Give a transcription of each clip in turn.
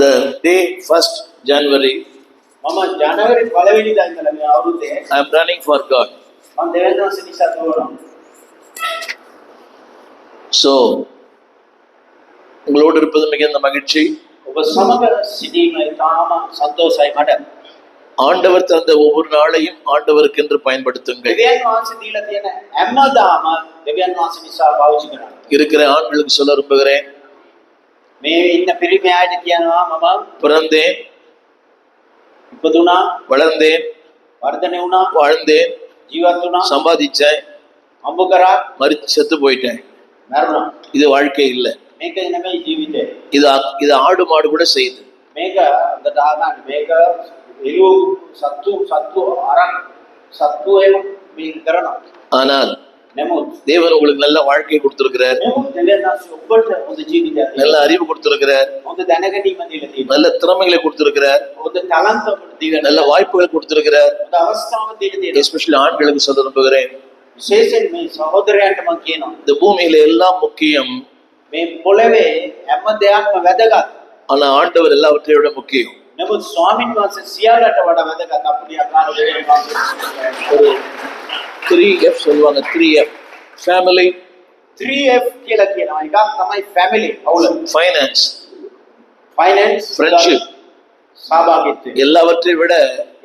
the day 1st January, මම ජනවාරි 1 වෙනිදා ඉඳලා මේ අවුරුද්දේ I am running for God. මම දෙවියන් වහන්සේ නිසා දුවනවා. So, உங்களோடு இருப்பது மிகுந்த மகிழ்ச்சி. ඔබ සමග සිටීම ඉතාම සන්තෝෂයි මට. ஆண்டவர் தந்த ஒவ்வொரு நாளையும் ஆண்டவருக்கு என்று பயன்படுத்துங்கள். දෙවියන් වහන්සේ දීලා තියෙන හැමදාම දෙවියන් වහන්සේ නිසා පාවිච්චි කරන්න. இருக்கிற ஆண்களுக்கு சொல்ல விரும்புகிறேன். මේ ඉන්න පිරිමියාට කියනවා මම பிறந்தேன், ඉපදුණා, வளர்ந்தேன், වර්ධනය වුණා, வாழ்ந்தேன், ජීවත් වුණා, சம்பாதிச்சேன், හම්බ කරා, மரித்து செத்து போயிட்டேன். මරුණා. இது வாழ்க்கை இல்லை. මේක නෙමෙයි ජීවිතය. இது ஆடு மாடு கூட செய்யுது. මේක අදට ආගන්න මේක එළු සත්තු අරන් සත්තු එහෙම මේක කරනවා. ஆனால் නමුත් தேவன் உங்களுக்கு நல்ல வாழ்க்கையை கொடுத்திருக்கிறார், නමුත් දෙවියන් වහන්සේ ඔබට හොඳ ජීවිතයක් நல்ல அறிவு கொடுத்திருக்கிறார், හොඳ දැනගැනීම දීලා තියෙනවා. நல்ல திறமைகளை கொடுத்திருக்கிறார், හොඳ ටැලන්ට් ඔබට දීලා நல்ல வாய்ப்புகள் கொடுத்திருக்கிறார். හොඳ අවස්ථාවක් දීලා තියෙනවා. எஸ்பெஷலி ஆண்களுக்கு சொல்ல விரும்புகிறேன். විශේෂයෙන් මේ සහෝදරයන්ට මම කියනවා இந்த பூமியில எல்லாம் முக்கியம், මේ පොළවේ හැම දෙයක්ම වැදගත්. ஆனா ஆண்டவர் எல்லாவற்றையும் விட முக்கியம். නමුත් ස්වාමීන් වහන්සේ සියල්ලට වඩා වැදගත්. අපේ ආකාරයෙන් ஒரு 3F சொல்லுவாங்க. 3F ஃபேமிலி, 3F කියලා කියනවා. එකක් තමයි ෆැමිලි, පවුල. Finance, finance, friendship. සහභාගීත්වය. எல்லாவற்றையும் விட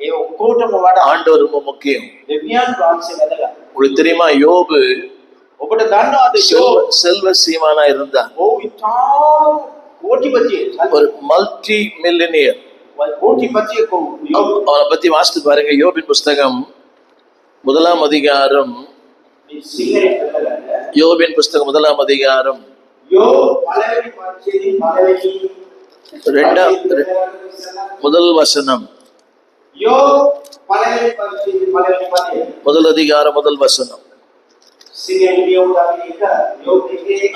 ඒ ඔක්කොටම වඩා ஆண்டவர் ரொம்ப முக்கியம். දෙවියන් වහන්සේ වැදගත්. உங்களுக்கு தெரியுமா, யோபு ඔබට දන්නවද செல்வ சீமானா இருந்தான். ඔව් ඉතාම கோටිපතියෙක්. ஒரு மல்டி மில்லியனியர். கோටිපතියෙක් யோபு. அவனை பத்தி வாசித்து பாருங்க. யோபின் புஸ்தகம் 1ஆம் அதிகாரம். யோபின் புஸ்தகம் 1ஆம் அதிகாரம் முதல் வசனம். முதல் அதிகாரம் முதல் வசனம்.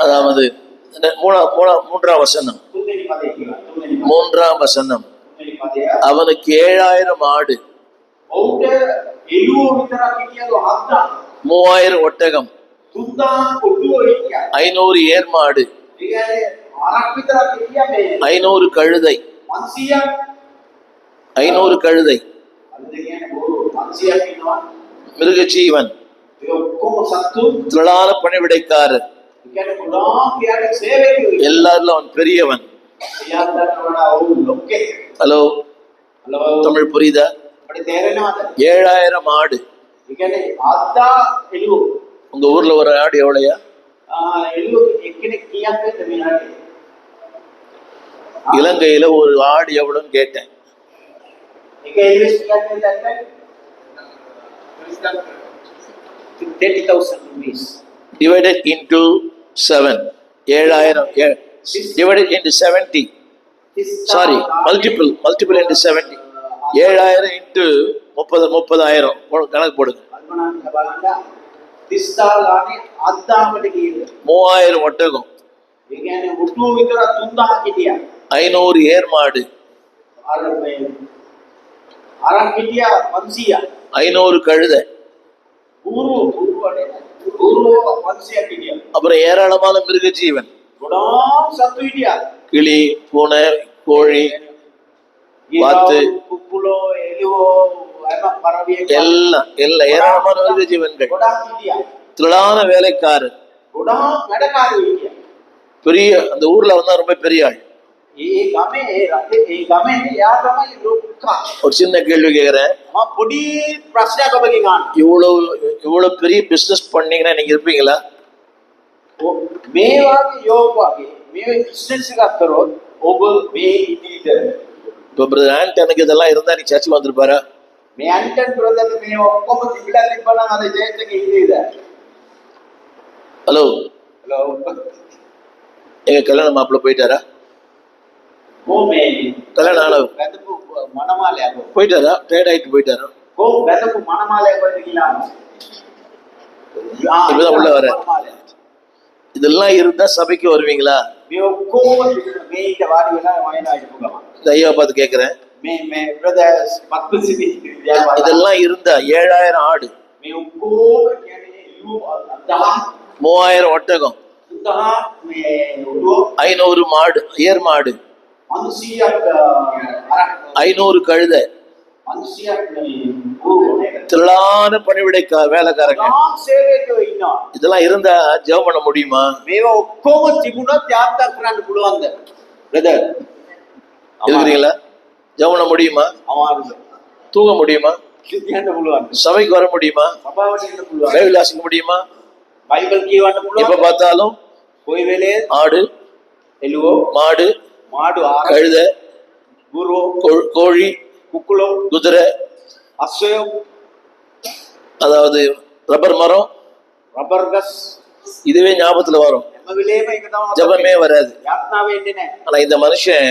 அதாவது மூன்றாம் வசனம். 3ஆம் வசனம். அவனுக்கு 7000 ஆடு, 3000 ஒட்டகம், 500 ஏர்மாடு, 500 கழுதை, 500 கழுதை, மிருகஜீவன், திரளான பணிவிடைக்காரர். எல்லாரும் அவன் பெரியவன். ஹலோ, தமிழ் புரியுதா? 7000 ஆடு. உங்க ஊர்ல ஒரு ஆடு எவ்வளையா? இலங்கையில ஒரு ஆடு எவ்வளவுன்னு கேட்டேன். divided into 7. 7000 divided into 70. Sorry, multiple into 70. 7000 into 30,000 கணக்கு போடுங்க. 3000 ஒட்டகம், 500 ஏர்மாடு, 500 கழுதை, அப்புறம் ஏராளமான மிருக ஜீவன், கிளி, பூனை, கோழி, வாத்து, எல்லாம் ஏராளமான மிருக ஜீவன்கள், திரளான வேலைக்காரர். பெரிய அந்த ஊர்ல வந்தா ரொம்ப பெரிய ஆள். ஒரு சின்ன கேள்வி கேக்குறேன். இவ்வளவு பெரிய பிசினஸ் பண்ணீங்கன்னா நீங்க இருப்பீங்களா? இப்போ பிரதர் ஆண்டனுக்கு இதெல்லாம் இருந்தா நீ சர்ச்சுக்கு வந்திருப்பாரா? ஹலோ, எங்க கல்யாண மாப்பிள்ள போயிட்டாரா? கல்யாணம் ஆனவர் போயிட்டாரா? டயர்ட் ஆயிட்டு போயிட்டாரா? இப்பதான் உள்ள வர. இதெல்லாம் இருந்தா சபைக்கு வருவீங்களா? ஐயா பார்த்து கேக்குறேன். இதெல்லாம் இருந்தா 7000 ஆடு, 3000 ஒட்டகம், 500 மாடு, ஏர் மாடு, මනුෂ්‍යයක් අරක් 500 கழுதை, මනුෂ්‍යයක් ඌ திரளான பணிவிடை வேலைக்காரங்க. තාම් සේවකයෝ ඉන්නවා. இதெல்லாம் இருந்தா ஜெபம் பண்ண முடியுமா? මේවා ඔක්කොම තිබුණොත් යාත්‍රා කරන්න පුළුවන්ද? බ්‍රදර්. இருக்கிறீங்களா? ஜெபம் பண்ண முடியுமா? අමාරුද? தூங்க முடியுமா? කියන්න පුළුවන්. சபைக்கு வர முடியுமா? සභාවට එන්න පුළුවන්. பைபிள் வாசிக்க முடியுமா? බයිබල් කියවන්න எப்ப පුළුවන්. பார்த்தாலும் කොයි වෙලේ ஆடு, එළුවෝ, மாடு, මාඩු, ආර, கழுதை, ගුරුවෝ, கோழி, කුකුලෝ, குதிரை, අස්සයෝ, அதாவது ரப்பர் மரம், රබර් ගස් இதுவே ஞாபகத்துல வரும். හැම වෙලේම ඒක තමයි ஜெபமே வராது. යාත්‍රාව එන්නේ නැහැ. ஆனா இந்த மனுஷன்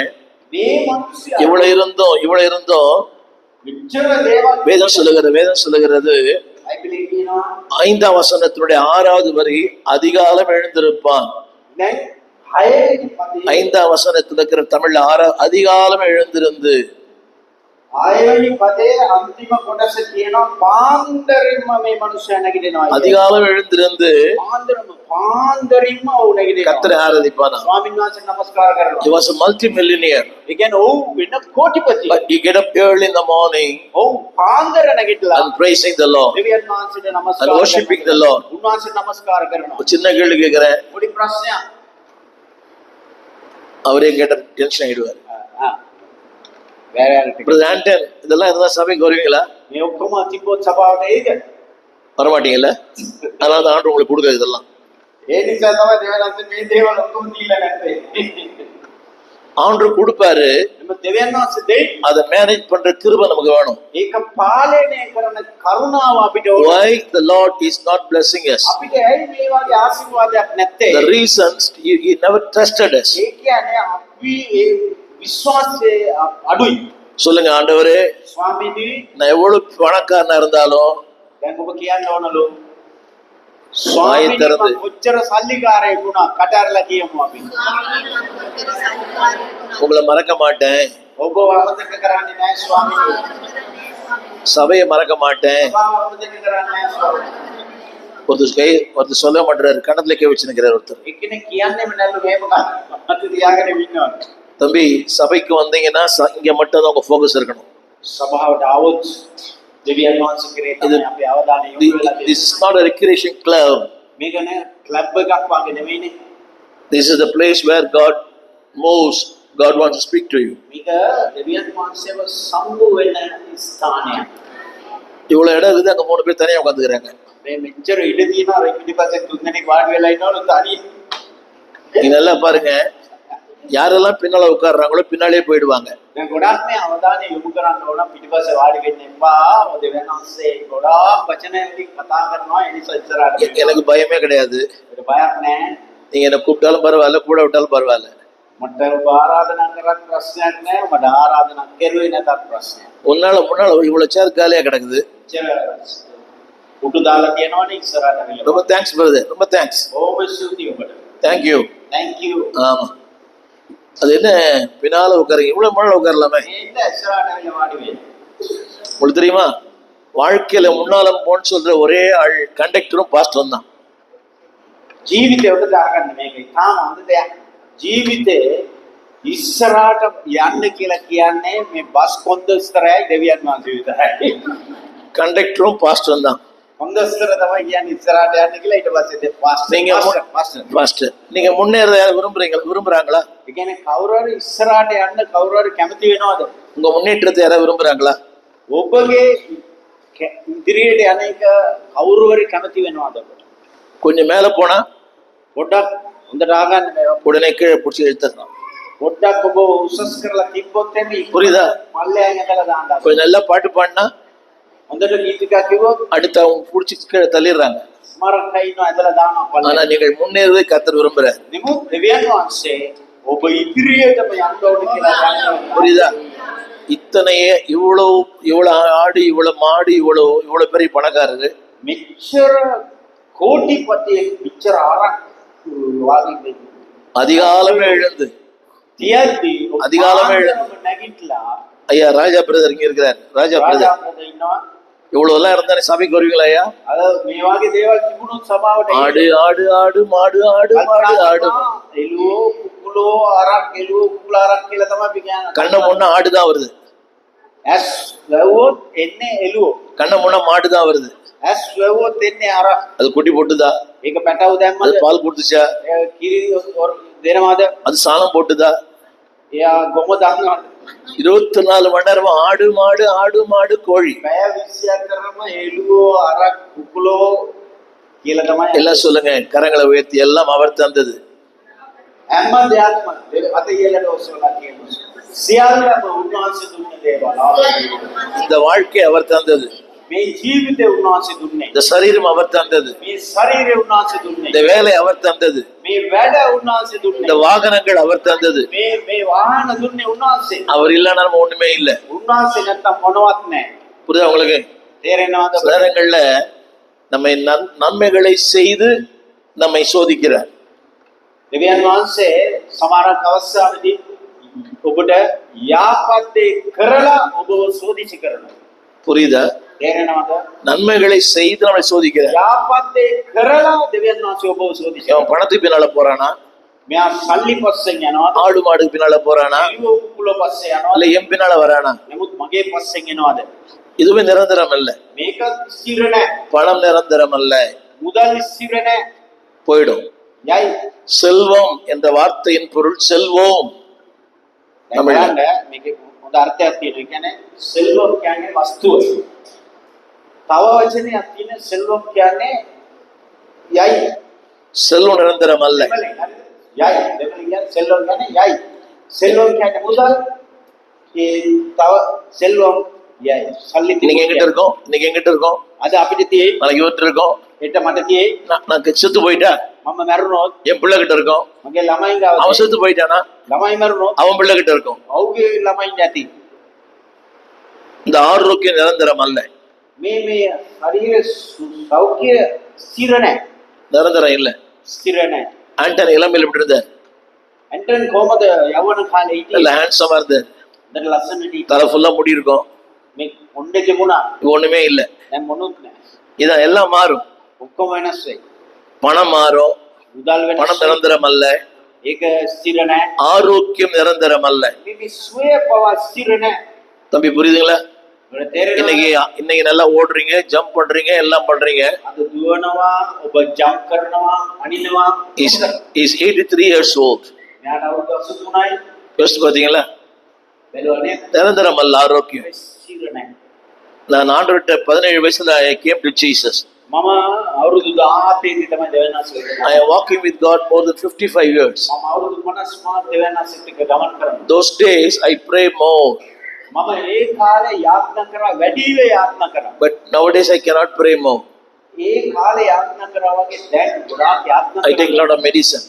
මේ මිනිස්සයා இவ்வளவு இருந்தும் මෙච්චර දේවල් வேதம் சொல்லுகிறது බයිබලේ කියනවා 5ஆம் வசனத்தினுடைய 6வது வரி அதிகாலம் எழுந்திருப்பான். දැන් 6 වෙනි පදේ 5ஆம் வசனத்துல இருக்கிற தமிழ்ல அதிகாலம் எழுந்திருந்து 6 වෙනි පදේ අන්තිම කොටස කියනවා පාන්දරින්ම මේ මිනිස්සයා නැගිටිනවා. அதிகாலம் எழுந்திருந்து පාන්දරින්ම ඔව් නැගිටිනවා. கர்த்தரை ஆராதிப்பானா. ස්වාමීන් වහන්සේ නමස්කාර කරනවා. He was a multi-millionaire. ඒ කියන්නේ ඔව් වෙන කෝටිපති. But he get up early in the morning ඔව් පාන්දර නැගිටලා and praising the Lord දෙවියන් වහන්සේට and නමස්කාර worshiping the Lord. උන්වහන්සේට නමස්කාර කරනවා. ஒரு சின்ன கேள்வி கேட்கிறேன், පොඩි ප්‍රශ්නයක්. அவரே கேட்ட டென்ஷன் ஆயிடுவார். வேற யாருக்கு? பிரதர் ஆண்டன், இதெல்லாம் இருந்தா சபைக்கு வருவீங்களா? මේ ඔක්කොම තිබ්බොත් සභාවට එයිද? வரமாட்டீங்கல்ல? அதனால தான் ஆண்டு உங்களுக்கு கொடுக்குறது இதெல்லாம். ඒ නිසා තමයි දෙවියන් මේ දේවල් ඔක්කොම දීලා නැත්තේ. ஆண்டு கொடுப்பாரு, நம்ம දෙවියන් වහන්සේ දෙයි. அதை மேனேஜ் பண்ற கிருபை நமக்கு வேணும். ඒක පාලනය කරන කරුණාව අපිට ඕන. Why the Lord is not blessing us? අපිට ඇයි මේ වගේ ආශිර්වාදයක් නැත්තේ? The reasons he never trusted us. ඒ කියන්නේ අපි ඒ විශ්වාසයේ අඩුයි. சொல்லுங்க, ஆண்டவரே, ස්වාමීනි நான் எவ்வளவு பணக்காரனா இருந்தாலும் දැන් ඔබ කියන්න ඕනලු வாயை ස්වාමීනි திறந்து මම කොච්චර සල්ලිකාරයෙක් වුණා කටහරලා කියමු අපි. உங்களை மறக்க மாட்டேன், ඔබ අමතක කරන්නේ නැහැ ස්වාමීනි. சபையை மறக்க மாட்டேன். සභාව අමතක කරන්නේ නැහැ ස්වාමීනි. ஒருத்தர் சொல்ல மாட்டாரு, கணத்துல கை வச்சு நிற்கிறார் ஒருத்தர். එක්කෙනෙක් කියන්නේම නැල්ලු මේක අත තියාගෙන ඉන්නවා. தம்பி, சபைக்கு வந்தீங்கன்னா இங்க மட்டும் தான் உங்க ஃபோக்கஸ் இருக்கணும். සභාවට આવොත් දෙවියන් වහන්සේ කෙරේ තමයි අපේ අවධානය යොමු වෙලා තියෙන්නේ. This is not a recreation club. මේක නේ ක්ලබ් එකක් වගේ නෙවෙයිනේ. This is the place where God moves. God wants to speak to you. මේක දෙවියන් වහන්සේව සම්බු වෙන ස්ථානයක්. இவ்வளவு இடம் இருக்குது, அங்க 3 பேர் தனியா உட்காந்துக்கிறாங்க. මේ මෙච්චර ඉඩ තියෙනවා අර පිටිපස්සේ 3 දෙනෙක් වාඩි වෙලා ඉන්නවලු තනිය. நீங்க நல்லா பாருங்க, யாரெல்லாம் பின்னால உட்கார்றாங்களோ பின்னாலே போயிடுவாங்க. දැන් ගොඩක් මේ අවධානය යොමු කරන්න ඕන පිටිපස්සේ වාඩි වෙන්න එපා. දෙවියන් වහන්සේ ගොඩාක් වචන වලින් කතා කරනවා. ඒ නිසා ඉස්සරහට எனக்கு பயமே கிடையாது. ඒක බයක් නැහැ. நீங்க என்ன கூப்பிட்டாலும் பரவாயில்ல, கூட விட்டாலும் பரவாயில்ல. මට ඔබ ආරාධනා කරත් ප්‍රශ්නයක් නැහැ. මට ආරාධනා කරුවේ නැතත් ප්‍රශ්නයක්. முன்னால இவ்வளவு சேர் காலியா கிடக்குது. උඩු දාලා තියෙනවනේ ඉස්සරහට වෙලා. ரொம்ப தேங்க்ஸ் பிரதர், ரொம்ப தேங்க்ஸ். බොහොම ස්තුතියි ඔබට. Thank you. Thank you. ஆமா, அது என்ன பின்னால உட்காருங்க, இவ்வளவு முன்னால உட்காரலாமே. இந்த இස්සරහට වෙලා වාඩි වෙන්න. உங்களுக்கு தெரியுமா, வாழ்க்கையில முன்னாலும் போன்னு சொல்ற ஒரே ஆள் கண்டக்டரும் பாஸ்டரும் தான். ජීවිතේ උඩ දාගන්න මේක ඉතාම හොඳ දෙයක්. ජීවිතේ ඉස්සරහට යන්න කියලා කියන්නේ මේ බස් කොන්දස්තරයයි දෙවියන් වහන්සේ විතරයි. கண்டக்டரும் பாஸ்டரும் தான். කොන්දස්තර තමයි කියන්නේ ඉස්සරහට යන්න කියලා. ඊට පස්සේ පාස්ටර් பாஸ்டர், நீங்க முன்னேறத யாரும் விரும்புறாங்களா? ඒ කියන්නේ කවුරු හරි ඉස්සරහට යන්න කවුරු හරි කැමති වෙනවද? உங்க முன்னேற்றத்தை யாராவது விரும்புறாங்களா? ඔබගේ ඉදිරියට යන එක කවුරු හරි කැමති වෙනවද? கொஞ்சம் மேல போனா පොඩ්ඩක් හොඳට ආගන්න මේවා. உடனே கீழே பிடிச்சி எடுத்துடணும். පොඩ්ඩක් ඔබ උසස් කරලා තිබ්බොත් එමේ புரியுதா? මල්ලයන් ඇදලා දාන්න. கொஞ்சம் நல்லா பாட்டு பாடினா හොඳට ගීතිකා කිව්වොත් அடுத்து அவங்க பிடிச்சி கீழே தள்ளிடுறாங்க. ස්මරණය ඉන්න ඇදලා දානවා ஆனா පල්ලෙන්. நீங்கள் முன்னேறுவதை கர்த்தர் விரும்புறார். නිමුත් දෙවියන් වහන්සේ ඔබ ඉදිරියටම යන්න ඕන කියලා ගන්නවා. புரியுதா? இத்தனையே இவ்வளவு ஆடு, இவ்வளவு மாடு, இவ்வளவு பெரிய பணக்காரரு, මෙච්චර කෝටිපතියෙක් මෙච්චර ආරක් වාගේ அதிகாலமே எழுந்து තියද්දී அதிகாலமே නැගිටලා ஐயா ராஜா பிரதர் இங்க இருக்கிறார். ராஜா பிரதர், රාජාපද ඉන්නවා. இவ்வளவு எல்லாம் இருந்தானே சபைக்கு வருவீங்களா ஐயா? අද මේ වගේ දේවල් තිබුණොත් සභාවට ஆடு ஆடு ஆடு மாடு ஆடு மாடு ஆடு. එළුවෝ කුකුලෝ උකුලෝ අරක් එළුව කුකුල අරක් කියලා තමයි අපි කියන්නේ. கண்ண முன்ன ஆடுதான் வருது, ඇස් වැවුවොත් එන්නේ එළුව. கண்ண முன்ன மாடுதான் வருது. ඇස් වැවුවොත් එන්නේ අරක්. அது குட்டி போட்டுதா, ඒක පැටව அது දැම්මද? பால் கொடுத்துச்சா, කිරි දෙනවද? அது சாணம் போட்டுதா. එයා ගොම දන්නවද? 24 மணி நேரமும் ஆடு மாடு ஆடு மாடு கோழி පැය 24ම එළුව අරක් කුකුලෝ කියලා තමයි. எல்லாம் சொல்லுங்க, கரங்களை உயர்த்தி. எல்லாம் அவர் தந்தது. හැම දෙයක්ම අත ඉහළට ඔසවලා කියනවා. සියල්ලම උන්වහන්සේ දුන්න දේවල්. இந்த வாழ்க்கை அவர் தந்தது. මේ ජීවිතේ උන්වහන්සේ දුන්නේ. இந்த சரீரம் அவர் தந்தது. මේ ශරීරය උන්වහන්සේ දුන්නේ. இந்த வேலை அவர் தந்தது. මේ වැඩ උන්වහන්සේ දුන්නේ. இந்த வாகனங்கள் அவர் தந்தது. මේ වාහන දුන්නේ උන්වහන්සේ. அவர் இல்லைன்னா நம்ம ஒண்ணுமே இல்லை. උන්වහන්සේ නැත්තම් මොනවත් නැහැ. புரியுதா உங்களுக்கு? තේරෙනවද? சில நேரங்கள்ல நம்மை நன்மைகளை செய்து நம்மை சோதிக்கிறார். දෙවියන් වහන්සේ සමහරක් අවස්ථාවේදී ඔබට යාපත්තේ කරලා ඔබව සෝදිසි කරනවා. புரியுதா? තේරෙනවද? நன்மைகளை செய்து நம்மை சோதிக்கிறார். යාපත්තේ කරලා දෙවියන් වහන්සේ ඔබව සෝදිසි அவன் பணத்துக்கு பின்னால போறானா, මෙයා සල්ලි පස්සෙන් යනවාද? ஆடு மாடுக்கு பின்னால போறானா, එළුව කුකුල පස්සේ යනවාද? இல்ல என் பின்னால வரானா? නමුත් මගේ පස්සෙන් එනවාද? இதுவே நிரந்தரம் அல்ல. මේක ස්ථිර නැහැ. பணம் நிரந்தரம் அல்ல, මුදල් ස්ථිර නැහැ. போயிடும். යයි. செல்வம் என்ற வார்த்தையின் பொருள் செல்வோம். දැන් බලන්න මේකේ හොඳ අර්ථයක් තියෙනවා. ඒ කියන්නේ සෙල්වම් කියන්නේ වස්තුව. තව වචනයක් තියෙන සෙල්වම් කියන්නේ යයි. செல்வம் நிரந்தரம் அல்ல. යයි. දෙවෙනි කියන්නේ සෙල්වම් කියන්නේ යයි. සෙල්වම් කියන්නේ මුදල්. ඒ තව සෙල්වම් යයි. සල්ලි இன்னைக்கு எங்கிட்ட இருக்கோம், இன்னைக்கு எங்கிட்ட இருக்கோம், අද අපිට තියෙයි. நாளைக்கு இவர்கிட்ட இருக்கோம். හෙට මට තියෙයි. நான் செத்து போயிட்டா මම මැරුණොත් என் பிள்ளை கிட்ட இருக்கோம். මගේ ළමයි ගාව அவன் செத்து போயிட்டானா ළමයි මැරුණොත් அவன் பிள்ளை கிட்ட இருக்கும். ඔහුගේ ළමයි නැති. இந்த ஆரோக்கியம் நிரந்தரம் அல்ல, මේ ශරීර සෞඛ්‍ය ස්ථිර නැහැ. நிரந்தரம் இல்ல. ස්ථිර නැහැ. ஆண்டன் இளமையில் எப்படி இருந்தார்? ඇන්ටන් කොහමද යවන කාලේ நல்ல හිටියේ? ஹேண்ட்ஸமா இருந்தார். දැන් ලස්සනට හිටියේ. தலை ஃபுல்லா முடி இருக்கும், මේ මොණ්ඩේ තිබුණා. இது ஒண்ணுமே இல்ல. දැන් මොනුත් නැහැ. இதான் எல்லாம் மாறும். ඔක්කොම වෙනස් වෙයි. பணம் மாறும், මුදල් වෙනස් பணம் වෙයි. நிரந்தரம் அல்ல. ඒක ස්ථිර නැහැ. ஆரோக்கியம் நிரந்தரம் அல்ல. මේ සුවය පවා ස්ථිර නැහැ. தம்பி புரியுதுங்களா? ඔබට තේරෙනවද? இன்னைக்கு நல்லா ஓடுறீங்க, ஜம்ப் பண்றீங்க, எல்லாம் பண்றீங்க. අද දුවනවා, ඔබ ජම්ප් කරනවා, අනිනවා. He's 83 years old. මෙයාට අවුරුදු 83යි. யோசிச்சு பாத்தீங்களா? බැලුවනේ நிரந்தரம் அல்ல ஆரோக்கியம். ස්ථිර නැහැ. நான் ஆண்டவர்கிட்ட 17 வயசுல I came to Jesus. මම අවුරුදු 17 දී තමයි දෙවනස් වෙන්නේ. I am walking with God more than 55 years. මම අවුරුදු 55 දෙවනස් එක්ක ගමන් කරනවා. Those days I pray more, මම ඒ කාලේ යාත්‍රා කරා, වැඩිව යාත්‍රා කරා. but nowadays I cannot pray more. ඒ කාලේ යාත්‍රා කරා වගේ දැන් ගොඩාක් යාත්‍රා I take a කරනවා. lot of medicine.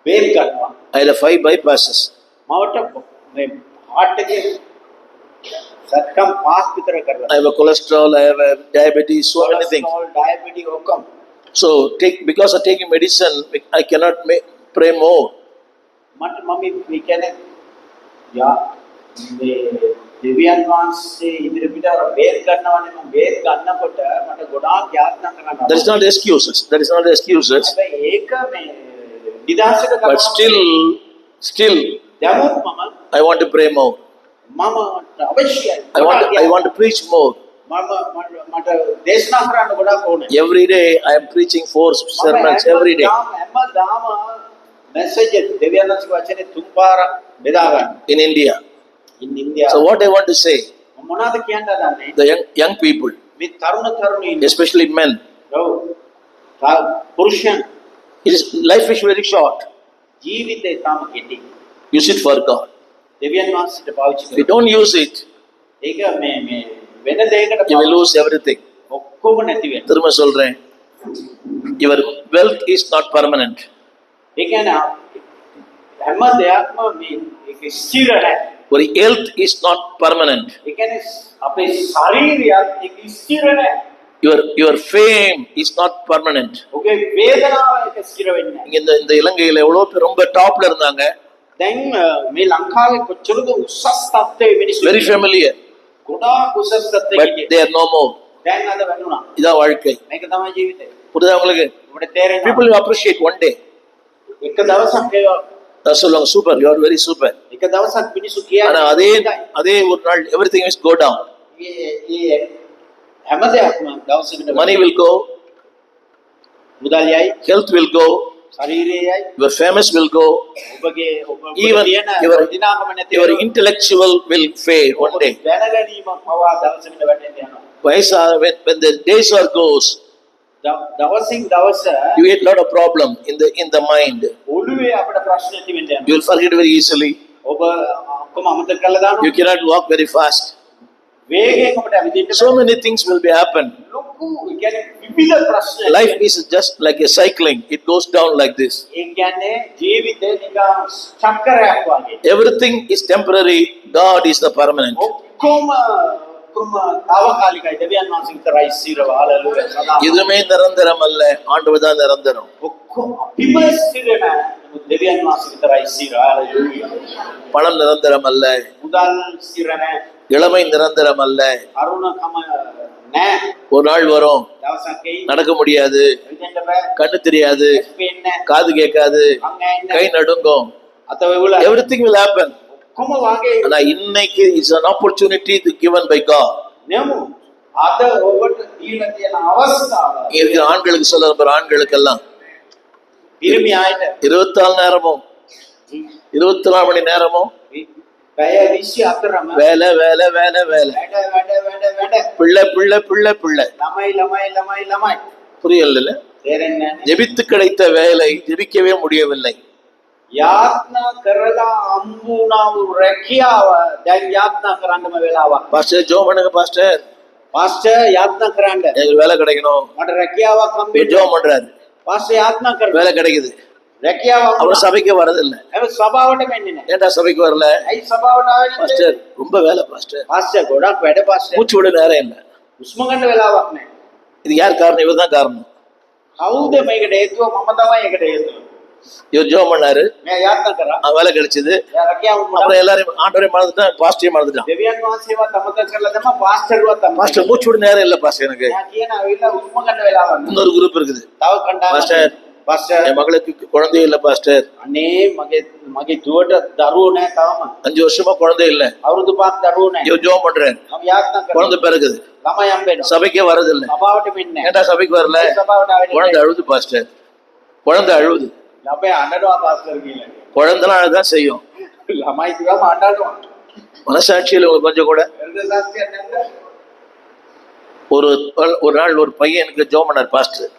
බේත් ගන්නවා. I had 5 bypasses. මවට මේ heart එකේ සත්කම් පාස් විතර කරලා. I have a cholesterol, I have a diabetes, so many things. Diabetic ඔක්කොම. So because of taking medicine, I cannot pray more. මට මම මේ කියන්නේ යා මේ දෙවියන් වහන්සේ ඉදිරියට බේත් ගන්නවනේ. මම බේත් ගන්නකොට මට ගොඩාක් යාත්‍රා කරනවා. That is not excuses. That is not excuses. හැබැයි ඒක මේ නිදාසක කරනවා. But still, දැමුත් මම I want to pray more. මම අවශ්‍යයි. I want to preach more. මට දේශනා කරන්න ගොඩක් ඕනේ. Every day I am preaching 4 sermons every day හැමදාම මැසේජ් දෙවියන් වහන්සේගේ වචනේ 3 පාරක් බෙදා ගන්න. in India. in India. So what I want to say, මොනවද කියන්න හදන්නේ? the young people, මේ තරුණ තරුණීන් especially men, පුරුෂයන් life is very short. ජීවිතේ තාම කෙටි. Use it for God. දෙවියන් වහන්සේට පාවිච්චි If you කරන්න. don't use it, ඒක මේ වෙන දෙයකට you will lose everything. ඔක්කොම නැති වෙනවා. திரும்ப சொல்றேன், your wealth is not permanent. ඒ කියන්නේ හැම දෙයක්ම මේ ඒක ස්ථිර නැහැ. Your health is not permanent. ඒ කියන්නේ අපේ ශරීරයත් ඒක ස්ථිර නැහැ. Your fame is not permanent. ඔගේ වේදනාව ඒක ස්ථිර වෙන්නේ නැහැ. இங்க இந்த இலங்கையில எவ்வளவு பேர் ரொம்ப டாப்ல இருந்தாங்க. දැන් මේ ලංකාවේ කොච්චරද උසස් තත්ත්වයේ මිනිස්සු Very familiar, ගොඩාක් උසස් but තත්ත්වයේ they are no more. දැන් අද වෙනුණා. இதான் வாழ்க்கை. මේක තමයි ජීවිතේ. புரியுதா உங்களுக்கு? ඔබට තේරෙනවා. People will appreciate one day. එක දවසක් நான் சொல்லுவாங்க super, you are very super. එක දවසක් මිනිස්සු ஆனா කියන්නේ அதே ஒரு நாள் எவ்ரிதிங் இஸ் கோ டவுன். ඒ හැම දෙයක්ම දවසකට Money will go, මුදල්යයි health will go, ශරීරයයි your famous will go, ඔබගේ even තියෙන your දිනාකම නැති your intellectual will fade one day. දැනගැනීම පවා දවසකට වැටෙන්න යනවා. When the days are goes, දවසින් දවස you get lot of problem in the mind. ඔළුවේ අපිට ප්‍රශ්න ඇති වෙන්න යනවා. You will forget very easily. ඔබ ඔක්කොම අමතක කරලා දානවා. You cannot walk very fast. වේගයෙන් අපිට ඇවිදින්න So many things will be happen. ලොකු කියන්නේ විවිධ ප්‍රශ්න. Life is just like a cycling. It goes down like this. ඒ කියන්නේ ජීවිතේ නිකන් චක්‍රයක් වගේ. Everything is temporary. God is the permanent. ඔක්කොම తాවකාලිකයි. දෙවියන් වහන්සේ විතරයි ස්ථිරව. හalleluya. සදා எதுவுமே நிரந்தரம் அல்ல. ஆண்டவர் தான் நிரந்தரம். ඔක්කොම අපිම ස්ථිර නැහැ. දෙවියන් වහන්සේ විතරයි ස්ථිර. හalleluya. பணம் நிரந்தரம் அல்ல. මුදල් ස්ථිර නැහැ. இளமை நிரந்தரம் அல்ல. අරුණකම නැහැ. ஒரு நாள் வரும், දවසක් එයි. நடக்க முடியாது, එතෙන්ට බෑ. கண்ணு தெரியாது, පේන්නේ නැහැ. காது கேட்காது, අංග ඇන්නේ கை நடுங்கும். අත වෙවුල Everything will happen. ඔක්කොම වාගේ ஆனா இன்னைக்கு is an opportunity given by God. නෙමු අද ඔබට දීලා තියෙන අවස්ථාව இங்க இருக்கிற ஆண்களுக்கு சொல்ல ஆண்களுக்கு எல்லாம் පිරිමි ආයත 24 நேரமும் 24 மணி நேரமும் පැය 24ම வேலை வேலை வேலை வேலை, වැඩ பிள்ளை பிள்ளை பிள்ளை பிள்ளை. ළමයි புரியல? තේරෙන්නේ නැහැ. ஜெபித்து கிடைத்த வேலை ஜெபிக்கவே முடியவில்லை. යාත්නා කරලා හම්බුණා වූ රැකියාව දැන් යාත්නා කරන්නම වෙලාවක්. பாஸ்டர் ஜோம் பண்ணுங்க பாஸ்டர், පාස්ටර් යාත්නා කරන්න எனக்கு வேலை கிடைக்கணும். මට රැකියාවක් හම්බෙන්න. ஜோம் பண்றாரு, පාස්ටර් යාත්නා කරනවා வேலை கிடைக்குது. රැකියාව அவர் சபைக்கு வரதில்லை. හැබැයි සභාවට මෙන්නේ නැහැ. ஏன்டா சபைக்கு வரல? ඇයි සභාවට ආවේ නැත්තේ? பாஸ்டர் ரொம்ப வேலை பாஸ்டர், පාස්ටර් ගොඩක් වැඩ පාස්ටර්. மூச்சு விட நேரம் இல்லை. හුස්ම ගන්න වෙලාවක් නැහැ. இது யார் காரணம்? இவர் தான் காரணம். කවුද මේකට හේතුව? මම තමයි ඒකට හේතුව. இவர் ஜோம் பண்ணாரு, මම යාත්නා කරා. வேலை கிடைச்சது. එයා රැකියාව වුණා. அப்புறம் எல்லாரையும் ஆண்டவரை மறந்துட்டான், பாஸ்டரையும் மறந்துட்டான். දෙවියන් වහන්සේවත් අමතක කරලා තමයි පාස්ටර්වත් අමතක. பாஸ்டர் மூச்சு விட நேரம் இல்லை பாஸ்டர் எனக்கு. එයා කියන අවිල්ල හුස්ම ගන්න වෙලාවක් නැහැ. இன்னொரு குரூப் இருக்குது. තව කණ්ඩායමක්. பாஸ்டர் පාස්ටර් என் மகளுக்கு குழந்தையே இல்லை பாஸ்டர், අනේ මගේ දුවට දරුවෝ නැහැ තාම. 5 வருஷமா குழந்தை இல்லை. අවුරුදු 5ක් දරුවෝ නැහැ. இவர் ஜோம் பண்றாரு, මම යාත්නා කරා. குழந்தை பிறகுது. ළමයි හම්බෙනවා. சபைக்கே வரதில்லை. සභාවට මෙන්නේ නැහැ. ஏன்டா சபைக்கு வரல? සභාවට ආවේ குழந்தை නැහැ. அழுது பாஸ்டர், குழந்தை அழுது. ළමයි අඬනවා පාස්ටර් කියලා. குழந்தைலாம் அழுதான் செய்யும். ළමයි කිව්වම අඬනවා. மனசாட்சியில் உங்களுக்கு கொஞ்சம் கூட. එරද සාක්ෂියක් නැද්ද? ஒரு நாள் ஒரு பையன் எனக்கு ஜோம் பண்ணார் பாஸ்டர்.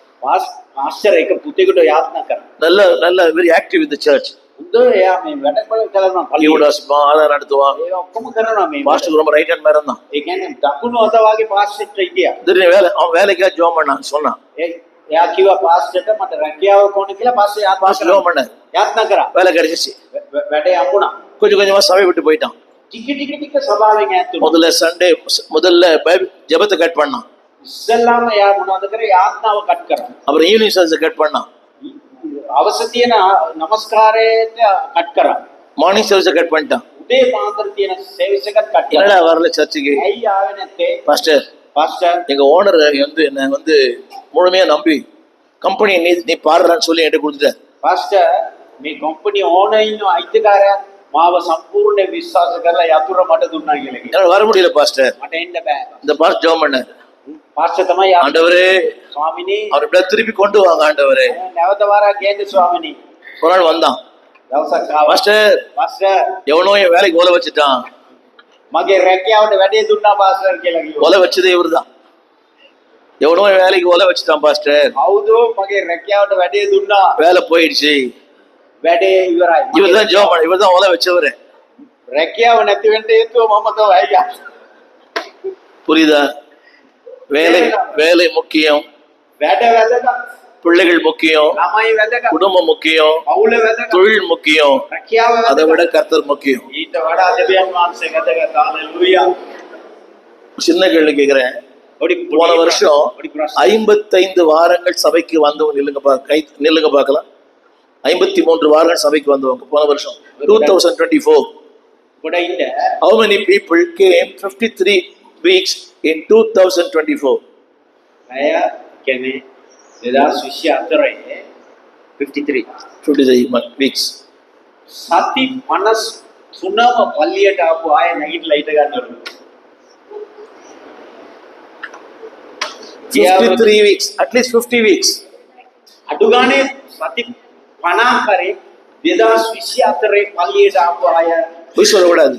පාස්ටර් එක පුතේකට යාත්නා කරා. நல்ல நல்ல வெரி ஆக்டிவ் இன் தி சர்ச். හොඳ එයා මේ වැඩ කරනවා. யூடாஸ்மா ஆதாரம் நடத்துவான். ඒ ඔක්කොම කරනවා මේ. பாஸ்டர் ரொம்ப ரைட் ஹேண்ட் மேன் தான். ඒ කියන්නේ දකුණු අත වාගේ පාස්ටර්ට හිටියා. திடீர்னு அவன் வேலைக்கா ஜோம் பண்ணான்னு சொன்னான். එයා කිව්වා පාස්ටර්ට මට රැකියාවක් ඕන කියලා. පස්සේ යාත්නා பாஸ்டர் කරා. ஜோம் பண்ணார், යාත්නා කරා. வேலை கிடைச்சிச்சு. වැඩේ හම්බුණා. கொஞ்சம் கொஞ்சமா சபை விட்டு போயிட்டான். ටික සභාවෙන් ඈත් වුණා. முதல்ல ஜெபத்தை கட் பண்ணான். ඉස්සල්ලාම එයා මොනවද කරේ? යාත්නාව කට් කරා. அப்புறம் ஈவினிங் சர்வீஸ் கட் பண்ணான். අවශ්‍ය තියෙන নমස්කාරයට කට් කරා. மார்னிங் சர்வீஸ் கட் பண்ணிட்டான். උදේ පාන්දර තියෙන සර්විස් එකත් කට් කරා. என்னடா வரல சர்ச்சுக்கு? ඇයි ආවේ නැත්තේ? பாஸ்டர் පාස්ටර් எங்க ஓனர் என்ன முழுமையா நம்பி கம்பெனி நீ பாடுறான்னு சொல்லி என்கிட்ட கொடுத்துட்டார். පාස්ටර් මේ කම්පැනි ඕනර් ඉන්න අයිතිකාරයා මාව සම්පූර්ණ විශ්වාස කරලා යතුරු මට දුන්නා කියලා කිව්වා. என்னால வர முடியல பாஸ்டர். මට එන්න බෑ. இந்த பாஸ்டர் ஜெபம் பண்ணார். පාස්ටර් තමයි ஆண்டவரே ස්වාමිනී அவர் இப்படி திருப்பி கொண்டு வாங்க ஆண்டவரே. නැවත වාරයක් ගේන්න ස්වාමිනී. ஒரு நாள் வந்தான். දවසක් ආවා. பாஸ்டர் පාස්ටර් எவனோ என் வேலைக்கு ஓலை வச்சுட்டான். මගේ රැකියාවට වැඩේ දුන්නා පාස්ටර් කියලා කිව්වා. ஓலை வச்சதே இவர்தான். எவனோ என் வேலைக்கு ஓலை வச்சுட்டான் பாஸ்டர். කවුදෝ මගේ රැකියාවට වැඩේ දුන්නා. வேலை போயிடுச்சு. වැඩේ ඉවරයි. இவர்தான் ஜெபம் பண்ண, இவர்தான் ஓலை வச்சவரு. රැකියාව නැති වෙන්න හේතුව මම තමයි. புரியுதா? வேலை முக்கியம், වැඩ වැදගත්. பிள்ளைகள் முக்கியம், ළමයි වැදගත්. குடும்பம் முக்கியம், පවුල වැදගත්. தொழில் முக்கியம், රැකියාව அதை වැදගත්. விட கர்த்தர் முக்கியம். ඊට වඩා දෙවියන් වහන්සේ වැදගත්. හalleluya. சின்ன கேள்வி கேட்கிறேன். போன வருஷம் 55 வாரங்கள் சபைக்கு வந்தவங்க நில்லுங்க பார்க்கலாம். 53 வாரங்கள் சபைக்கு வந்தவங்க போன வருஷம் 2024. ගොඩ ඉන්න How many people came 53 weeks in 2024? අය කියන්නේ 2024 53 53 weeks. සති 53ම පල්ලියට ආපු ආය නැගිටලා හිට ගන්නවලු. 53 weeks, at least 50 weeks. අඩු ගානේ සති 50 කරේ 2024 පල්ලියට ආපු ආය பொய் சொல்லக்கூடாது,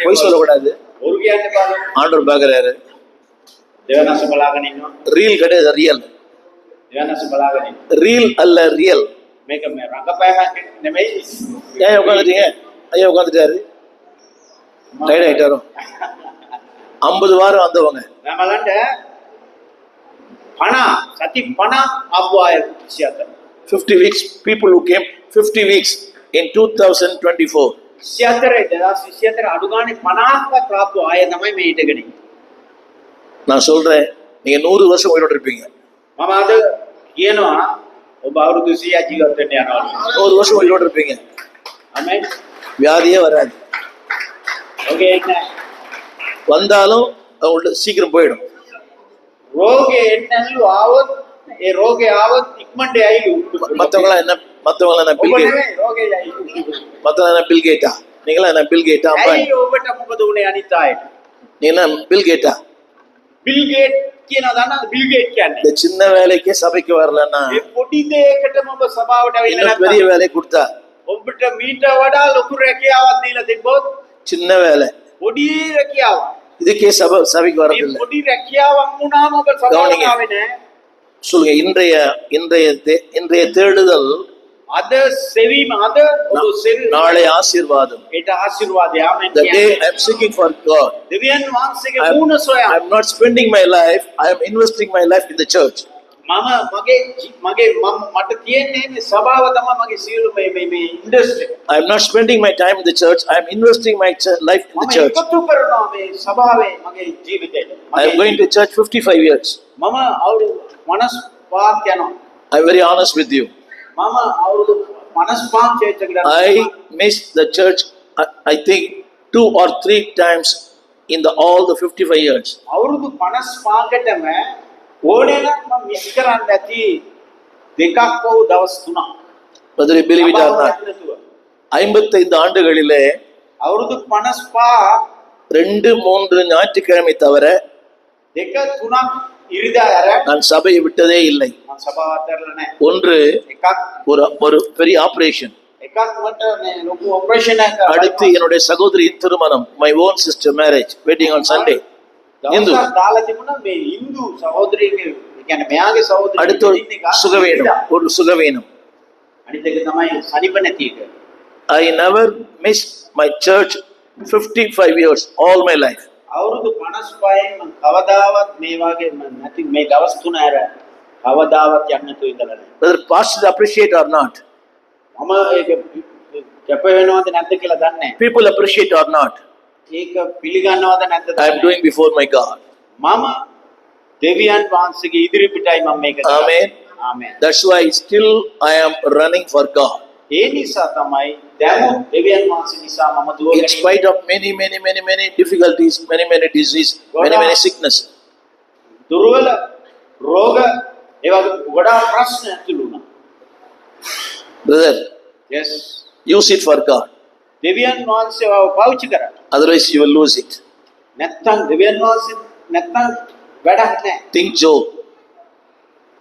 பொய் சொல்லக்கூடாது. ஒரு කියන්න බෑ. ஆண்டவர் பார்க்கறாரு. දෙවනස බලාගෙන ඉන්නවා. ரியல் கிடையாது, ரியல். දෙවනස බලාගෙන ඉන්නවා. ரியல் அல்ல, ரியல். මේක මේ රංගපෑමක් නෙමෙයි. ஏன் உட்காந்துட்டீங்க? ஐயா உட்காந்துட்டாரு, டயர்ட் ஆயிட்டாரோ. 50 வாரம் வந்தவங்க நம்மලන්ට 50 සති 50 ආපු ආය 24. 50 weeks, people who came 50 weeks in 2024. 2024 අඩු ගානේ 50ක් ආපු ආය තමයි මේ හිටගෙන ඉන්නේ. நான் சொல்றேன், நீங்க 100 வருஷம் உயிரோட இருப்பீங்க. මම අද කියනවා ඔබ අවුරුදු 100ක් ජීවත් වෙන්න යනවා. 100 வருஷம் உயிரோட இருப்பீங்க. ආමෙන්. வியாதியே வராது. ඕකේ එන්න. வந்தாலும் அவங்கள்ட்ட சீக்கிரம் போயிடும். රෝගේ එන්නලු ආවොත් ඒ රෝගේ ආවොත් ඉක්මනට ඇයිලු. மத்தவங்களாம் என்ன ඔබ பில் கேட், නෙමෙයි රෝගේ ඇයිලු. மத்தவங்க என்ன பில் கேட்டா? நீங்களா என்ன பில் கேட்டா? அம்பானி? ඇයි ඔබට මොකද උනේ අනිත් අයට? நீ என்ன பில் கேட்டா? බිල් ගේට් කියනවා දන්නවද? බිල් ගේට් කියන්නේ. இந்த சின்ன வேலைக்கே சபைக்கு வரலன்னா මේ පොඩි දෙයකටම ඔබ සභාවට ඇවිල්ලා இன்னும் பெரிய නැත්නම් வேலையை கொடுத்தா, ඔබට මීට වඩා ලොකු රැකියාවක් දීලා තිබ්බොත් சின்ன வேலை පොඩි රැකියාවක්. இதுக்கே சபைக்கு මේ வரதில்லை. පොඩි රැකියාවක් වුණාම ඔබ සභාවට ගෞණික. ආවේ නැහැ. சொல்லுங்க, இன்றைய தேடுதல் අද සෙවීම අද ඔබ සෙවීම நாளை ஆசீர்வாதம். ඒට ආශිර්වාදය ආමෙන් The day කියන්නේ. I'm seeking for God, දෙවියන් වහන්සේගේ I'm- මූණ සොයා I'm not spending my life, I am investing my life in the church. මට තියෙන්නේ මේ සභාව තමයි මගේ සියලු මේ industry. I'm not spending my time in the church, I'm investing my life in the මම church. එකතු කරනවා මේ සභාවේ මගේ ජීවිතේට. I'm going to church 55 years. මම අවුරුදු 55ක් යනවා. I'm very honest with you. මම අවුරුදු 55ක් චර්ච් එකට යනවා. I missed the church, I think 2 or 3 times in all the 55 years. අවුරුදු 55කටම ඕනේ නම් මම මිස් කරන්න ඇති දෙකක් වූ දවස් 3ක්. Whether you believe it or not. 55 ஆண்டுகளிலே අවුරුදු 55 2-3 ஞாயிற்றுக்கிழமை தவிர දෙක තුනක් ඉරිදා ඇර நான் சபையை விட்டதே இல்லை. මම සභාව අතරලා නැහැ. ஒன்று එකක් ஒரு பெரிய ஆபரேஷன், එකක් මට මේ ලොකු ඔපරේෂන් එකක් அடுத்து என்னுடைய சகோதரியின் திருமணம், my own sister marriage, wedding on Sunday. Hindu. දවසක් දාලා තිබුණා මේ Hindu සහෝදරියගේ ඒ කියන්නේ මෙයාගේ සහෝදරිය அடுத்து ஒரு சுகவீனம். අනිත් එක තමයි සනිප නැති එක. I never missed my church 55 years, all my life. අවුරුදු 55න් මම කවදාවත් මේ වගේ නැති මේ දවස් තුන ඇර කවදාවත් යන්න තු ඉඳලා නැහැ. Whether pastors appreciate or not, මම ඒක කැප වෙනවද නැද්ද කියලා දන්නේ නැහැ. people appreciate or not, ඒක පිළිගන්නවද නැද්ද I am දන්නේ doing before my God. මම දෙවියන් වහන්සේගේ ඉදිරි පිටයි මම මේක කරන්නේ. Amen. Amen. That's why still I am running for God. ඒ නිසා තමයි දැන් දෙවියන් වහන්සේ නිසා මම In දුවගෙන spite of many difficulties, many disease, many sickness. දුර්වල රෝග ඒ වගේ ගොඩාක් ප්‍රශ්න ඇතුළු වුණා. Brother, yes use it for God. දෙවියන් වහන්සේව පාවිච්චි කරා. Otherwise you will lose it. නැත්තම් දෙවියන් වහන්සේ නැත්තම් වැඩක් නැහැ. Think Job.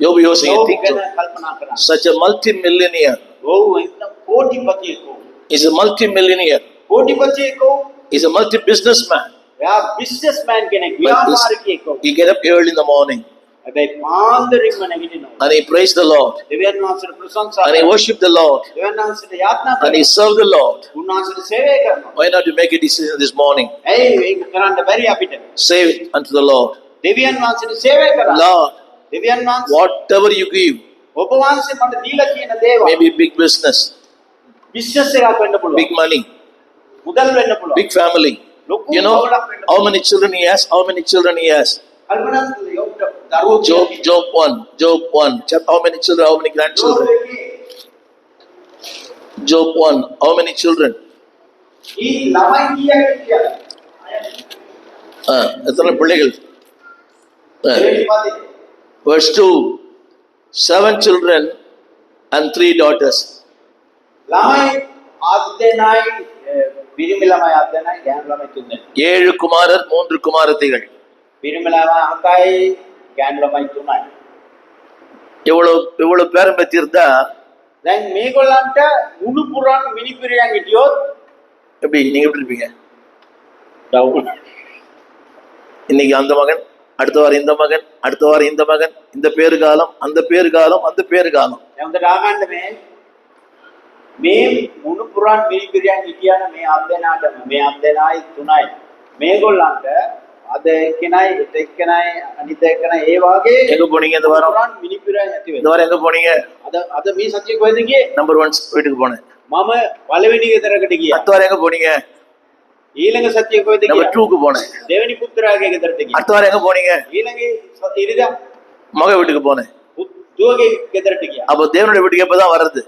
Job யோசிங்க, think ගැන Job. කල්පනා කරා. Such a multi-millionaire. ඔව් එන්න කෝටිපතියෙක් වුණා. He's a multi-millionaire. කෝටිපතියෙක් වුණා. He's a multi-businessman. එයා බිස්නස්මෑන් කෙනෙක් But ව්‍යාපාරිකයෙක් වුණා. he get up early in the morning හැබැයි පාන්දරින්ම නැගිටිනවා. and he praise the Lord දෙවියන් වහන්සේට ප්‍රශංසා and he කරනවා. worship the Lord දෙවියන් වහන්සේට යාත්‍රා and he කරනවා. serve the Lord. උන්වහන්සේට සේවය කරනවා. Why not you make a decision this morning? ඇයි ඒක කරන්න බැරි අපිට? Save it unto the Lord. දෙවියන් වහන්සේට සේවය කරා. Lord, දෙවියන් වහන්සේ whatever you give, ඔබ වහන්සේ මට දීලා කියන දේවල් maybe big business, බිස්නස් එකක් වෙන්න පුළුවන්. big money, මුදල් වෙන්න පුළුවන්. big family. You know how many children he has? How many children he has? කල්පනා කරලා යොබ්ට දරුවෝ Job 1. How many children? How many grandchildren? Job 1. How many children? ඊ ළමයි කීයක් කියලා. எத்தனை பிள்ளைகள்? දෙවියන්පති Verse 2. 7 children and 3 daughters. ළමයි ආද්දෙනයි පිරිමි ළමයි ආද්දෙනයි ගෑනු ළමයි තුන්දෙනෙක්. 7 குமாரர் 3 குமாரத்திகள். පිරිමි ළමයි 7යි ගෑනු ළමයි 3යි. இவ்வளவு பேரம் பெற்றிருந்தா දැන් මේගොල්ලන්ට මුණු පුරන් මිනිපිරියන් හිටියොත් எப்படி நீங்க எப்படி இருப்பீங்க? ඩවුන්. இன்னைக்கு அந்த மகன், அடுத்த வாரம் இந்த மகன், அடுத்த வாரம் இந்த மகன், இந்த பேரு காலம், அந்த பேரு காலம், அந்த பேரு காலம். දැන් හොඳට අහගන්න මේ මුණු පුරන් මිනිපිරියන් හිටියන මේ ආද්දෙනාට මේ ආද්දෙනයි 3යි. මේගොල්ලන්ට අද එක්කෙනයි හෙට එක්කෙනයි අනිත් එක්කෙනයි ඒ වාගේ எங்க போனீங்க இந்த வாரம்? පුරන් මිනිපිරියන් ඇති இந்த වෙනවා. வாரம் எங்க போனீங்க? අද මේ සත්‍ය කොහෙද ගියේ? நம்பர் 1 வீட்டுக்கு போனேன். මම පළවෙනි ගෙදරකට ගියා. அடுத்த வாரம் எங்க போனீங்க? ඊළඟ සත්‍ය කොහෙද நம்பர் ගියා? 2க்கு போனேன். දෙවෙනි පුත්‍රයාගේ ගෙදරට ගියා. அடுத்த வாரம் எங்க போனீங்க? ඊළඟ ඉරිදා மக வீட்டுக்கு போனேன். දුවගේ ගෙදරට ගියා. அப்போ தேவனுடைய வீட்டுக்கு எப்பதான் வர்றது?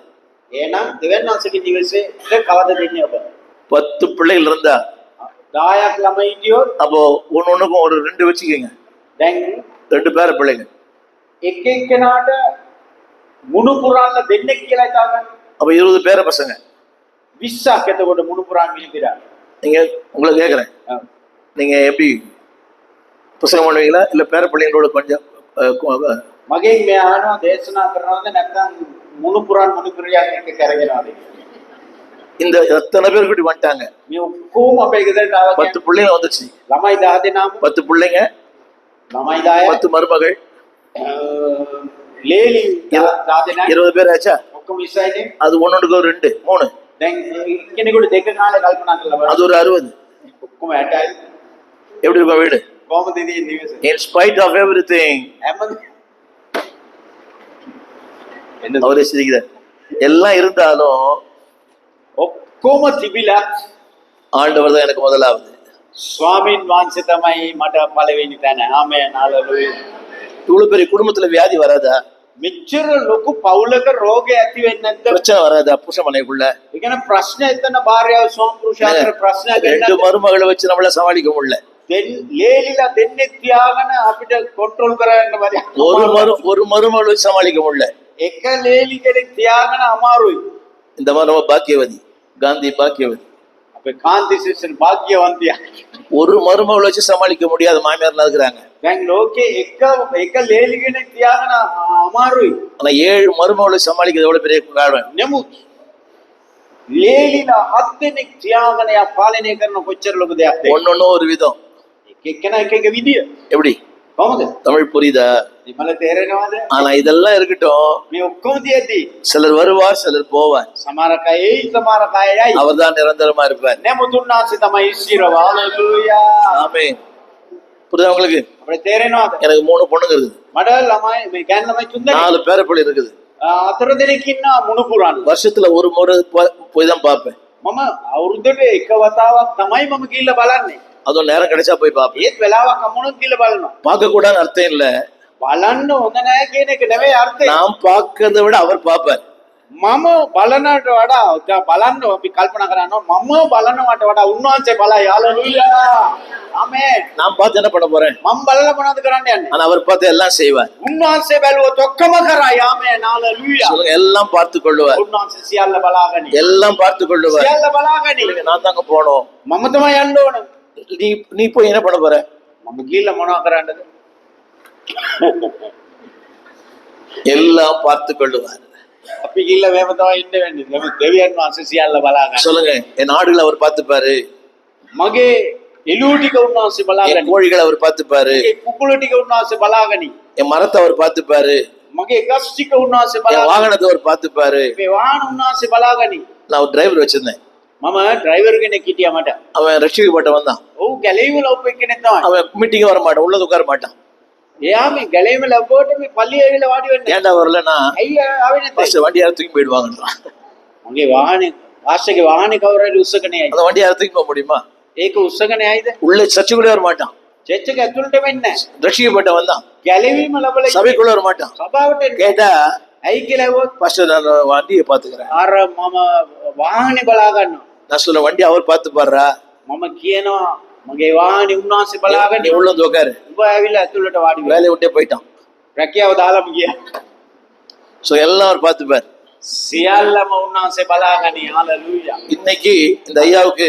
එහෙනම් දෙවෙනි මාසෙක දිවසේ කවද දෙන්නේ ඔබ? 10 பிள்ளைகள் இருந்தா 10ක් ළමයි හිටියොත් அப்போ ஒன்னொன்னுக்கும் ஒரு 2 வச்சுக்கோங்க. දැන් 2 பேர பிள்ளைங்க. එක එක්කෙනාට මුණු පුරන්න දෙන්නෙක් කියලා හිතාගන්න. அப்போ 20 பேர பசங்க. 20ක් එතකොට මුණු පුරන් මිනිපිරියන්. நீங்க உங்களை கேட்குறேன், நீங்க எப்படி புத்தகம் பண்ணுவீங்களா இல்லை பேர பிள்ளைங்களோட கொஞ்சம் මගෙන් මේ අහනවා දේශනා කරනවද නැත්නම් මුණු පුරන් මිනිපිරියන් එක්ක කරගෙනවද? இந்த எத்தனை பேர் கூட்டி வந்துட்டாங்க? මේ ඔක්කොම අපේ ගෙදරට ආවා. 10 பிள்ளைங்க வந்துச்சு. ළමයි 10 දෙනාම 10 பிள்ளைங்க, ළමයි 10 10 மருமகள், ලේලි 10 දෙනා 20 பேர் ஆச்சா? ඔක්කොම 20යිනේ. அது ஒன்னொன்றுக்கு ஒரு 2 3, දැන් කෙනෙකුට දෙක කාලේ කල්පනා කරලා බලන්න. அது ஒரு 60. ඔක්කොම 60යි. எப்படி இருக்கும் வீடு? කොහොමද ඉතින් නිවසේ? In spite of everything, அவரே சிரிக்கிறார். எல்லாம் இருந்தாலும் ඔක්කොම තිබිලත් ஆண்டவர் தான் எனக்கு முதலாவது. ස්වාමීන් වහන්සේ තමයි මට පළවෙනි තැන. ආමේන් හalleluya. இவ்வளவு பெரிய குடும்பத்துல வியாதி வராதா? මෙච්චර ලොකු පවුලක රෝගය ඇති වෙන්නේ නැද්ද? பிரச்சனை வராதா புருஷ மனைக்குள்ள? ඒ කියන්නේ ප්‍රශ්න එතන භාර්යාව ස්වාම පුරුෂයා අතර ප්‍රශ්නයක් 2 மருமகளை வச்சு நம்மள சமாளிக்க முடியல. ලේලිලා දෙන්නෙක් තියාගෙන අපිට කන්ට්‍රෝල් කරන්න බැරි. ஒரு மருமகளை வச்சு சமாளிக்க முடியல. එක ලේලි කෙනෙක් තියාගෙන අමාරුයි. இந்த மாதிரி நம்ம பாக்கியவதி, காந்தி பாக்கியவதி. අපේ කාන්ති සිස්ටර් භාග්‍යවන්තියා. ஒரு மருமகளை வச்சு சமாளிக்க முடியாத மாமியார்லாம் இருக்கிறாங்க. දැන් ලෝකේ එක ලේලි කෙනෙක් තියාගෙන අමාරුයි. ஆனா 7 මருமகளை சமாளிக்கிறது எவ்வளவு பெரிய காரணம். නමුත් ලේලිලා 7 දෙනෙක් තියාගෙන යා පාලනය කරන කොච්චර ලොකු දෙයක්ද? ஒன்னொன்னு ஒரு விதம். එක්කෙනා එක විදිය. எப்படி කොහොමද? தமிழ் புரியுதா? මල තේරෙනවද? ஆனா இதெல்லாம் இருக்கட்டும், මේ ඔක්කොම තියදී சிலர் வருவார் சிலர் போவார். සමහර අය යයි. அவர் தான் நிரந்தரமா இருப்பார். නමුත් උන්වහන්සේ තමයි ස්ථිරව. හalleluya. ஆமென். புரியுதா உங்களுக்கு? අපිට තේරෙනවද? எனக்கு 3 பொண்ணுங்க இருக்குது, මට ළමයි මේ ගෑන් ළමයි 3 දෙනෙක්. 4 பேரப்பிள்ளை இருக்குது. 4 දෙනෙක් ඉන්නවා මුණු පුරන්න. வருஷத்துல ஒரு முறை போய் தான் பார்ப்பேன். මම අවුරුද්දට එක වතාවක් තමයි මම ගිහිල්ලා බලන්නේ. அதுவும் நேரம் கிடைச்சா போய் பார்ப்பேன். ඒත් වෙලාවක් අමුණක් ගිහිල්ලා බලනවා. பார்க்க கூடாதுன்னு அர்த்தம் இல்ல. බලන්න හොඳ නැහැ කියන එක නෙවෙයි අර්ථය. நாம் பார்க்கறதை விட அவர் பார்ப்பார். මම බලනට වඩා බලන්න අපි කල්පනා කරනවා මම බලනවට වඩා උන්වහන්සේ බලයි. හalleluya. ආමේන්. நான் பார்த்து என்ன பண்ண போறேன்? මම බලලා මොනවද කරන්න යන්නේ? ஆனா அவர் பார்த்து எல்லாம் செய்வார். උන්වහන්සේ බැලුවොත් ඔක්කොම කරයි. ආමේන්. හalleluya. சொல்லுங்க, எல்லாம் பார்த்து கொள்ளுவார். උන්වහන්සේ සියල්ල බලාගනි. எல்லாம் பார்த்து கொள்ளுவார். සියල්ල බලාගනි. நான் தாங்க போனோம். මම තමයි යන්න ඕන. நீ போய் என்ன பண்ண போற? මම ගිහිල්ලා මොනව කරන්නද? எல்லாம் பார்த்து கொள்ளுவார். අපි ගිහිල්ලා මේව තමයි ඉන්න වෙන්නේ. නමුත් දෙවියන් වහන්සේ සියල්ල බලාගන්න. சொல்லுங்க, என் ஆடுகளை அவர் பார்த்துப்பாரு, මගේ එළුව ටික උන්වහන්සේ என் බලාගනි. கோழிகளை அவர் பார்த்துப்பாரு, මගේ කුකුල ටික උන්වහන්සේ බලාගනි. என் மரத்தை அவர் பார்த்துப்பாரு, මගේ ගස් ටික උන්වහන්සේ என் බලාගනි. வாகனத்தை அவர் பார்த்துப்பாரு. මේ වාහන උන්වහන්සේ බලාගනි. நான் ஒரு டிரைவர் வச்சிருந்தேன். මම ඩ්‍රයිවර් කෙනෙක් හිටියා මට. அவன் ரட்சிக்கப்பட்ட வந்தான். ඔව් ගැලේම ලව් කෙනෙක් තමයි. அவன் மீட்டிங் வர மாட்டான், உள்ளது உட்கார மாட்டான். එයා මේ ගැලේම ලව්වට මේ පල්ලිය ඇවිල්ලා වාඩි වෙන්නේ. ஏன்டா வரலன்னா ඇයි ආවේ නැත්තේ? ஃபர்ஸ்ட் வண்டி யாரும் தூக்கி போயிடுவாங்கன்றான். මගේ වාහනේ ආශ්‍රගේ වාහනේ කවුරුහරි උස්සගෙන යයි. அந்த வண்டி யாரும் தூக்கி போக முடியுமா? ඒක උස්සගෙන යයිද? உள்ள சர்ச்சுக்குள்ளே வர மாட்டான். චර්ච් එක ඇතුළට වෙන්නේ නැහැ. ரட்சிக்கப்பட்ட வந்தான், ගැලවීම ලැබලා சபைக்குள்ள வர மாட்டான். සභාවට එන්නේ. கேட்டா ඇයි කියලා ඇහුවොත් ஃபர்ஸ்ட் நான் வண்டியை பார்த்துக்கிறேன். අර මම වාහනේ බලා ගන්නවා. நான் சொல்ல வண்டி அவர் பார்த்து பாடுறா, මම කියනවා මගේ වාහනේ උන්වහන්සේ බලාගන්න. நீ உள்ள வந்து உட்காரு. උඹ ඇවිල්ලා ඇතුළට වාඩි වෙන්න. வேலையை விட்டே போயிட்டான். රැකියාව දාලාම ගියා. ஸோ எல்லாம் அவர் பார்த்துப்பார். සියල්ලම උන්වහන්සේ බලාගනි. හalleluya. இன்னைக்கு இந்த ஐயாவுக்கு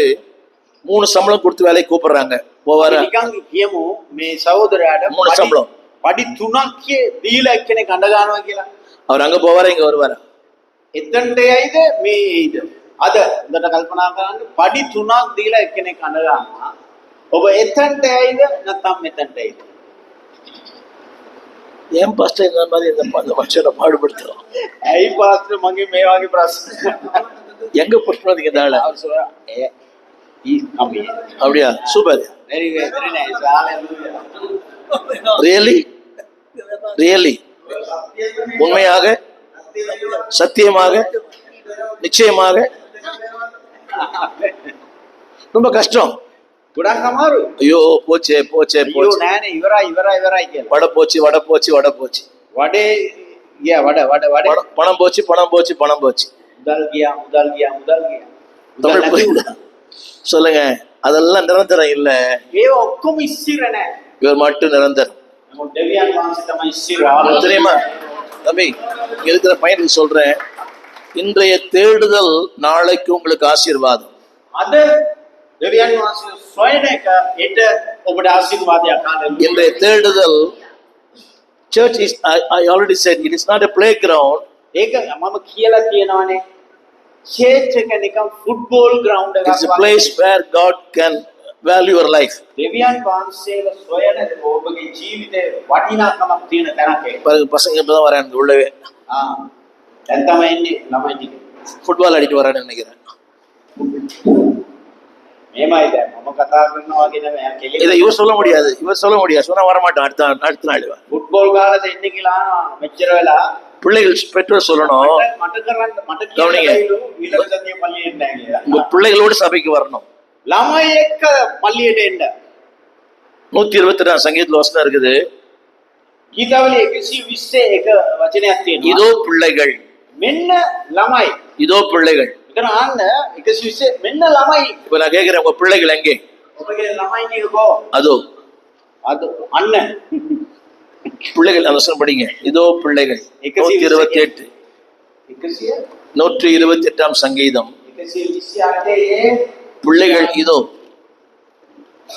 3 சம்பளம் கொடுத்து வேலைக்கு கூப்பிடுறாங்க, போவாரா? නිකන් කියමු මේ සහෝදරයාට மூணு சம்பளம். පඩි 3ක් දීලා එක්කෙනෙක් අඬ ගන්නවා කියලා. அவர் அங்க போவாரா இங்க வருவாரா? එතනට යයිද මේ එයිද? අද උදට කල්පනා කරන්න පඩි 3ක් දීලා එක්කෙනෙක් අඬ ගන්නවා. ඔබ එතනට යයිද නැත්නම් මෙතනට යයිද? ஏன் பாஸ்டர் இந்த மாதிரி இந்த மனுஷனை பாடுபடுத்துறோம்? ඇයි පාස්ටර් මගේ මේ වගේ ප්‍රශ්න? எங்க புஷ் பண்ணீங்க இந்த ஆளை? அவர் சொல்றா he's coming. அப்படியா? Super. Very nice. Hallelujah. Really really உண்மையாக சத்தியமாக நிச்சயமாக ரொம்ப கஷ்டம். ගොඩක් අමාරුයි. ஐயோ போச்சே போச்சே අයියෝ போச்சே, නෑනේ ඉවරයි කියලා. வட போச்சு வட போச்சு வட போச்சு, වඩේ ගියා වඩ பணம் போச்சு பணம் போச்சு பணம் போச்சு. මුදල් ගියා. தமிழ் புரியுதா? சொல்லுங்க. அதெல்லாம் நிரந்தரம் இல்ல, ඒ ඔක්කොම ඉස්සිර නෑ. இவர் மட்டும் நிரந்தரம். නමුත් දෙවියන් වහන්සේ තමයි ඉස්සිර. தெரியுமா தம்பி, இங்க இருக்கிற பையனுக்கு சொல்றேன், இன்றைய தேடுதல் நாளைக்கு உங்களுக்கு ஆசீர்வாதம். අද දෙවියන් වහන්සේ සොයන එක හෙට ඔබට ආශිර්වාදයක්. හalleluya. இன்றைய தேடுதல் church is, I already said, it is not a playground. ඒක මම කියලා කියනවානේ. චර්ච් එක නිකන් ෆුට්බෝල් ග්‍රවුන්ඩ් එකක් It's a place where God can value your life. දෙවියන් වහන්සේව සොයන ඔබගේ ජීවිතේ වටිනාකමක් තියෙන තැනක. பாருங்க, பசங்க இப்பதான் வராங்க உள்ளவே, දැන් තමයි එන්නේ ළමයි ටික. ஃபுட்பால் அடிட்டு வரான்னு நினைக்கிறேன். මේමයි දැන් මම කතා කරනවා වගේ නෙමෙයි. කෙලින් இதை இவர் சொல்ல முடியாது, சொன்னா வரமாட்டான் அடுத்த நாள். ෆුට්බෝල් ගාලා එන්නේ කියලා මෙච්චර වෙලා பிள்ளைகள் பெற்றோர் சொல்லணும், මට කරන්න මට கவனிங்க. කියන්න ඊළඟ සතියේ පල්ලියට නැහැ කියලා. உங்க பிள்ளைகளோடு சபைக்கு வரணும். ළමයි එක්ක පල්ලියට එන්න. 122 சங்கீதத்துல வசனம் இருக்குது, ගීතාවලිය 120 එක වචනයක් තියෙනවා. இதோ பிள்ளைகள், මෙන්න ළමයි. இதோ பிள்ளைகள். මෙතන අහන්න 120 මෙන්න ළමයි. இப்ப நான் கேட்கிறேன், உங்க பிள்ளைகள் எங்கே? ඔබගේ ළමයි කියකෝ. அதோ අද අන්න பிள்ளைகள், அந்த வசனம் படிங்க. இதோ பிள்ளைகள். 128 100 128 சங்கீதம். 128 பிள்ளைகள் இதோ,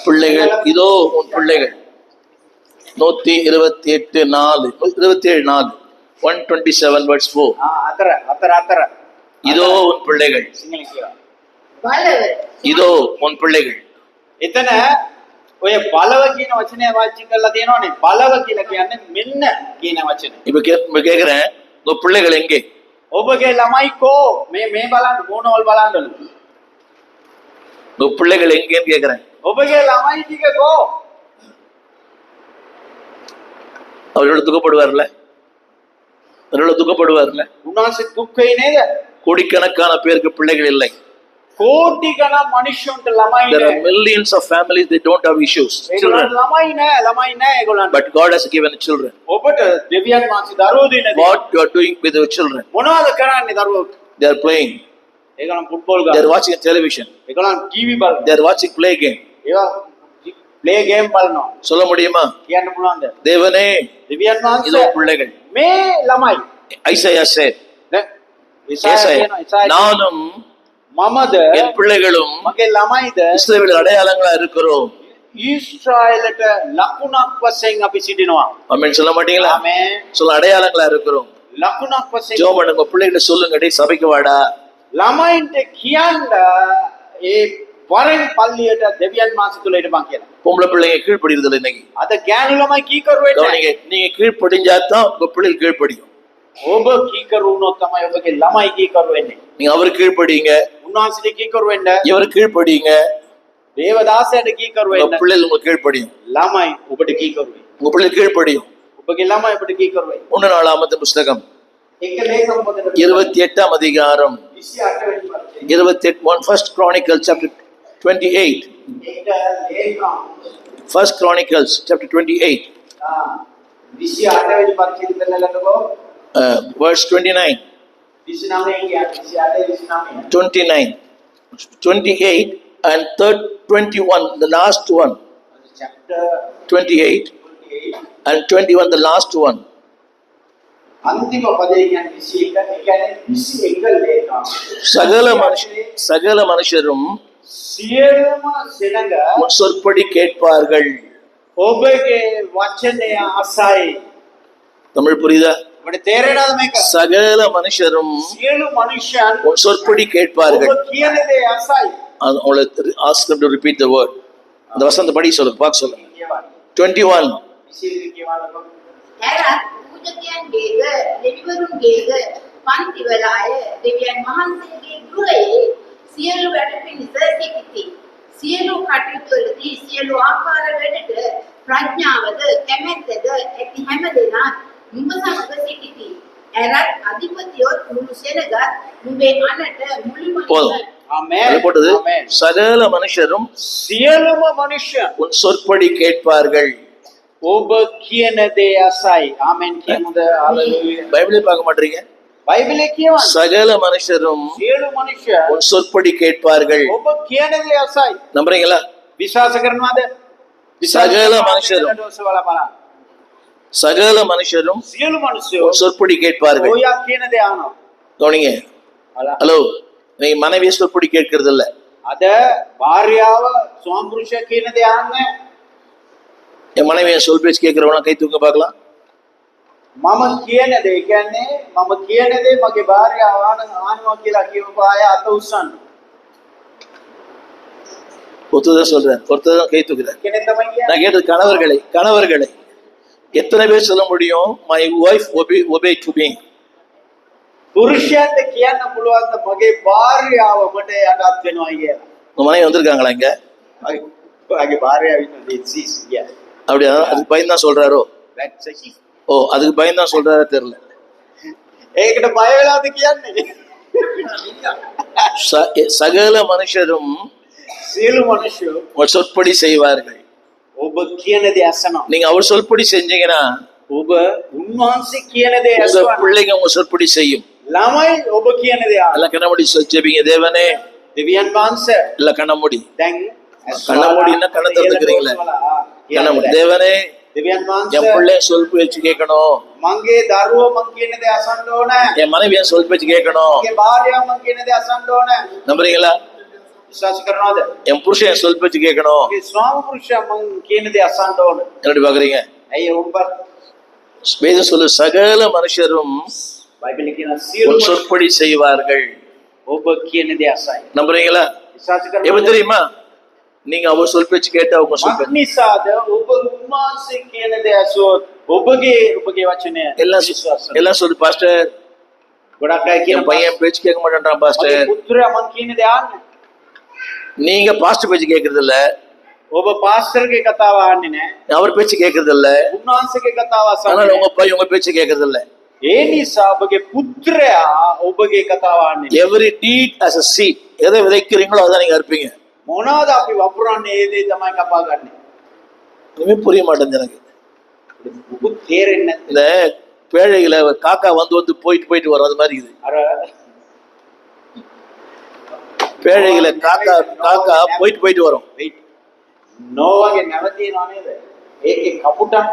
பிள்ளைகள் இதோ உன் பிள்ளைகள். 128 4 27 4 127 verse 4. අතර இதோ உன் பிள்ளைகள், සිංහලෙන් කියනවා. இதோ உன் பிள்ளைகள். එතන ඔය බලව කියන වචනය වාචි කරලා තියෙනවනේ. බලව කියලා කියන්නේ මෙන්න කියන වචනේ. இப்ப கேக்குறேன், உங்க பிள்ளைகள் எங்கே? ඔබගේ ළමයි කෝ? මේ බලන්න මොනවල් බලන්නලු. உங்க பிள்ளைகள் எங்கேன்னு கேக்குறேன். ඔබගේ ළමයි ටික කෝ? அவரோட துக்கப்படுவார்ல, උන්වහන්සේ දුක් වෙයි නේද? கோடிக்கணக்கான பேருக்கு பிள்ளைகள் இல்லை. කෝටි ගණන් මිනිස්සුන්ට ළමයි There are නෑ. millions of families, they don't have issues, children, ඒගොල්ලන්ට ළමයි නෑ ඒගොල්ලන්ට. but God has given children. ඔබට දෙවියන් වහන්සේ දරුවෝ දීලා තියෙනවා. What you are doing with your children? මොනවද කරන්නේ දරුවෝ? They are playing, ඒගොල්ලන් ෆුට්බෝල් they are ගන්නවා. watching television, ඒගොල්ලන් ටීවී බලනවා. they are watching play game. ඒවා ප්ලේ ගේම් බලනවා. சொல்ல முடியுமா? කියන්න පුළුවන්ද? தேவனே දෙවියන් இதோ වහන්සේ பிள்ளைகள். මේ ළමයි. ஐசையா said, ඒසායා කියනවා, நானும் මමද என் பிள்ளைகளும் මගේ ළමයිද இஸ்ரவேல் அடையாளங்களா இருக்கிறோம். ඊශ්‍රායලට ලකුණක් වශයෙන් අපි සිටිනවා. ஆமென் சொல்ல மாட்டீங்களா? ආමේන්. சொல்ல அடையாளங்களா இருக்கிறோம். ලකුණක් වශයෙන් ஜெபம் பண்ணுங்க, பிள்ளைகளை சொல்லுங்க, டேய் சபைக்கு வாடா. ළමයින්ට කියන්න ඒ වරෙන් පල්ලියට දෙවියන් වහන්සේ තුල ඉඳපන් කියලා. பொம்பளை பிள்ளைங்க கீழ்ப்படிறதில்லை இன்னைக்கு. අද ගෑනු ළමයි කීකරු වෙන්නේ. நீங்க கீழ்ப்படிஞ்சாதான் உங்க பிள்ளைகள் கீழ்ப்படியும். ඔබ කීකරු වුණොත් තමයි ඔබගේ ළමයි කීකරු වෙන්නේ. நீங்க அவருக்கு கீழ்ப்படிங்க, උන්වහන්සේට කීකරු වෙන්න, இவருக்கு கீழ்ப்படிங்க, දේවදාසයට කීකරු உங்க වෙන්න. பிள்ளைகள் உங்களுக்கு கீழ்ப்படியும். ළමයි ඔබට කීකරු වෙයි. உங்க பிள்ளைகள் கீழ்ப்படியும். ඔබගේ ළමයි ඔබට කීකරු වෙයි. 1 நாளாகமத்தின் புஸ்தகம் එක ලේඛන පොතේ 28 அதிகாரம் 28 වෙනි පරිච්ඡේදය. 28 1 Chronicles chapter 28. එක ලේඛන First Chronicles chapter 28 28 වෙනි පරිච්ඡේදය දෙන්නලකෝ. verse 29. 29 28 29 28 and 21, the last one. chapter 28 and 21, the last one. අන්තිම පදේ කියන්නේ 21. ඒ කියන්නේ 21 ලේඛන. சகல மனுஷரும் සියලුම සෙනඟ உன் சொற்படி கேட்பார்கள். ඔබගේ වචනය අසයි. தமிழ் புரியுதா? ඔබට තේරෙනවද මේක? சகல மனுஷரும் සියලු මනුෂ්‍යයන් உன் சொற்படி கேட்பார்கள். ඔබ කියන දේ අසයි. ask them to repeat the word. அந்த வசந்த படி சொல்லுங்க, பார்க்க சொல்லுங்க. කියවන්න. 21. 21 කියවන්නකො. හැරත් පූජකයන්ගේද දෙවිවරුන්ගේද පන්තිවලාය දෙවියන් වහන්සේගේ ගෘහයේ සියලු වැඩ පිණිස සිටිති. සියලු කටයුතුවලදී සියලු ආකාර වැඩට ප්‍රඥාවද කැමැත්තද ඇති හැම දෙනා නුඹ සමග සිටිති. හැරත් අධිපතියොත් මුළු සෙනගත් නුඹේ අනට මුළුමනින්ම போதும். ආමේන්. அது போட்டது ආමේන්. சகல மனுஷரும் සියලුම මනුෂ්‍යයන් உன் சொற்படி கேட்பார்கள். ඔබ කියන දේ අසයි. ආමෙන් කියමුද? හalleluya. பைபிளே பார்க்க மாட்டீங்க. බයිබලයේ කියවන්න. சகல மனுஷரும் සියලු මනුෂ්‍යයන් உன் சொற்படி கேட்பார்கள். ඔබ කියන දේ අසයි. நம்புறீங்களா? විශ්වාස කරනවද? සකල මනුෂ්‍යரும். දෝෂවල බලන්න. சகல மனுஷரும் සියලු මනුෂ්‍යයෝ உன் சொற்படி கேட்பார்கள். ඔයා කියන දේ අහනවා. கவனிங்க. ஹலோ, நீங்க மனைவியை சொற்படி கேட்கறது இல்ல. අද භාර්යාව ස්වාම පුරුෂයා කියන දේ අහන්නේ. என் மனைவியை சொல் பேச்சு கேட்கிறவனா கை தூக்க பார்க்கலாம். මම කියන දේ කියන්නේ මම කියන දේ මගේ භාර්යාව අහනවා කියලා කියවපු අය අත උස්සන්න. ஒருத்தர் சொல்றேன், ஒருத்தர் கை தூக்குறேன். කෙනෙක් තමයි කියන්නේ. நான் கேட்டது கணவர்களை எத்தனை பேர் சொல்ல முடியும் my wife obey to me? පුරුෂයන්ට කියන්න පුළුවන් ද මගේ භාර්යාව මට යටත් වෙනවා කියලා. உங்க மனைவி வந்திருக்காங்களா இங்க? මගේ භාර්යාව ඉන්නේ සීස් කිය. அப்படியா? அதுக்கு பயந்து தான் சொல்றாரோ? that's a she. ஓ, அதுக்கு பயந்து தான் சொல்றாரா தெரியல. ඒකට බය වෙලාද කියන්නේ? சகல மனுஷரும் සියලු මිනිස්සු உங்கள் சொற்படி செய்வார்கள். ඔබ කියන දේ අසනවා. நீங்க அவர் சொற்படி செஞ்சீங்கன்னா ඔබ උන්වහන්සේ කියන දේ உங்க අසනවා. பிள்ளைங்க உங்க சொற்படி செய்யும். ළමයි ඔබ කියන දේ අහනවා. எல்லாம் கண்ண மூடி ஜெபிங்க. தேவனே, දෙවියන් වහන්සේ இல்ல கண்ண மூடி. දැන් කන மூடினா කන திறந்துக்கிறீங்களே. கண்ண மூடி. தேவனே, දෙවියන් என் වහන්සේ பிள்ளை சொல் பேச்சு கேட்கணும். මගේ දරුවෝ මං කියන දේ අසන්න ඕන. என் மனைவி என் சொல் பேச்சு கேட்கணும். මගේ භාර්යාව මං කියන දේ අසන්න ඕන. நம்புறீங்களா? විශ්වාස කරනවද? என் புருஷன் என் சொல் பேச்சு கேட்கணும். මගේ ස්වාම පුරුෂයා මං කියන දේ අසන්න ඕන. என்னடி பாக்குறீங்க? ඇයි ඔබ வேதம் சொல்லு, சகல மனுஷரும் බයිබලයේ කියන සියලු உன் சொற்படி செய்வார்கள். ඔබ කියන දේ අසයි. நம்புறீங்களா? විශ්වාස எப்படி කරනවද? தெரியுமா? நீங்க அவர் சொல் பேச்சு கேட்டா உங்க சொல் பேச்சு මක්නිසාද ඔබ උන්වහන්සේ කියන දේ අසුවොත් ඔබගේ වචනය எல்லாம் எல்லாம் சொல்லு, பாஸ்டர் ගොඩක් අය කියන என் பையன் பேச்சு கேட்க மாட்டான் මගේ பாஸ்டர். පුත්‍රයා මං කියන දේ අහන්නේ. நீங்க பாஸ்டர் பேச்சு கேட்கறது இல்ல, ඔබ පාස්ටර්ගේ කතාව අහන්නේ නැහැ. அவர் பேச்சு கேட்கறது இல்ல. උන්වහන්සේගේ කතාව ஆனால் අසන්නේ. உங்க பையன் உங்க பேச்சு கேட்கறது இல்ல. ඒ නිසා ඔබගේ පුත්‍රයා ඔබගේ කතාව අහන්නේ. Every deed as a seed. எதை விதைக்கிறீங்களோ அதான் நீங்க அறுப்பீங்க. මොනවාද අපි වපුරන්නේ ඒ දේ තමයි කපා ගන්න. இனிமே புரிய மாட்டேங்குது எனக்கு. මුකුත් තේරෙන්නේ නැත්නම් இந்த பேழைகளை காக்கா வந்து போயிட்டு வரும், அது மாதிரி இது. අර பேழைகளை காக்கா போயிட்டு வரும். නෝවගේ නැවතිනවා නේද? ඒකේ කපුටන්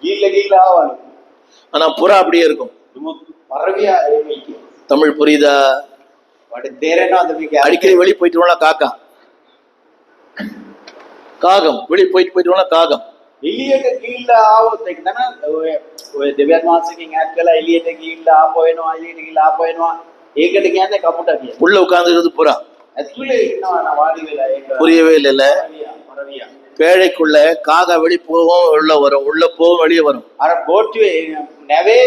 ගිල්ල ආවලු. ஆனா புறா அப்படியே இருக்கும். දුමුත් පරවියා ඒකේ ඉන්නේ. தமிழ் புரியுதா? වට තේරෙනවද මේක? அடிக்கடி வெளியே போயிட்டு வரலாம் காக்கா. காகம் வெளியே போயிட்டு வரலாம் காகம். එළියට ගිහිල්ලා ආවොත් ඒක තමයි ඔය දෙවියන් වහන්සේගෙන් ඈත් කරලා එළියට ගිහිල්ලා ආපහු එනවා එළියට ගිහිල්ලා ආපහු එනවා. ඒකට කියන්නේ කපුටා කියලා. உள்ள உட்கார்ந்துருக்கிறது புறா. ඇතුලේ ඉන්නවා නා වාඩි වෙලා ඒක புரியவே இல்லைல்ல? පරවියා. பேழைக்குள்ள காகா வெளியே போவோம் உள்ள வரும், உள்ள போவோம் வெளியே வரும். අර බෝට්ටුවේ නැවේ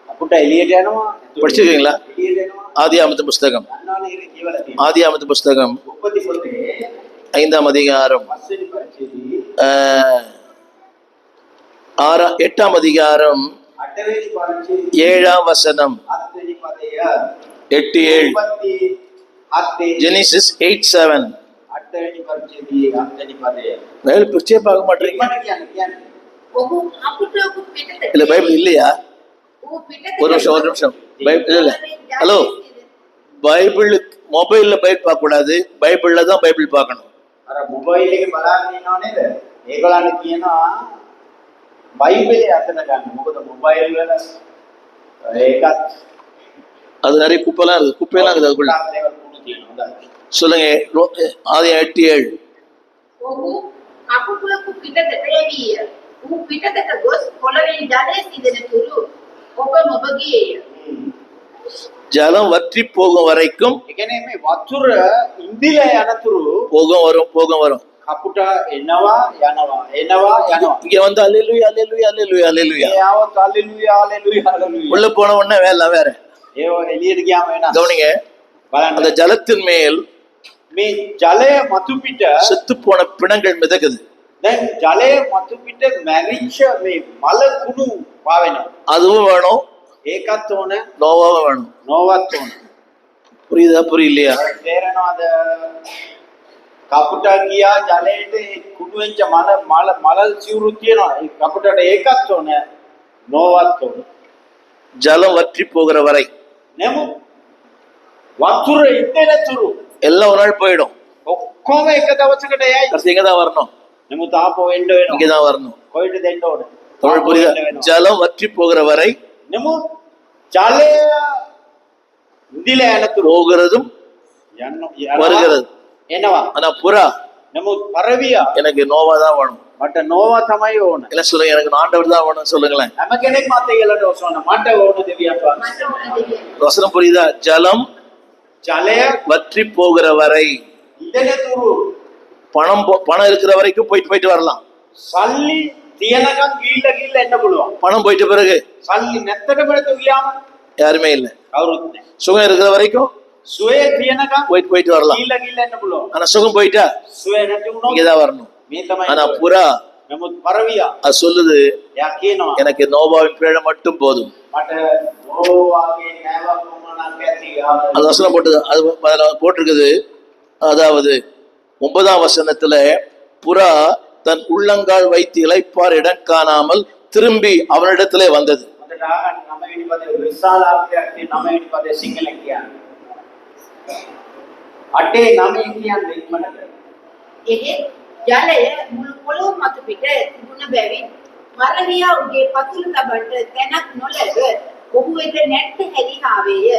කපුටා එළියට යනවා. படிச்சிருக்கீங்களா? එළියට එනවා. ஆதியாகமத்து புஸ்தகம், අන්නෝනේ ඒක කියවලා තියෙනවා. ஆதியாகமத்து புஸ்தகம் උපති පොතේ 5ஆம் அதிகாரம் පස්වෙනි පරිච්ඡේදයේ 8ஆம் அதிகாரம் 8වෙනි පරිච්ඡේදයේ 7ஆம் வசனம். 7වෙනි පදය 8:7. උපති 7 ஜெனிசிஸ் 8:7. 8වෙනි පරිච්ඡේදයේ 7වෙනි පදය. பைபிள் பிரிச்சே பார்க்க மாட்டீங்க. මට කියන්නේ ඔහු අපට ඔහු පිටත இல்ல பைபிள் இல்லையா? ඔහු පිටත ஒரு நிமிஷம். பைபிள் இல்ல. ஹலோ, பைபிள் மொபைல்ல பைபிள் பார்க்க கூடாது, பைபிள்ல தான் பைபிள் பார்க்கணும். අර මොබයිල් එකේ බලන්න ඉන්නව නේද? ඒගොල්ලන් කියනවා බයිබලේ අතන ගන්න. මොකද මොබයිල් වල ඒකත් அது நிறைய குப்பைலாம் இருக்குது, குப்பையெல்லாம் இருக்குது அதுக்குள்ள. ගොඩාක් දේවල් කුණු තියෙනවා. හොඳයි. சொல்லுங்க, ஆதியாகமம் 8:7. ඔහු කපුටුවෙකු පිටතට යැවීය. ඔහු පිටතට ගොස් පොළවේ ජලය සිදෙන තුරු ඔබ නොබගියේය. ஜலம் வற்றி போகும் வரைக்கும் ඒ කියන්නේ මේ වතුර ඉන්දිල යනතුරු போகும் வரும் போகும் வரும். කපුට එනවා යනවා එනවා යනවා. இங்க வந்து அல்லேலூயா அல்லேலூயா அல்லேலூயா அல்லேலூயா. ඒ ආවොත් හalleluya hallelujah hallelujah. உள்ள போன உடனே வேலை வேற. ඒ එළියට ගියාම වෙනවා. கவனிங்க, அந்த බලන්න ஜலத்தின் மேல் මේ ජලය මතු පිට செத்து போன பிணங்கள் மிதக்குது. දැන් ජලය මතු පිට මැරිච්ච මේ මල කුණු පාවෙනවා. அதுவும் வேணும், ඒකත් ඕන நோவாவும் வேணும். නොවත් ඕන. புரியுதா புரியலையா? තේරෙනවද? කපුට ගියා ජලයට ඒ කුණු වෙච්ච මල සිවුරු තියෙනවා. ඒ කපුටට ඒකත් ඕන නොවත් ඕන. ஜலம் வற்றி போகிற வரை නමුත් වතුර ඉඳනතුරු எல்லாம் ஒரு நாள் போயிடும். ඔක්කොම එක දවසකට යයි. கடைசி இங்க தான் வரணும், නමුත් ආපහු එන්න වෙනවා. இங்கதான் வரணும். කොහෙට දෙන්න ඕන? தமிழ் ආපහු புரியுதா? එන්න වෙනවා. ஜலம் வற்றி போகிற வரை නමුත් ජලය ඉඳිලා යනතුරු போகிறதும் යනවා வருகிறது. එනවා. ஆனா புறா නමුත් පරවියා எனக்கு நோவா தான் வேணும். මට නෝවා තමයි ඕන. இல்ல சொல்லுங்க, எனக்கு ஆண்டவர் தான் வேணும் சொல்லுங்களேன். හැම කෙනෙක්ම අතේලට ඔසවන මට ඕන දෙවියන් වහන්සේ. මට ඕන දෙවියන්. வசனம் புரியுதா? ஜலம் ජලය வற்றி போகிற வரை, ඉඳනතුරු பணம் இருக்கிற வரைக்கும் போயிட்டு வரலாம். සල්ලි තියනකම් ගිහිල්ලා එන්න පුළුවන්. பணம் போயிட்ட பிறகு සල්ලි නැත්තට බඩට ගියාම யாருமே இல்லை. කවුරුත් නැහැ. சுகம் இருக்கிற வரைக்கும் සුවේ තියනකම් போயிட்டு வரலாம். ගිහිල්ලා එන්න පුළුවන්. ஆனா சுகம் போயிட்டா සුවේ නැති වුණොත් இங்கதான் வரணும். මේ තමයි. ஆனா புறா නමුත් පරවියා அது சொல்லுது, එයා කියනවා எனக்கு நோவாவின் பிழை மட்டும் போதும். මට නෝවාගේ නෑව කොමනක් ඇති. அந்த வசனம் போட்டிருக்குது. அதாவது 9ஆம் வசனத்துல, புறா தன் உள்ளங்கால் வைத்து இளைப்பார் இடம் காணாமல் திரும்பி அவனிடத்திலே வந்தது. මට දාගන්න 9 වෙනි පදේ විශාලාර්ථයක් තියෙන 9 වෙනි පදේ සිංහලෙන් කියන්නේ. 8 9 කියන්නේ ඉක්මනට. එහෙත් ජලය මුළු පොළොව මත පිට තිබුණ බැවින් මරණියා උගේ පතුල තබන්න තැනක් නොලැබ ඔහු වෙත නැට්ට හැරි ආවේය.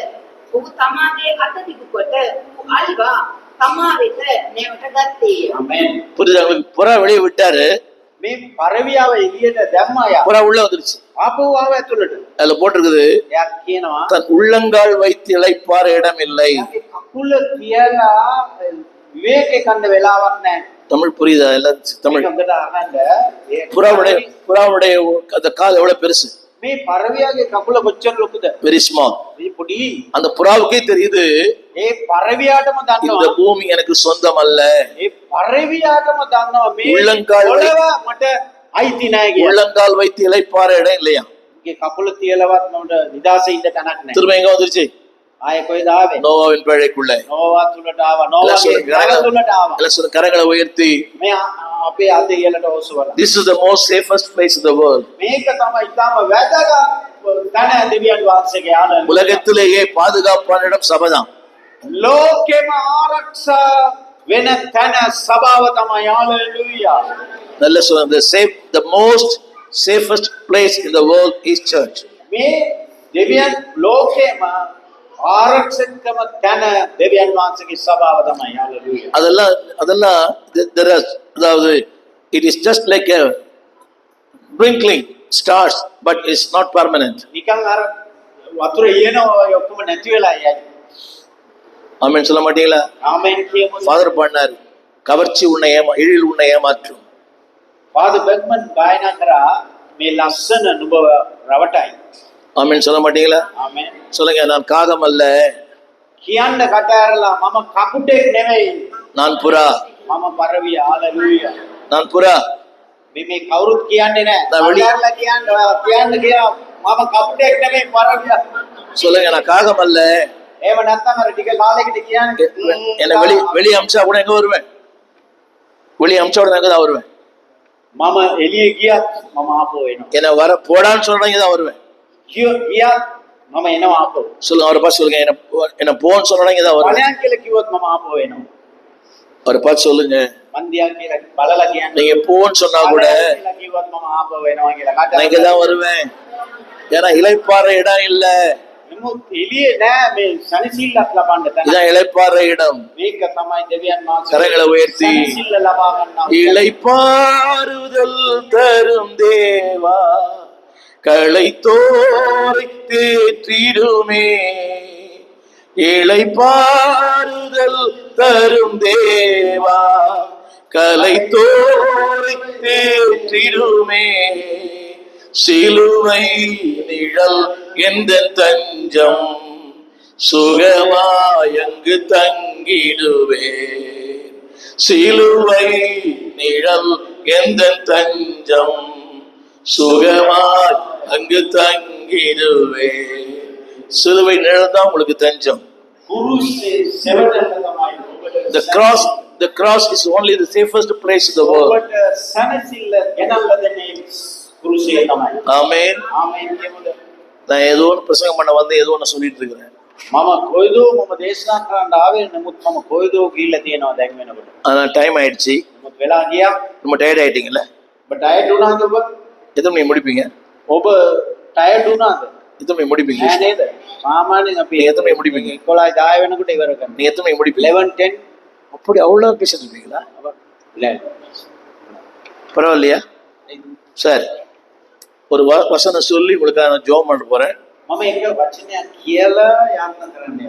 ඔහු තමාගේ අත දිගු කොට ඔහු අල්වා තමා වෙත නැවට ගත්තේය. ආමෙන්. புரியுதா? புறா வெளியே விட்டாரு, මේ පරවියාව එළියට දැම්මා යා. புறா உள்ள வந்துருச்சு. ආපහු ආව ඇතුළට. அதுல போட்டிருக்குது, එයා කියනවා தன் உள்ளங்கால் வைத்து இளைப்பார் இடம் இல்லை. එයාගේ කකුල තියලා විවේකේ කන්න වෙලාවක් නැහැ. தமிழ் புரியுதா? எல்லாம் தமிழ். මේක හොඳට අහන්න. புறாவுடைய அந்த கால் எவ்வளவு பெருசு? මේ පරවියාගේ කකුල කොච්චර ලොකුද? Very small. මේ පොඩි. அந்த புறாவுக்கே தெரியுது, ඒ පරවියාටම இந்த දන්නවා. பூமி எனக்கு சொந்தம் அல்ல. ඒ පරවියාටම දන්නවා මේ උල්ලංකාල් පොළව මට අයිති නැහැ කියලා. உள்ளங்கால் வைத்து இளைப்பாற இடம் இல்லையா? මේ කකුල තියලවත් මට නිදාසේ ඉන්න තැනක් නැහැ. திரும்ப எங்க வந்துருச்சு? ආයේ කොයිද ආවේ? நோவாவின் பிழைக்குள்ள. නෝවා තුලට ආවා. නෝවාගේ තුලට ආවා. எல்லாம் சொல்லுங்க, கரங்களை உயர்த்தி, මේ අපේ අත ඉහළට ඔසවලා. this is the most safest place in the world. මේක තමයි ඉතාම වැදගත් තැන දෙවියන් වහන්සේගේ ආනන්ද. உலகத்திலேயே பாதுகாப்பான இடம் சபைதான். ලෝකෙම ආරක්ෂා වෙන තැන සභාව තමයි. හalleluya. நல்ல சொல்லுங்க, the most safest place in the world is church. මේ දෙවියන් ලෝකෙම ආරක්ෂකම තැන දෙවියන් වහන්සේගේ සභාව තමයි. හalleluya. அதெல்லாம் there are, அதாவது it is just like a twinkling stars, but it's not permanent. නිකන් අර වතුර ඉයනවා ඔක්කොම නැති වෙලා යයි. ஆமென் சொல்ல மாட்டீங்களா? ආමෙන් කියමු. ஃபாதர் பண்ணாரு, கவர்ச்சி உன்னை எழில் உன்னை ஏமாற்றும். පාද බැග්මන් ගායනා කරා මේ ලස්සන නුඹ රවටයි. ஆமென் சொல்ல மாட்டீங்களா? ආමෙන්. சொல்லுங்க, நான் காகம் அல்ல, කියන්න කට ඇරලා මම කපුටෙක් නෙවෙයි. நான் புறா. මම පරවිය. හalleluya. நான் புறா. මේ කවුරුත් කියන්නේ නැහැ. நான் வெளி- කට ඇරලා කියන්න කියලා මම කපුටෙක් නෙවෙයි පරවිය. சொல்லுங்க, நான் காகம் அல்ல. එහෙම නැත්නම් අර ටික කාලයකට කියන්නේ என்னை வெளியே அமிச்சா கூட எங்க வருவேன்? வெளியே அமிச்சா கூட எங்க தான் வருவேன்? මම එළිය ගියත් මම ආපහු එනවා. என்னை போடான்னு சொல்றவங்க தான் வருவேன். ගියත් මම එනවා ආපහු. சொல்லுங்க, அவரை பார்த்து சொல்லுங்க, என்ன போன்னு சொல்றவங்க தான் வருவேன். බලයන් කියලා කිව්වොත් මම ආපහු එනවා. அவரை பார்த்து சொல்லுங்க. මන්දියා කියලා බලලා කියන්නේ நீங்க போன்னு சொன்னா கூட කියලා කිව්වත් මම ආපහු එනවා කියලා நான் කතා இங்கதான் வருவேன். ஏன்னா இளைப்பாற இடம் இல்ல. නමුත් එළියේ නෑ මේ සනසිල්ලක් ලබන්න තැන. இதான் இளைப்பாற இடம். මේක තමයි දෙවියන් වහන්සේ கரங்களை உயர்த்தி සනසිල්ල ලබා ගන්නා இளைப்பாறுதல் தரும் தேவா களைத்தோரை தேற்றிடுமே. இளைப்பாறுதல் தரும் தேவா களைத்தோரை தேற்றிடுமே. சிலுவை நிழல் எந்த தஞ்சம் சுகமாயங்கு தங்கிடுவே. சிலுவை நிழல் எந்த தஞ்சம் சுகமாய் அங்கு தங்கிடுவே. சிலுவை நிழல் தான் உங்களுக்கு தஞ்சம். කුරුසේ සෙවණට තමයි ඔබට The cross is only the safest place in the world. ඔබට සනසිල්ල ගෙනල්ලා දෙන්නේ කුරුසේ තමයි. ஆமென். ආමේන් කියමුද? நான் ஏதோ ஒன்று பிரசங்கம் பண்ண வந்து ஏதோ ஒன்று சொல்லிட்டு இருக்கிறேன். මම කොයිදෝ මම දේශනා කරන්න ආවේ නමුත් මම කොයිදෝ ගිහිල්ලා තියෙනවා දැන් වෙනකොට. ஆனால் டைம் ஆயிடுச்சு. නමුත් වෙලා ගියා. ரொம்ப டயர்ட் ஆயிட்டீங்கல்ல? ඔබ ටයර්ඩ් වුණාද ඔබ? எத்தனை மணி முடிப்பீங்க? ඔබ ටයර්ඩ් වුණාද? எத்தனை மணி முடிப்பீங்க? නෑ නේද? සාමාන්‍යයෙන් අපි நீங்க எத்தனை மணி முடிப்பீங்க? 11 10 වෙනකොට ඉවර කරනවා. நீங்க எத்தனை மணி முடிப்பீங்க? 11 10 அப்படி அவ்வளோ பேசிட்டு இருப்பீங்களா? இல்ல பரவாயில்லையா? சரி, ஒரு வசனம் சொல்லி உங்களுக்கு நான் ஜோம் பண்ண போறேன். මම එක වචනයක් කියලා යන්න කරන්නේ.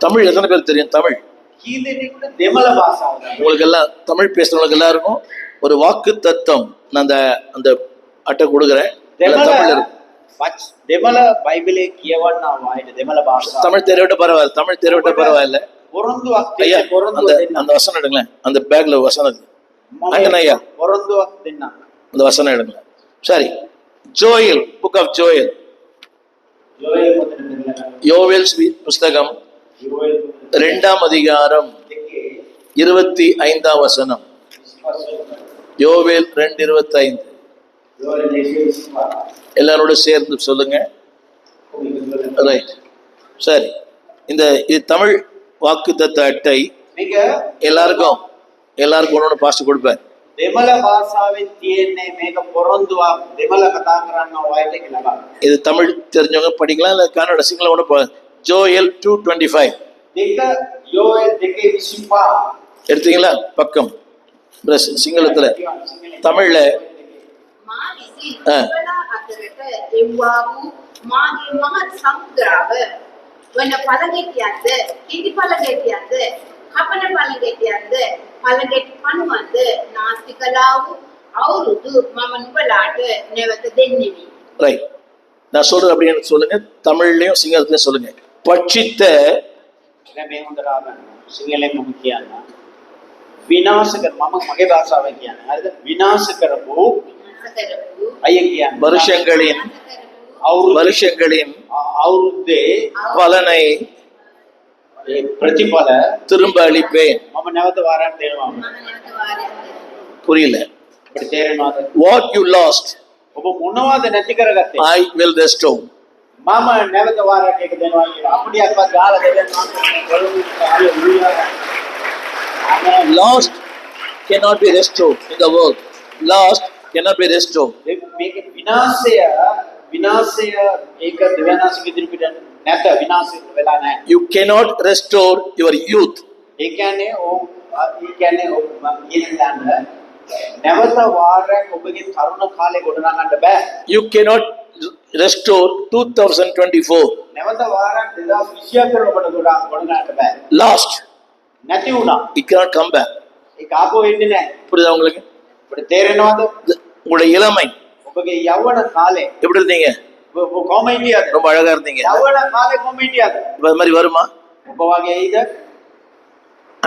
தமிழ் எத்தனை பேர் தெரியும்? தமிழ் කී දෙනෙකුට දෙමළ භාෂාව දන්නවා? உங்களுக்கு எல்லாம் தமிழ் பேசுறவங்களுக்கு எல்லாருக்கும் ஒரு வாக்கு தத்தம் நான் அந்த அந்த அட்டை கொடுக்குறேன். இதுல தமிழ் இருக்கு. දෙමළ බයිබලයේ කියවන්නා වයිද දෙමළ භාෂාව. தமிழ் தெரியவிட்ட பரவாயில்ல, தமிழ் தெரியவிட்ட பரவாயில்ல. පොරොන්දුවක් ஐயா දෙන්න පොරොන්දුව அந்த දෙන්න. அந்த வசனம் எடுங்களேன். அந்த பேக்ல வசனம் இருக்கு. ஆண்டன ஐயா පොරොන්දුවක් දෙන්න. அந்த வசனம் எடுங்களேன். சரி, ஜோயல், புக் ஆஃப் ஜோயல், යෝයල් පොතේ දෙන්න. யோவேல் புஸ்தகம் යෝයල් 2ஆம் அதிகாரம் දෙකේ 25ஆம் வசனம். யோவேல் 2:25. යෝයල් 2:25. எல்லாரோட சேர்ந்து சொல்லுங்க. ரைட், சரி. இது தமிழ் வாக்குத்தத்த அட்டை. මේක எல்லாருக்கும் ஒன்று பாஸ்ட் கொடுப்பேன். දෙමළ භාෂාවෙන් තියෙන්නේ මේක පොරොන්දුවක් දෙමළ කතා කරන්නව වයිද කියලා බලන්න. இது தமிழ் தெரிஞ்சவங்க படிக்கலாம், இல்லை கன்னட சிங்களம் ஒன்று. ஜோயல் 2:25 දෙක යෝයල් 2:25. எடுத்தீங்களா? பக்கம் சிங்களத்துல. தமிழ்ல මා විසින් ආ. ඔබලා අතරට එව්වා වූ මාගේ මහත් සමුද්‍රාව වන පළගෙටියක්ද කිඳි පළගෙටියක්ද කපන පළගෙටියක්ද පළගෙටි පණුවන්ද නාස්ති කළා වූ අවුරුදු මම නුඹලාට නැවත දෙන්නෙමි. ரைட், நான் சொல்றது அப்படின்னு சொல்லுங்க. தமிழ்லயும் சிங்களத்துலயும் சொல்லுங்க. பட்சித்த දැන් මේ හොඳට ආගන්න. සිංහලෙන් මම කියන්න. විනාශ කර මම මගේ භාෂාවෙන් කියන්නේ. හරිද? විනාශ කරපු අතරපු අය කියන්නේ. வருஷங்களின் අවුරුද්දේ பலனை ඒ ප්‍රතිඵල திரும்ப அளிப்பேன். මම නැවත වාරයක් දෙනවා. මම නැවත වාරයක් දෙනවා. புரியல? අපිට තේරෙනවද? What you lost, ඔබ මොනවද නැති කරගත්තේ? I will restore. මම නැවත වාරයක් එක දෙනවා කියලා. අපිටියක්වත් ගාලා දෙන්නවා. Lost cannot be restored in the world. Lost cannot be restored. මේක විනාශය ඒක දෙවනාසික ඉදිරිපිට නැත විනාශ වෙලා නැහැ. You cannot restore your youth. ඒ කියන්නේ මම කියන්නේ නැවත වාරයක් ඔබගේ තරුණ කාලේ ගොඩනගන්න බෑ. You cannot restore 2024. නැවත වාරයක් 2024 ඔබට ගොඩනගන්න බෑ. Lost, නැති වුණා. it cannot come back. ඒක ආපහු එන්නේ නැහැ. புரியுதா உங்களுக்கு? ඔබට තේරෙනවද? உங்களுடைய இளமை ඔබගේ යෞවන කාලේ எப்படி இருந்தீங்க? ඔබ කොහොම හිටියද? ரொம்ப அழகா இருந்தீங்க. යෞවන කාලේ කොහොම හිටියද? இப்ப அது மாதிரி வருமா? ඔබ වගේ ඉද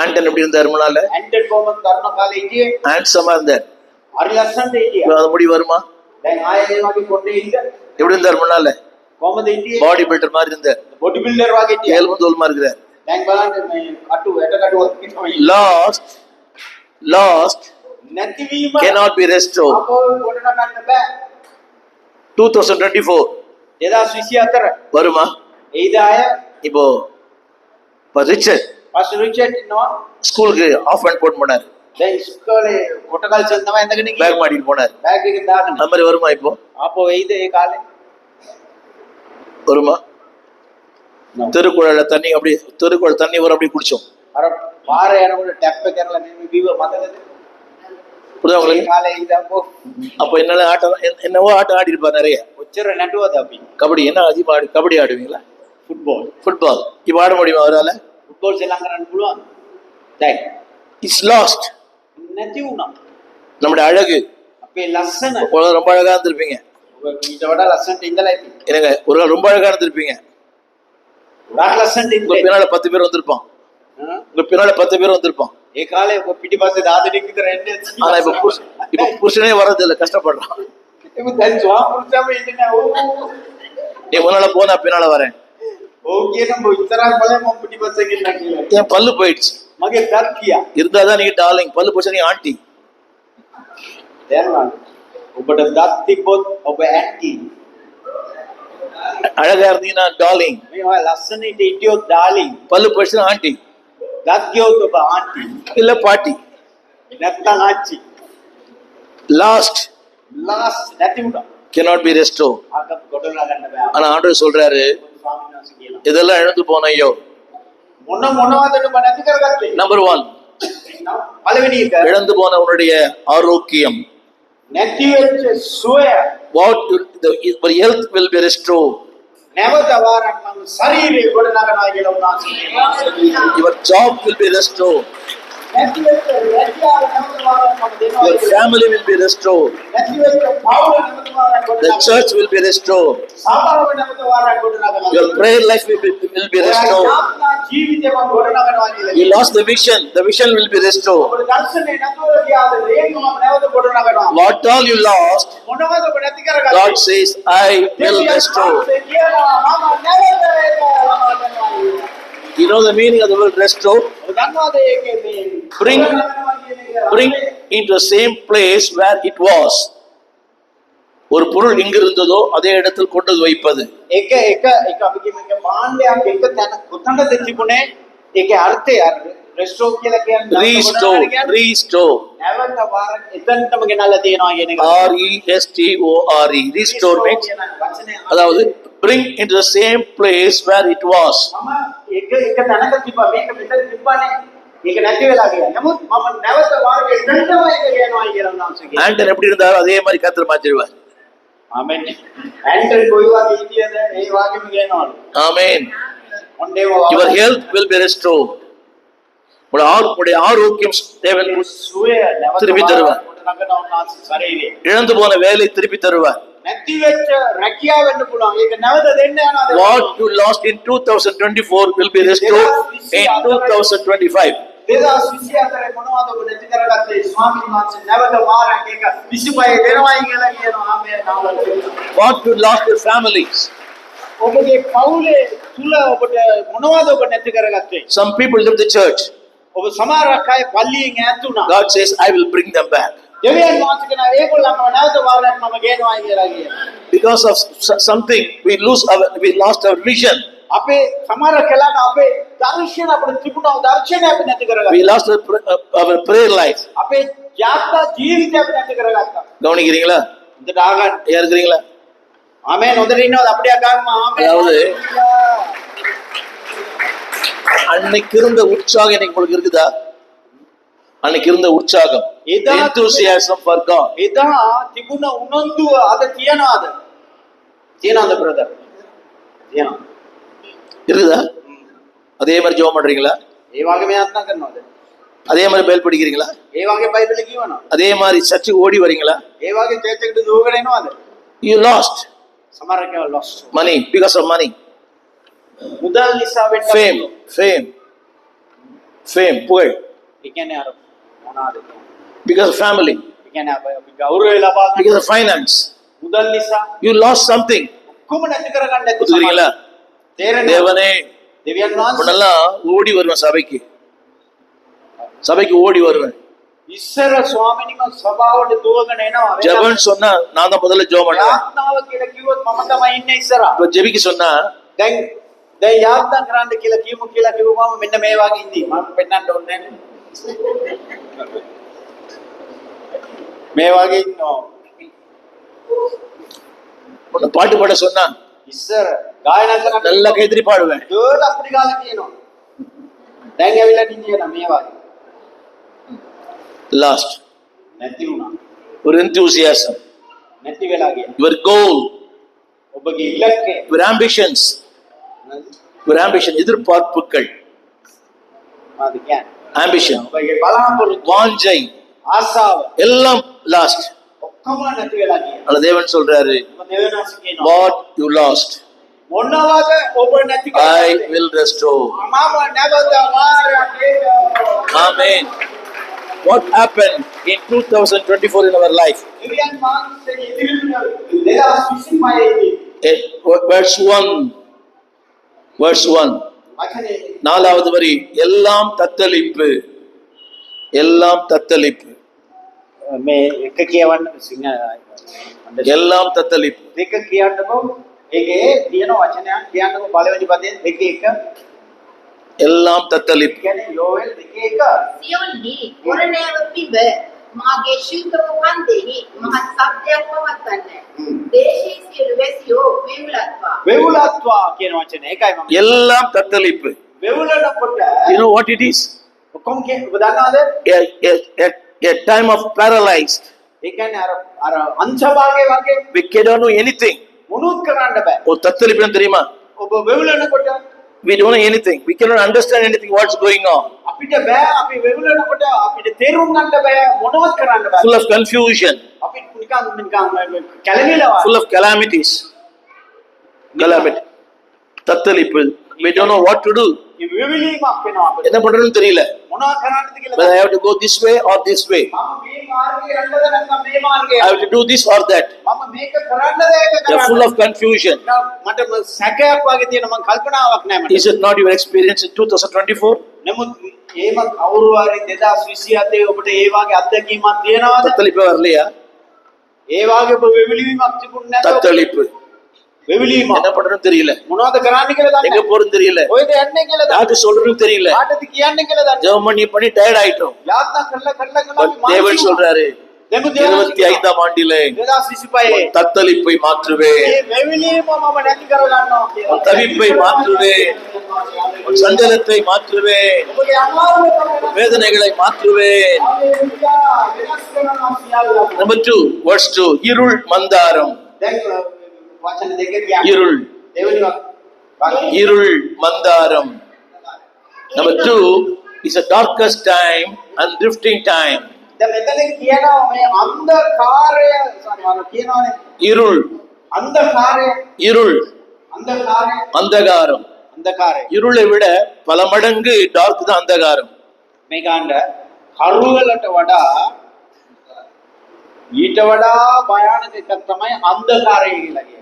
ஆண்டன் எப்படி இருந்தார் முன்னால? ඇන්ටන් කොහොමද තරුණ කාලේ හිටියේ? ஹேண்ட்ஸமா இருந்தார். හරි ලස්සනට හිටියා. இப்ப அது முடி வருமா? දැන් ආයෙ ඒ වගේ පොඩ්ඩේ ඉද எப்படி இருந்தார் முன்னால? කොහොමද හිටියේ? பாடி பில்டர் மாதிரி இருந்தார். බොඩි බිල්ඩර් වගේ හිටියා. எலும்பு தோல்மா இருக்கிறார். දැන් බලන්න මේ කටු ඇට කටුවක් තමයි. Lost නැතිවීම cannot be restored. අපෝ ගොඩනගන්න බෑ. 2024 2024 வருமா? එයිද ආය? இப்போ ரிச்சர்ட் Pastor Richard ඉන්නවා. ஸ்கூலுக்கு ஆஃப் ஹேண்ட் போட்டு போனாரு, දැන් ඉස්කෝලේ කොටකල් සෙන් තමයි ඇඳගෙන ගියේ. பேக் மாட்டிட்டு போனாரு. බෑග් එක දාගෙන. அந்த மாதிரி வருமா இப்போ? ආපහු වෙයිද ඒ කාලේ? வருமா? தெருக்குழல தண்ணி அப்படி தெருக்குழல் தண்ணி வரும் அப்படி குடிச்சோம். අර පාරේ යනකොට ටැප් එක කරලා මෙන්න බීව මතකද? புரியுதா ඒ உங்களுக்கு? කාලේ ඉඳන්කෝ அப்ப என்னெல்லாம் ஆட்டம் என்னவோ ஆட்டம் ஆடி இருப்பார் நிறைய. ඔච්චර නැටුවද අපි? கபடி என்ன அதிகமா கபடி ஆடுவீங்களா? ෆුට්බෝල්. ஃபுட்பால் இப்ப ஆட முடியுமா அவரால? ෆුට්බෝල් සෙල්ලම් කරන්න පුළුවන්. දැන් இட்ஸ் லாஸ்ட். නැති වුණා. நம்முடைய அழகு අපේ ලස්සන ரொம்ப அழகா இருந்திருப்பீங்க. ඔබ ඊට වඩා ලස්සනට ඉඳලා ඇති. என்னங்க ஒரு நாள் ரொம்ப அழகா இருந்திருப்பீங்க. ගොඩාක් ලස්සනට உங்க ඉඳලා. பின்னால 10 பேர் வந்திருப்பான். உங்க பின்னால 10 பேர் வந்திருப்பான். ඒ කාලේ ඔබ පිටිපස්සේ 10 දෙනෙක් විතර එන්නේ. ஆனா இப்ப புருஷனே வர்றது இல்ல, கஷ்டப்படுறான். එමු දැන් ස්වාමෘතම ඉන්නේ ඕ. நீ முன்னால போனா பின்னால வரேன். ඕ කියන මොච්චරක් බලය මම පිටිපස්සේ ගිහින් කියලා. என் பல்லு போயிடுச்சு. මගේ දත් කියා. இருந்தாதான் நீ டார்லிங், பல்லு போச்சு நீ ஆண்டி. දැන් ඔබට දත් තිබ්බොත් ඔබ ඇන්ටි. அழகா இருந்தீங்கன்னா டார்லிங், මේ ඔය ලස්සනට හිටියොත් ඩාර්ලින්. பல்லு போச்சுன்னா ஆண்டி, දත් ගියොත් ඔබ ආන්ටි. இல்ல பாட்டி. නැත්තම් ආච්චි. லாஸ்ட் ලාස්ට් නැති වුණා. cannot be restored. ආක ගොඩනගා ගන්න බෑ. ஆனா ஆண்டவர் சொல்றாரு, ස්වාමීන් වහන්සේ කියනවා. இதெல்லாம் இழந்து போன ஐயோ. මොනවද ඔබ නැති කරගත්තේ? நம்பர் 1, පළවෙනි එක இழந்து போன உன்னுடைய ஆரோக்கியம். නැති වෙච්ච සුවය What your health will be restored. නැවත වාරක් මම ශරීරේ ගොඩනගනවා කියලා උන්වහන්සේ කියනවා. Your job will be restored. නැති වෙච්ච රැකියාව නැවත වාරක් මම දෙනවා. Your family will be restored. නැති වෙච්ච පවුල නැවත වාරක් The ගොඩනගනවා. church will be restored. සභාව නැවත වාරක් ගොඩනගනවා. Your prayer life will be restored. ආත්මා ජීවිතය මම ගොඩනගනවා කියලා. You lost the vision will be restored. ඔබට දර්ශනේ නැතුව ගියාද ඒක මම නැවත ගොඩනගනවා. What all you lost, මොනවද ඔබ නැති කරගත්තේ? God says, I will restore. කියනවා මම නැවත ඒක ලබා ගන්නවා. You know the meaning of the word restore? ඔබ දන්නවද ඒකේ මේ Bring- ගොඩනගනවා කියන එක? Bring into the same place where it was. ஒரு பொருள் எங்க இருந்ததோ அதே இடத்தில் கொண்டு வந்து வைப்பது. එක අපි කියමු මාණ්ඩයක් එක තැන කොතනද තිබුණේ ඒකේ අර්ථය අර රෙස්ටෝ කියලා කියන්නේ Restore. නැවත වාරක් එතනටම ගෙනල්ලා තියනවා කියන එක. RESTORE. Restore means, කියන වචනේ அதாவது bring into the same place where it was. මම එක තැනක තිබ්බා මේක මෙතන තිබ්බනේ ඒක නැති වෙලා ගියා. නමුත් මම නැවත වාරක එතනටම ඒක ගෙනවා කියලා උන්වහන්සේ කියනවා. ஆண்டன் எப்படி இருந்தாலும் அதே மாதிரி கர்த்தர் மாற்றிடுவார். ආමෙන්. ඇන්ටර් කොයි වගේ හිටියද ඒ වගේම ගෙනවලු. ஆமென். මොන්නේ Your health will be restored. உடைய ஆரோக்கியம் தேவன் සුවය නැවත திருப்பி தருவார். ගොඩනගනවා උන්වහන්සේ ශරීරේ. இழந்து போன வேலை திருப்பி தருவார். නැති වෙච්ච රැකියාව වෙන්න පුළුවන්. ඒක නැවත දෙන්න යනවා. What you lost in 2024 will be restored in 2025. 2024 මොනවද ඔබ නැති කරගත්තේ? ස්වාමීන් වහන්සේ නැවත වාරයක් ඒක 25 දෙනවයි කියලා කියනවා. ආමේන්. නාමයෙන්. What you lost your families. ඔබගේ පවුලේ තුල ඔබට මොනවද ඔබ නැති කරගත්තේ? Some people left the church. ඔබ සමහරක් අය පල්ලියෙන් ඈත් වුණා. God says, I will bring them back. දෙවියන් වහන්සේ කියන ඒගොල්ලන්ව නැවත වාරයක් මම ගේනවායි කියලා කියනවා. Because of something, we lost our vision. අපේ සමහර කලකට අපේ දර්ශන අපිට තිබුණා දර්ශනය අපි නැති කරගත්තා. We lost our prayer life. අපේ යාත්‍රා ජීවිතය අපි නැති කරගත්තා. கவனிக்கிறீங்களா? இந்த ஆகான் யார் இருக்கிறீங்களா? ஆமென். உதறி இன்னும் அப்படியே காரணமா ஆமென். அதாவது அன்னைக்கு இருந்த உற்சாகம் இன்னைக்கு உங்களுக்கு இருக்குதா? அன்னைக்கு இருந்த உற்சாகம், enthusiasm for God. එදා තිබුණ උනන්දුව අද තියනවාද? තියනවාද බ්‍රදර්? තියනවා. இருக்குதா? அதே மாதிரி ஜெபம் பண்றீங்களா? ඒ වගේ මෙයාත්නා කරනවද? அதே மாதிரி பைபிள் படிக்கிறீங்களா? ඒ වගේ බයිබල් කියවනවා. அதே மாதிரி சர்ச்சுக்கு ஓடி வரீங்களா? ඒ වගේ චර්ච් එකට දුවගෙන එනවද? You lost සමහර කෙනා lost. money because of money. මුදල් නිසා වෙන්න fame, පුகழ். ඒ කියන්නේ අර මොනවාද? Because of family, ඒ කියන්නේ අපි ගෞරවය ලබා ගන්න because of finance. මුදල් නිසා You lost something. කොහොම නැති කරගන්න නැති புரியுதுங்களா? තේරෙනවද? தேவனே, දෙවියන් වහන්සේ முன்னெல்லாம் ஓடி வருவேன் சபைக்கு ஓடி வருவேன். ඉස්සර ස්වාමීනිම සභාවට දුවගෙන එනවා. ஜெபம் சொன்னா நான் தான் முதல்ல ஜெபம் பண்ணுவேன். ආත්මාව කියලා කිව්වොත් මම තමයි ඉන්නේ ඉස්සරහා. இப்ப ஜெபிக்க சொன்னா දැන් යාත්‍රා කරන්න කියලා කිව්වම මෙන්න මේ වගේ ඉඳී මම පෙන්නන්න ඕනේ නැහැ. මේ වගේ ඉන්නවා. உன்னை பாட்டு பாட சொன்னா ඉස්සර ගායනා කරන්න நல்லா கைத்தறி பாடுவேன். ජෝර අපිට ගාලා කියනවා. දැන් ඇවිල්ලා නිදියන මේ වගේ. லாஸ்ட் නැති වුණා. ஒரு enthusiasm, නැති වෙලා ගියා. your goal, ඔබගේ ඉලක්කය your ambitions, எதிர்பார்ப்புகள், මාද කියන්නේ. ambition, ඔබගේ බලාපොරොත්තු வாஞ்சை ආසාව எல்லாம் லாஸ்ட். ඔක්කොම නැති වෙලා ගියා. ஆனா தேவன் சொல்றாரு, ඔබ දෙවනාස කියනවා. what you lost මොනවාද ඔබ නැති I කරන්නේ? will restore. මම නැවත මාරයට Amen. What happened in 2024 in our life? ඉරියන් මාංශයේ ඉදිරියට දෙලා සිසිමයේදී Verse 1. Verse 1. වචනේ நாலாவது வரி, எல்லாம் தத்தளிப்பு, எல்லாம் தத்தளிப்பு, මේ එක කියවන්න සිංහල எல்லாம் தத்தளிப்பு. දෙක කියන්නකෝ ඒකේ තියෙන වචනයක් කියන්නකෝ පළවෙනි පදයෙන් දෙක එක எல்லாம் தத்தளிப்பு. කියන්නේ යෝවෙල් දෙක එක සියොන්හි ඔරණෑව පිඹ මාගේ ශීතව කන්දෙහි මහත් සබ්දයක් පවත්වන්නේ. දේශයේ සියලු වැසියෝ වෙවුලත්වා. වෙවුලත්වා කියන වචනේ ඒකයි මම எல்லாம் தத்தளிப்பு. වෙවුලනකොට You know what it is? කොම් කිය ඔබ දන්නවද A time of paralyzed. ඒ කියන්නේ අර අංශභාගයේ වගේ We cannot know anything. මොනුත් කරන්න බෑ ஒரு தத்தளிப்பு தெரியுமா? ඔබ වෙවුලනකොට We don't know anything. We cannot understand anything what's going on. අපිට බෑ අපි වෙවුලනකොට අපිට තේරුම් ගන්න බෑ මොනවත් කරන්න බෑ Full of confusion, අපි නිකන් කැළමිලා full of calamities. Calamity. தத்தளிப்பு. We don't know what to do. මේ වෙවිලීමක් වෙනවා අපිට என்ன பண்றதுன்னு தெரியல. මොනවද කරන්නද කියලා Whether I have to go this way or this way. මම මේ මාර්ගයේ යන්නද නැත්නම් මේ මාර්ගයේ I have to do this or that. මම මේක කරන්නද ඒක They are full කරන්නද of confusion. මට සැකයක් වගේ තියෙන මම කල්පනාවක් නැහැ මට Is it not your experience in 2024? නමුත් එහෙම කවුරු හරි 2027 ඔබට ඒ වගේ අත්දැකීමක් තියෙනවද தத்தளிப்பு வரலையா? ඒ වගේ ඔබ වෙවිලීමක් තිබුණ නැද්ද தத்தளிப்பு. වෙවිලීමක් என்ன பண்றதுன்னு தெரியல. මොනවද කරන්න කියලා எங்க දන්නේ போறதுன்னு தெரியல. කොහෙද යන්නේ කියලා දන්නේ யாருக்கு சொல்றதுன்னு தெரியல. කාටද කියන්නේ කියලා දන්නේ ஜெபம் பண்ணி டயர்ட் ஆயிட்டோம். යාත්‍රා කරලා But தேவன் சொல்றாரு, දෙමු 25ஆம் ஆண்டிலே 2025 தத்தளிப்பை மாற்றுவேன், මේ වෙවිලීම මම නැති කර ගන්නවා කියලා தவிப்பை மாற்றுவேன், சஞ்சலத்தை மாற்றுவேன், ඔබගේ අමාරුව வேதனைகளை மாற்றுவேன். Number 2, verse 2, இருள் மந்தாரம். දැන් වචන දෙක කියන්නේ இருள், දෙවෙනි වාක්‍යය இருள் மந்தாரம். Number 2 is a darkest time and drifting time. දැන් මෙතන කියනවා මේ අන්ධකාරය සමහරව කියනවානේ இருள், අන්ධකාරය இருள், අන්ධකාරය அந்தகாரம். අන්ධකාරය இருளை விட பல மடங்கு டார்க் தான் அந்தகாரம். මේ ගන්න කරුවලට වඩා ඊට වඩා භයානක එකක් තමයි අන්ධකාරය කියලා කියන්නේ.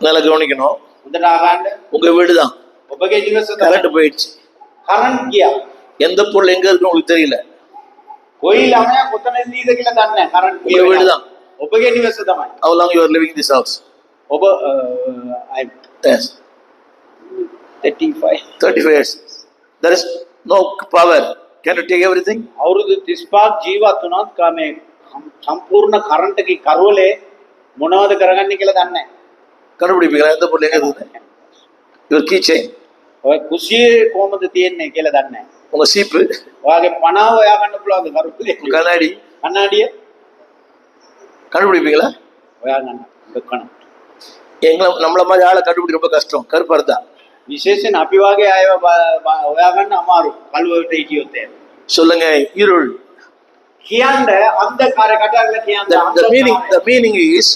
நல்லா கவனிக்கணும். හොඳට අහන්න உங்க வீடு தான் ඔබගේ නිවස கரண்ட் போயிடுச்சு. කරන්ට් ගියා. எந்த பொருள் எங்க இருக்குன்னு உங்களுக்கு தெரியல. කොයි ළමයා කොතනද ඉඳ කියලා දන්නේ නැහැ. කරන්ට් உங்க வீடு தான். ඔබගේ නිවස තමයි. How long you are living in this house? ඔබ I Yes, 35 35 years. There is no power. Can you take everything? අවුරුදු 35ක් ජීවත් වුණත් මේ සම්පූර්ණ කරන්ට් එකේ කරවලේ මොනවද කරගන්නේ කියලා දන්නේ නැහැ. கண்டுபிடிப்பீங்களா எந்த பொருள் எங்க இருக்குது? Your keychain, ඔය කුසියේ කොහමද තියෙන්නේ කියලා දන්නේ නැහැ. உங்க சீப்பு, ඔයාගේ පණාව හොයා ගන්න පුළුවන්ද කරවලේ? உங்க கண்ணாடி කණ්ණාඩිය கண்டுபிடிப்பீங்களா? හොයා ගන්න. දුක්කන. நம்மள மாதிரி ஆளை கண்டுபிடிக்க ரொம்ப கஷ்டம். கருப்பா இருந்தா. විශේෂයෙන් අපි වගේ අයව හොයා ගන්න අමාරු. කළුවට හිටියොත් එහෙම. சொல்லுங்க, இருள். කියන්න අන්ධකාරය කටහඬ කියන්න The meaning is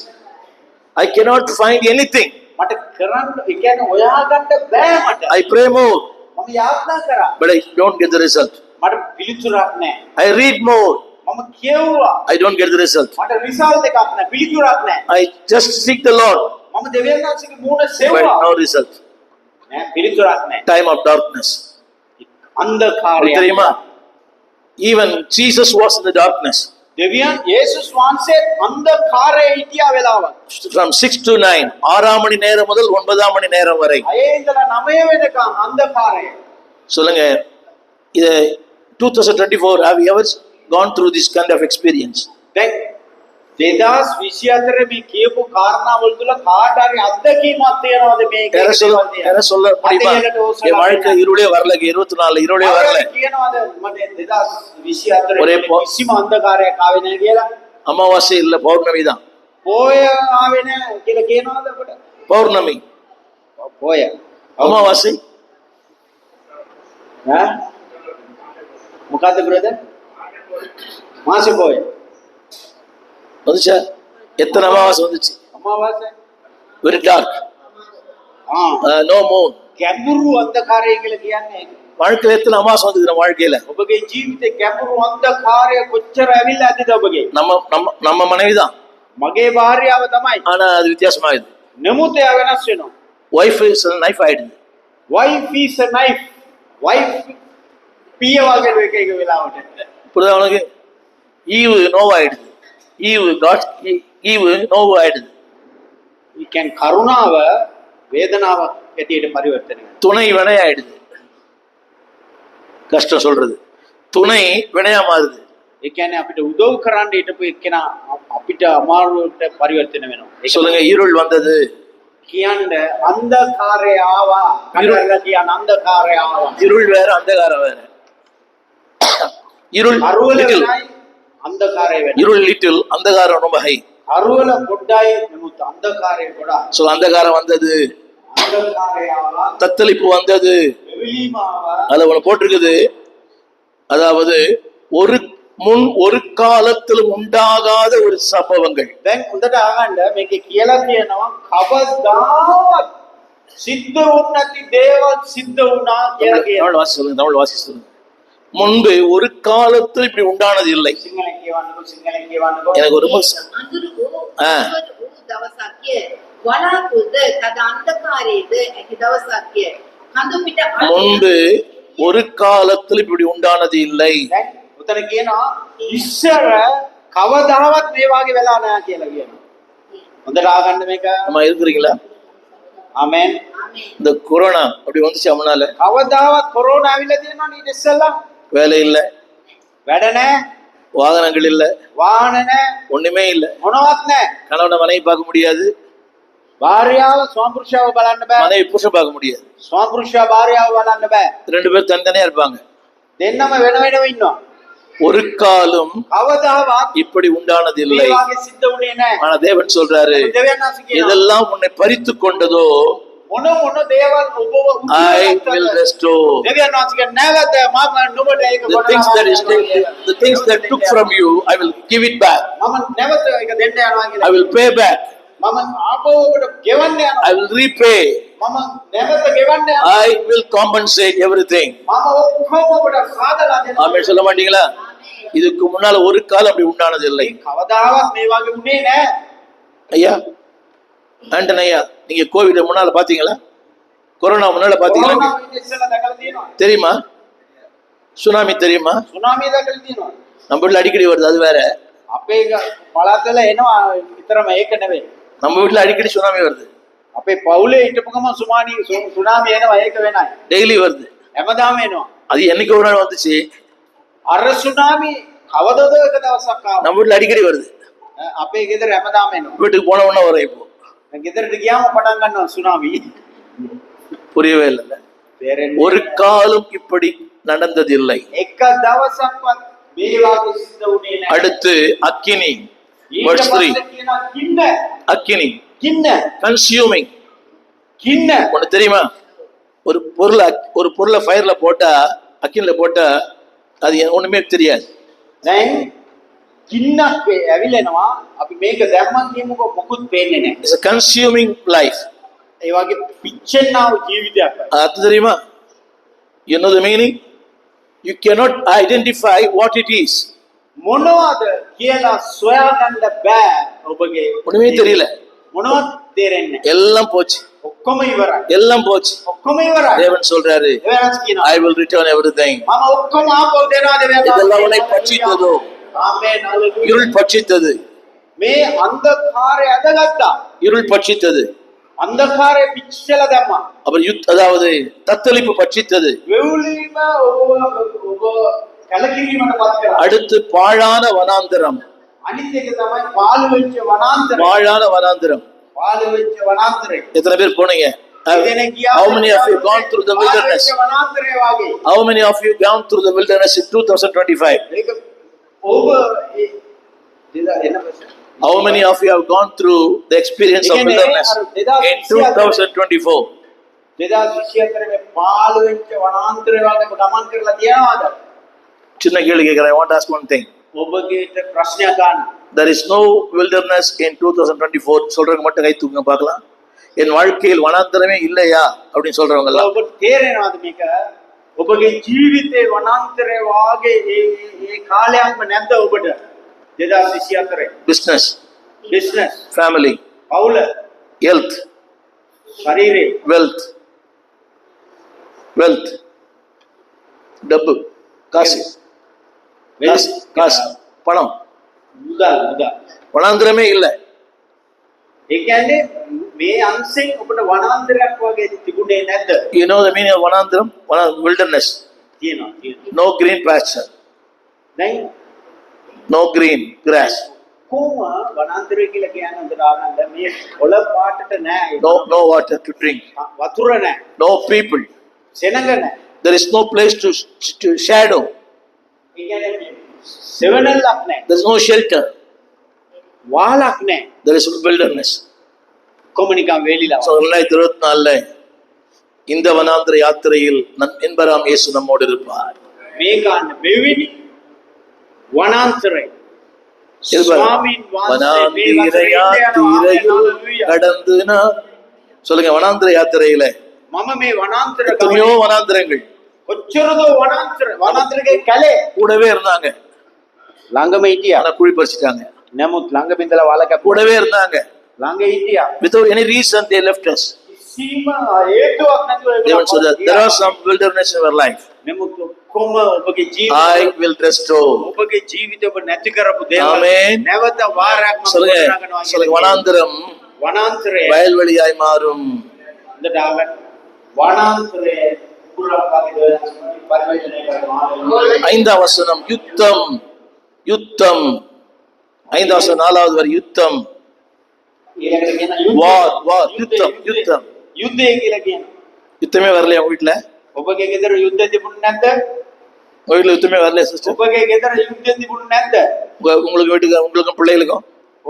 I cannot find anything. මට කරන්න ඒ කියන්නේ හොයා ගන්න බෑ මට. I pray more, මම යාත්‍රා කරා. but I don't get the result. මට පිළිතුරක් නැහැ. I read more, මම කියවුවා. I don't get the result. මට රිසල්ට් එකක් නැහැ. පිළිතුරක් නැහැ. I just seek the Lord, මම දෙවියන් වහන්සේගේ මූණ but සෙව්වා. no result. නෑ පිළිතුරක් නැහැ. Time of darkness. අන්ධකාරය. உங்களுக்கு தெரியுமா? Even Jesus was in the darkness. දෙවියන් යේසුස් වහන්සේ අන්ධකාරයේ හිටියා වෙලාවක්. From 6 to 9, 6 மணி நேரம் முதல் 9 மணி நேரம் வரை. 6 ඉඳලා 9 වෙනකම් අන්ධකාරය. சொல்லுங்க, இது 2024, have you ever gone through this kind of experience? දැන් 2024 මේ කියපු කාරණාවල තුල කාට හරි අත්දැකීමක් තියනවද මේක? யார சொல்ல முடியுமா? என் வாழ்க்கை இருளே வரல, 24 இருளே வரல. කියනවද මට 2024 ஒரே කිසිම අන්ධකාරයක් ආවේ නැහැ කියලා? அமாவாசை இல்ல, பௌர்ணமி தான். පොය ආවේ නැහැ කියලා කියනවද අපට? பௌர்ணமி, පොය. அமாவாசை. ඈ මොකද්ද බ්‍රදර්? මාසේ පොය. வந்துச்சா? எத்தனை அமாவாசை வந்துச்சு? අමාවාසය. Very dark, no moon. ගැඹුරු අන්ධකාරය කියලා කියන්නේ ඒක. வாழ்க்கையில எத்தனை அமாவாசை வந்துச்சு வாழ்க்கையில? ඔබගේ ජීවිතේ ගැඹුරු අන්ධකාරය කොච්චර ඇවිල්ලා ඇතිද ඔබගේ? நம்ம நம்ம நம்ம மனைவி தான், මගේ භාර්යාව තමයි. ஆனா அது வித்தியாசமாகுது. නමුත් එයා වෙනස් වෙනවා. ஒய்ஃப் இஸ் நைஃப் ஆயிடுது. wife is a knife. wife පිය වගේ එක එක වෙලාවට. புரியுதா உனக்கு? ஈவு நோவாயிடுது. ஈவு காட், ஈவு நோவாயிடுது. you can කරුණාව වේදනාවක් ඇටියට පරිවර්තනය වෙනවා. துணை வினையாயிடுது. கஷ்டம் சொல்றது. துணை வினையா மாறுது. ඒ කියන්නේ අපිට උදව් කරන්න හිටපු එක්කෙනා අපිට අමාරුවට පරිවර්තන වෙනවා. ඒක சொல்லுங்க, இருள் வந்தது. කියන්නේ අන්ධකාරය ආවා. කඩලා කියන අන්ධකාරය ආවා. இருள் வேற, அந்தகாரம் வேற. இருள் අරුවල little, වෙනයි අන්ධකාරය වෙනයි. இருள் லிட்டில், அந்தகாரம் ரொம்ப ஹை. අරුවල පොඩ්ඩයි නමුත් අන්ධකාරය ගොඩාක්. சொல்ல, அந்தகாரம் வந்தது, අන්ධකාරය ආවා. தத்தளிப்பு வந்தது. වෙවිලීම ආවා. அதுல உன போட்டிருக்குது, அதாவது ஒரு காலத்திலும் உண்டாகாத ஒரு சம்பவங்கள். දැන් හොඳට අහන්න මේකේ කියලා තියෙනවා කවදාවත් සිද්ධ වුණ නැති දේවල් සිද්ධ වුණා කියලා කියනවා. தமிழ் வாசி சொல்லுங்க, தமிழ் வாசி சொல்லுங்க. முன்பு ஒரு காலத்தில் இப்படி உண்டானது இல்லை. සිංහලෙන් කියවන්නකෝ. எனக்கு ஒரு අඳුරු වූ දවසක්ය. වලාකුළුද තද අන්ධකාරයේද ඇති දවසක්ය. කඳු පිට முன்பு ஒரு காலத்தில் இப்படி உண்டானது இல்லை. දැන් උතන කියනවා ඉස්සර කවදාවත් මේ වාගේ වෙලා නැහැ කියලා කියනවා. හොඳට අහගන්න මේක. அம்மா இருக்கிறீங்களா? ආමෙන්. இந்த கொரோனா அப்படி வந்துச்சு அவனால. කවදාවත් කොරෝනා ආවිල්ලා තියෙනවා නේද ඉස්සෙල්ලා? வேலை இல்ல, වැඩ නැහැ, வாகனங்கள் இல்ல, වාහන නැහැ, ஒண்ணுமே இல்ல. මොනවත් නැහැ. கணவனை மனைவி பார்க்க முடியாது, භාර්යාව ස්වාමිපුරුෂයව බලන්න බෑ. மனைவி புருஷன் பார்க்க முடியாது. ස්වාමිපුරුෂයා භාර්යාව බලන්න බෑ. ரெண்டு பேரும் தனித்தனியா இருப்பாங்க. දෙන්නම වෙන වෙනම ඉන්නවා. ஒரு காலம் කවදාවත් இப்படி உண்டானது මේ இல்லை. වාගේ සිද්ධ වුණේ නැහැ. ஆனா தேவன் சொல்றாரு, දෙවියන් වහන්සේ කියනවා இதெல்லாம் உன்னை பறித்து கொண்டதோ මොන දේවල් ඔබව I will restore. දෙවියන් වහන්සේ කියන නැවත මම නුඹට ඒක The things that is the things that took from you, I will give it back. මම නැවත ඒක දෙන්න යනවා කියලා. I will pay back. මම ආපහු ඔබට ගෙවන්න යනවා. I will repay. මම නැවත ගෙවන්න යනවා. I will compensate everything. මම ඔක්කොම ඔබට සාදලා දෙනවා. ஆமென் சொல்ல மாட்டீங்களா? இதுக்கு முன்னால ஒரு காலம் அப்படி உண்டானது இல்லை. කවදාවත් මේ වගේ වුණේ නැහැ. ஐயா, ஆண்டன் ஐயா, நீங்க கோவிட் முன்னால பாத்தீங்களா? கொரோனா முன்னால பாத்தீங்களா? කොරෝනා ඉස්සෙල්ලා දැකලා තියෙනවා. தெரியுமா? சுனாமி தெரியுமா? සුනාමිය දැකලා තියෙනවා. நம்ம வீட்டுல அடிக்கடி வருது, அது வேற. අපේ පළාතල එනවා විතරම ඒක නෙවෙයි. நம்ம வீட்டுல அடிக்கடி சுனாமி வருது, අපේ පවුලේ හිටපු ගමන් සුනාමිය එනවා ඒක වෙනයි. டெய்லி வருது. හැමදාම එනවා. அது என்னைக்கு ஒரு நாள் வந்துச்சு? අර සුනාමි කවදද එක දවසක් ආවා. நம்ம வீட்டுல அடிக்கடி வருது. අපේ ගෙදර හැමදාම එනවා. வீட்டுக்கு போன உடனே வரும். இப்போ ගෙදරට ගියාම පටන් ගන්නවා සුනාමි. புரியவே இல்லை. ஒரு காலம் இப்படி நடந்ததில்லை. එක දවසක්වත් මේ වාගේ සිද්ධ වුණේ නැහැ. அடுத்து அக்கினி, ඊට verse 3. පස්සේ කියනවා කින්න. அக்கினி, කින්න. கன்சியூமிங். කින්න. உனக்கு தெரியுமா, ஒரு பொருளை ஃபயர்ல போட்டா, அக்கினில போட்டா அது ஒண்ணுமே தெரியாது. දැන් කින්නක් ඇවිලෙනවා. අපි මේක දැම්මන් කියමුකෝ මොකුත් පේන්නේ නැහැ. It's a consuming life. ඒ වගේ පිච්චෙනා වූ ජීවිතයක්. அது தெரியுமா? You know the meaning? You cannot identify what it is. මොනවද කියලා සොයාගන්න බෑ ඔබගේ. ஒண்ணுமே தெரியல, මොනවත් තේරෙන්නේ නැහැ. எல்லாம் போச்சு, ඔක්කොම ඉවරයි. எல்லாம் போச்சு. ඔක්කොම ඉවරයි. தேவன் சொல்றாரு, දෙවියන් කියනවා I will return everything. මම ඔක්කොම ආපහු දෙනවා දෙවියන්. இதெல்லாம் உன்னை பட்சித்ததோ, ආමේන් හalleluya. இருள் பட்சித்தது, මේ අන්ධකාරය ඇදගත්තා. இருள் பட்சித்தது. අන්ධකාරය පිච්චලා දැම්මා. அப்புறம் அதாவது தத்தளிப்பு பட்சித்தது. වෙවුලීම ඔබ කලකිරීමකට පත් කරා. அடுத்து பாழான வனாந்தரம். අනිත් එක තමයි පාළු වෙච්ච වනාන්තරය. பாழான வனாந்தரம். පාළු වෙච්ච වනාන්තරය. எத்தனை பேர் போனீங்க? How many of you gone through the wilderness? වනාන්තරය වාගේ. How many of you gone through the wilderness in 2025? ඒක ඔබ එන ප්‍රශ්න. How many of you have gone through the experience of wilderness in 2024? 2024 මේ පාළු වෙච්ච වනාන්තරය වාගේ ගමන් කරලා තියනවාද? சின்ன கேள்வி கேட்கிறேன். I want to ask one thing. ඔබගේට ප්‍රශ්නයක් ගන්න. There is no wilderness in 2024 சொல்றவங்க மட்டும் கை தூக்குங்க பார்க்கலாம். என் வாழ்க்கையில் வனாந்தரமே இல்லையா அப்படின்னு சொல்றவங்க எல்லாம். ඔබට තේරෙනවද මේක? ඔබගේ ජීවිතේ වනාන්තරය වාගේ මේ කාලයක්ම නැද්ද ඔබට? 2024 business, business, family, පවුල, health, ශරීරේ, wealth, டப்பு, காசு, காசு, பணம், මුදල්. வனாந்தரமே இல்லை. ඒ කියන්නේ මේ අංශයෙන් ඔබට වනාන්තරයක් වගේ තිබුණේ නැද්ද? You know the meaning of வனாந்தரம்? Wilderness. තියෙනවා. No green pasture, දැන් no green grass, කොහොම වනාන්තරය කියලා කියන්නේ හොඳට ආගන්න මේ ඔල පාටට නෑ. no water to drink, වතුර නෑ. no people. සෙනඟ නෑ. There is no place to shadow. ඒ කියන්නේ සෙවණල්ලක් නෑ. There is no shelter. වහලක් නෑ. There is wilderness. කොමුනිකම් වේලිලා. So 2024 இந்த வனாந்திர யாத்திரையில் என்பராம் இயேசு நம்மோடு இருப்பார். මේ ගන්න මෙවැනි වනාන්තරය ஸ்வாமியின் வனாந்திர யாத்திரையில் கடந்து நான் சொல்லுங்க. வனாந்திர யாத்திரையில මම මේ වනාන්තර எத்தனையோ வனாந்திரங்கள் කොච්චරදෝ වනාන්තරගේ කැලේ கூடவே இருந்தாங்க. ළඟම හිටියා. ஆனா குழி பறிச்சிட்டாங்க. නමුත් ළඟ බින්දලා වලක கூடவே இருந்தாங்க. ළඟ හිටියා. Without any reason they left us. කිසිම හේතුවක් නැතුව Even so that there are some wilderness in our life. නමුත් කොහොම ඔබගේ I ජීවිතය will restore. ඔබගේ ජීවිතය ඔබ නැති කරපු දේවල් Amen. නැවත වාරයක් මම சொல்லுங்க. ගොඩනගනවා. சொல்லுங்க. வனாந்திரம் වනාන්තරය வயல்வெளியாய் மாறும். හොඳට ආගන්න. වනාන්තරය පුරා වගේ පරිවර්තනය කරනවා. 5ாம் வசனம் யுத்தம், யுத்தம். 5ாம் வசனம் 4வது வரை யுத்தம். ඊළඟට කියන war, யுத்தம், யுத்தம். යුද්ධය කියලා කියනවා. யுத்தமே வரலையா உங்க வீட்டுல? ඔබගේ ගෙදර යුද්ධ තිබුණ නැද්ද? உங்க வீட்டுல யுத்தமே வரலையா சிஸ்டர்? ඔබගේ ගෙදර යුද්ධ තිබුණ නැද්ද? உங்களுக்கு வீட்டுக்கு உங்களுக்கும் பிள்ளைகளுக்கும்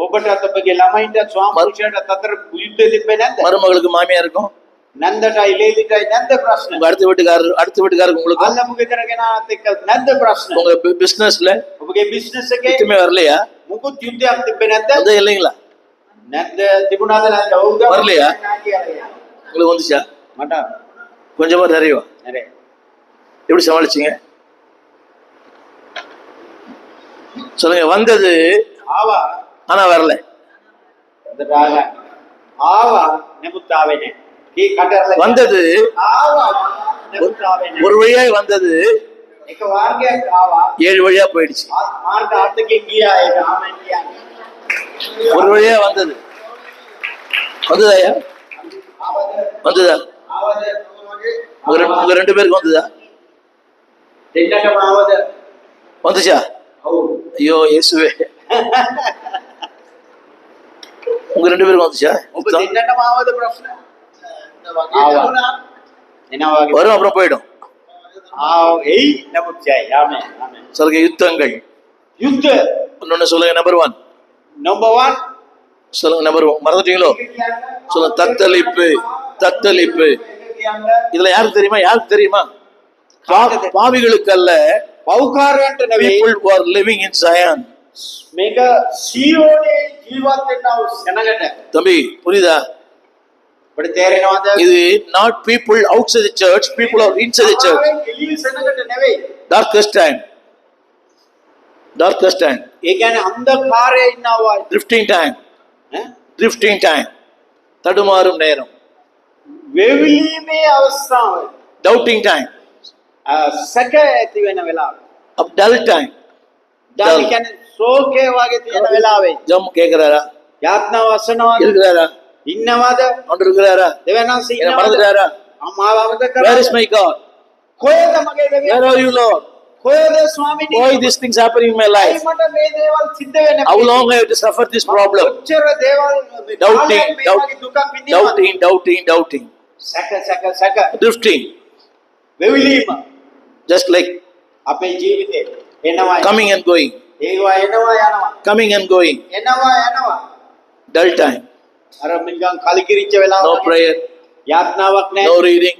ඔබටත් ඔබගේ ළමයින්ට ස්වාමිපුරුෂයාට අතර යුද්ධ තිබ්බේ නැද්ද? மருமகளுக்கு மாமியாருக்கும் නන්දටයි ලේලිටයි නැද්ද ප්‍රශ්න? உங்க அடுத்த வீட்டுக்காரருக்கு உங்களுக்கு අල්ලපු ගෙදර කෙනාත් එක්ක නැද්ද ප්‍රශ්න? உங்க பிசினஸ்ல ඔබගේ බිස්නස් එකේ யுத்தமே வரலையா? මුකුත් යුද්ධයක් තිබ්බේ නැද්ද? அது இல்லைங்களா? නැද්ද? තිබුණාද නැද්ද? ඔව්ද? வரலையா? உங்களுக்கு வந்துச்சா? මට கொஞ்சமா நிறைவா? නෑ. எப்படி சமாளிச்சீங்க? சொல்லுங்க. வந்தது ආවා. ஆனா வரல. හොඳට ආගන්න. ආවා නමුත් ආවේ නැහැ. කී කටරලා வந்தது ආවා නමුත් ආවේ නැහැ. ஒரு வழியாய் வந்தது, එක වාර්ගයක් ආවා. 7 வழியா போயிடுச்சு. මාර්ග 8කින් ගියා ඒක ආමෙන් කියන්නේ. ஒரு வழியா வந்தது. வந்துதாயா? வந்துதா? ආවද? உங்க ரெண்டு பேருக்கு வந்துதா? දෙන්නටම ආවද? வந்துச்சா? ඔව්. ஐயோ இயேசுவே. உங்க ரெண்டு பேருக்கு வந்துச்சா? ඔබ දෙන්නටම ආවද ප්‍රශ්න? ආවා. එනවා වගේ. வரும் அப்புறம் போயிடும். එයි නමුත් ජය. ආමෙන්. ආමෙන්. சொல்லுங்க. யுத்தங்கள். යුද්ධ இன்னொன்னு சொல்லுங்க. நம்பர் 1 நம்பர் 1 சொல்லுங்க. நம்பர் 1 மறந்துட்டீங்களோ? சொல்லுங்க. தத்தளிப்பு, தத்தளிப்பு. இதுல யாருக்கு தெரியுமா? யாருக்கு தெரியுமா? பாவிகளுக்கு அல்ல. පෞකාරයන්ට නෙවෙයි. People who are living in Zion. මේක සීෝනේ ජීවත් වෙන්නව සෙනඟට. தம்பி புரியுதா? ඔබට තේරෙනවද? இது not people outside the church, people are inside the church. එළිය සෙනඟට නෙවෙයි. Darkest time. Darkest time. ඒ කියන්නේ අන්ධකාරයේ ඉන්නවා. Drifting time. ඈ? Drifting time. தடுமாறும் நேரம். වෙවිලීමේ අවස්ථාව. Doubting time. සැක ඇති වෙන වෙලාව. Of dull time. ජාති කියන්නේ ශෝකය වගේ තියෙන වෙලාවේ ஜம் கேக்குறாரா? යාත්නාව අසනවාද? இருக்கிறாரா? ඉන්නවද? ஒன்று இருக்கிறாரா? දෙවනන්සේ என்ன ඉන්නවද? மறந்துட்டாரா? මාව අමතක Where is කරාද? my God? කොහෙද මගේ දෙවියන්? Where are you, Lord? කොහෙද ස්වාමීනි? Why these things happening in my ඇයි life? මට මේ දේවල් සිද්ධ වෙන්නේ? How long I have to suffer this problem? කොච්චර දේවල් Doubting, කාලයක් මේ වගේ දුකක් විඳිනවද? doubting, සැක drifting, වෙවිලීම just like අපේ ජීවිතේ එනවා coming and going, ඒවා එනවා යනවා coming and going. යනවා Dull time, අර නිකන් කලකිරිච්ච වෙලාව no වගේ. prayer, යාත්නාවක් no නැහැ, reading,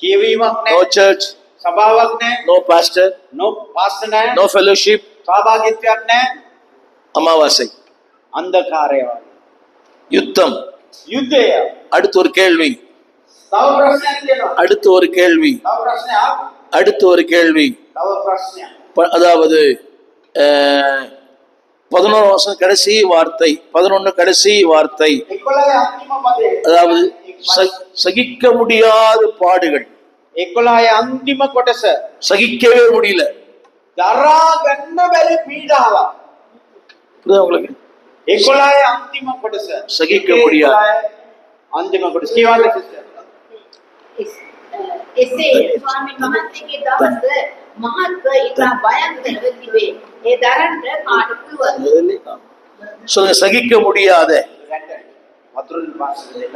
කියවීමක් no නැහැ, church, සභාවක් නැහැ, no pastor, පාස්ටර් නැහැ, no fellowship. සහභාගීත්වයක් නැහැ, அமாவாசை, අන්ධකාරය වගේ. யுத்தம். යුද්ධය. அடுத்து ஒரு கேள்வி, තව ප්‍රශ්නයක් තියෙනවා. அடுத்து ஒரு கேள்வி, තව ප්‍රශ්නයක්. அடுத்து ஒரு கேள்வி. තව ප්‍රශ්නයක්. அதாவது 11 வருஷம் கடைசி வார்த்தை, 11 கடைசி வார்த்தை. 11 අන්තිම පදේ. அதாவது சகிக்க முடியாத பாடுகள், 11 අන්තිම කොටස. சகிக்கவே முடியல. දරා ගන්න බැරි පීඩාවක්. புரியுதா உங்களுக்கு? 11 අන්තිම කොටස. සහිக்க முடியாது. 11 අන්තිම කොටස. කියවන්න සිස්ටර්. එසේ ස්වාමීන් වහන්සේගේ දවස මහත්ව ඉතා භයංකරව තිබේ. ඒ දරන්න කාට පුළුවන්ද? சொல்லுங்க, சகிக்க முடியாத. වතුරින් පාස්සේ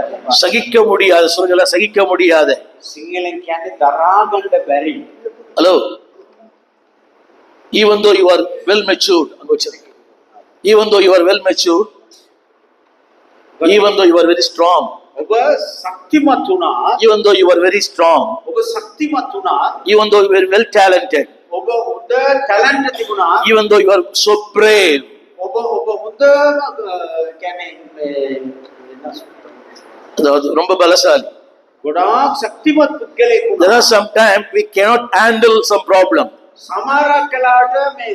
சகிக்க முடியாத சொல்லுங்க, சகிக்க முடியாத. සිංහලෙන් කියන්නේ දරා ගන්න බැරි. Hello, even though you are well matured, even though you are well matured, even though you are very strong, ඔබ ශක්තිමත් වුණා, even though you are very strong, ඔබ ශක්තිමත් වුණා, even though you are well talented, ඔබ හොඳ talent තිබුණා, even though you are so brave, ඔබ හොඳම කියන්නේ அதாவது ரொம்ப பலசாலி. ගොඩාක් ශක්තිමත් පුද්ගලයෙක් There වුණා. are sometimes we cannot handle some problem. සමහරක් කලාට මේ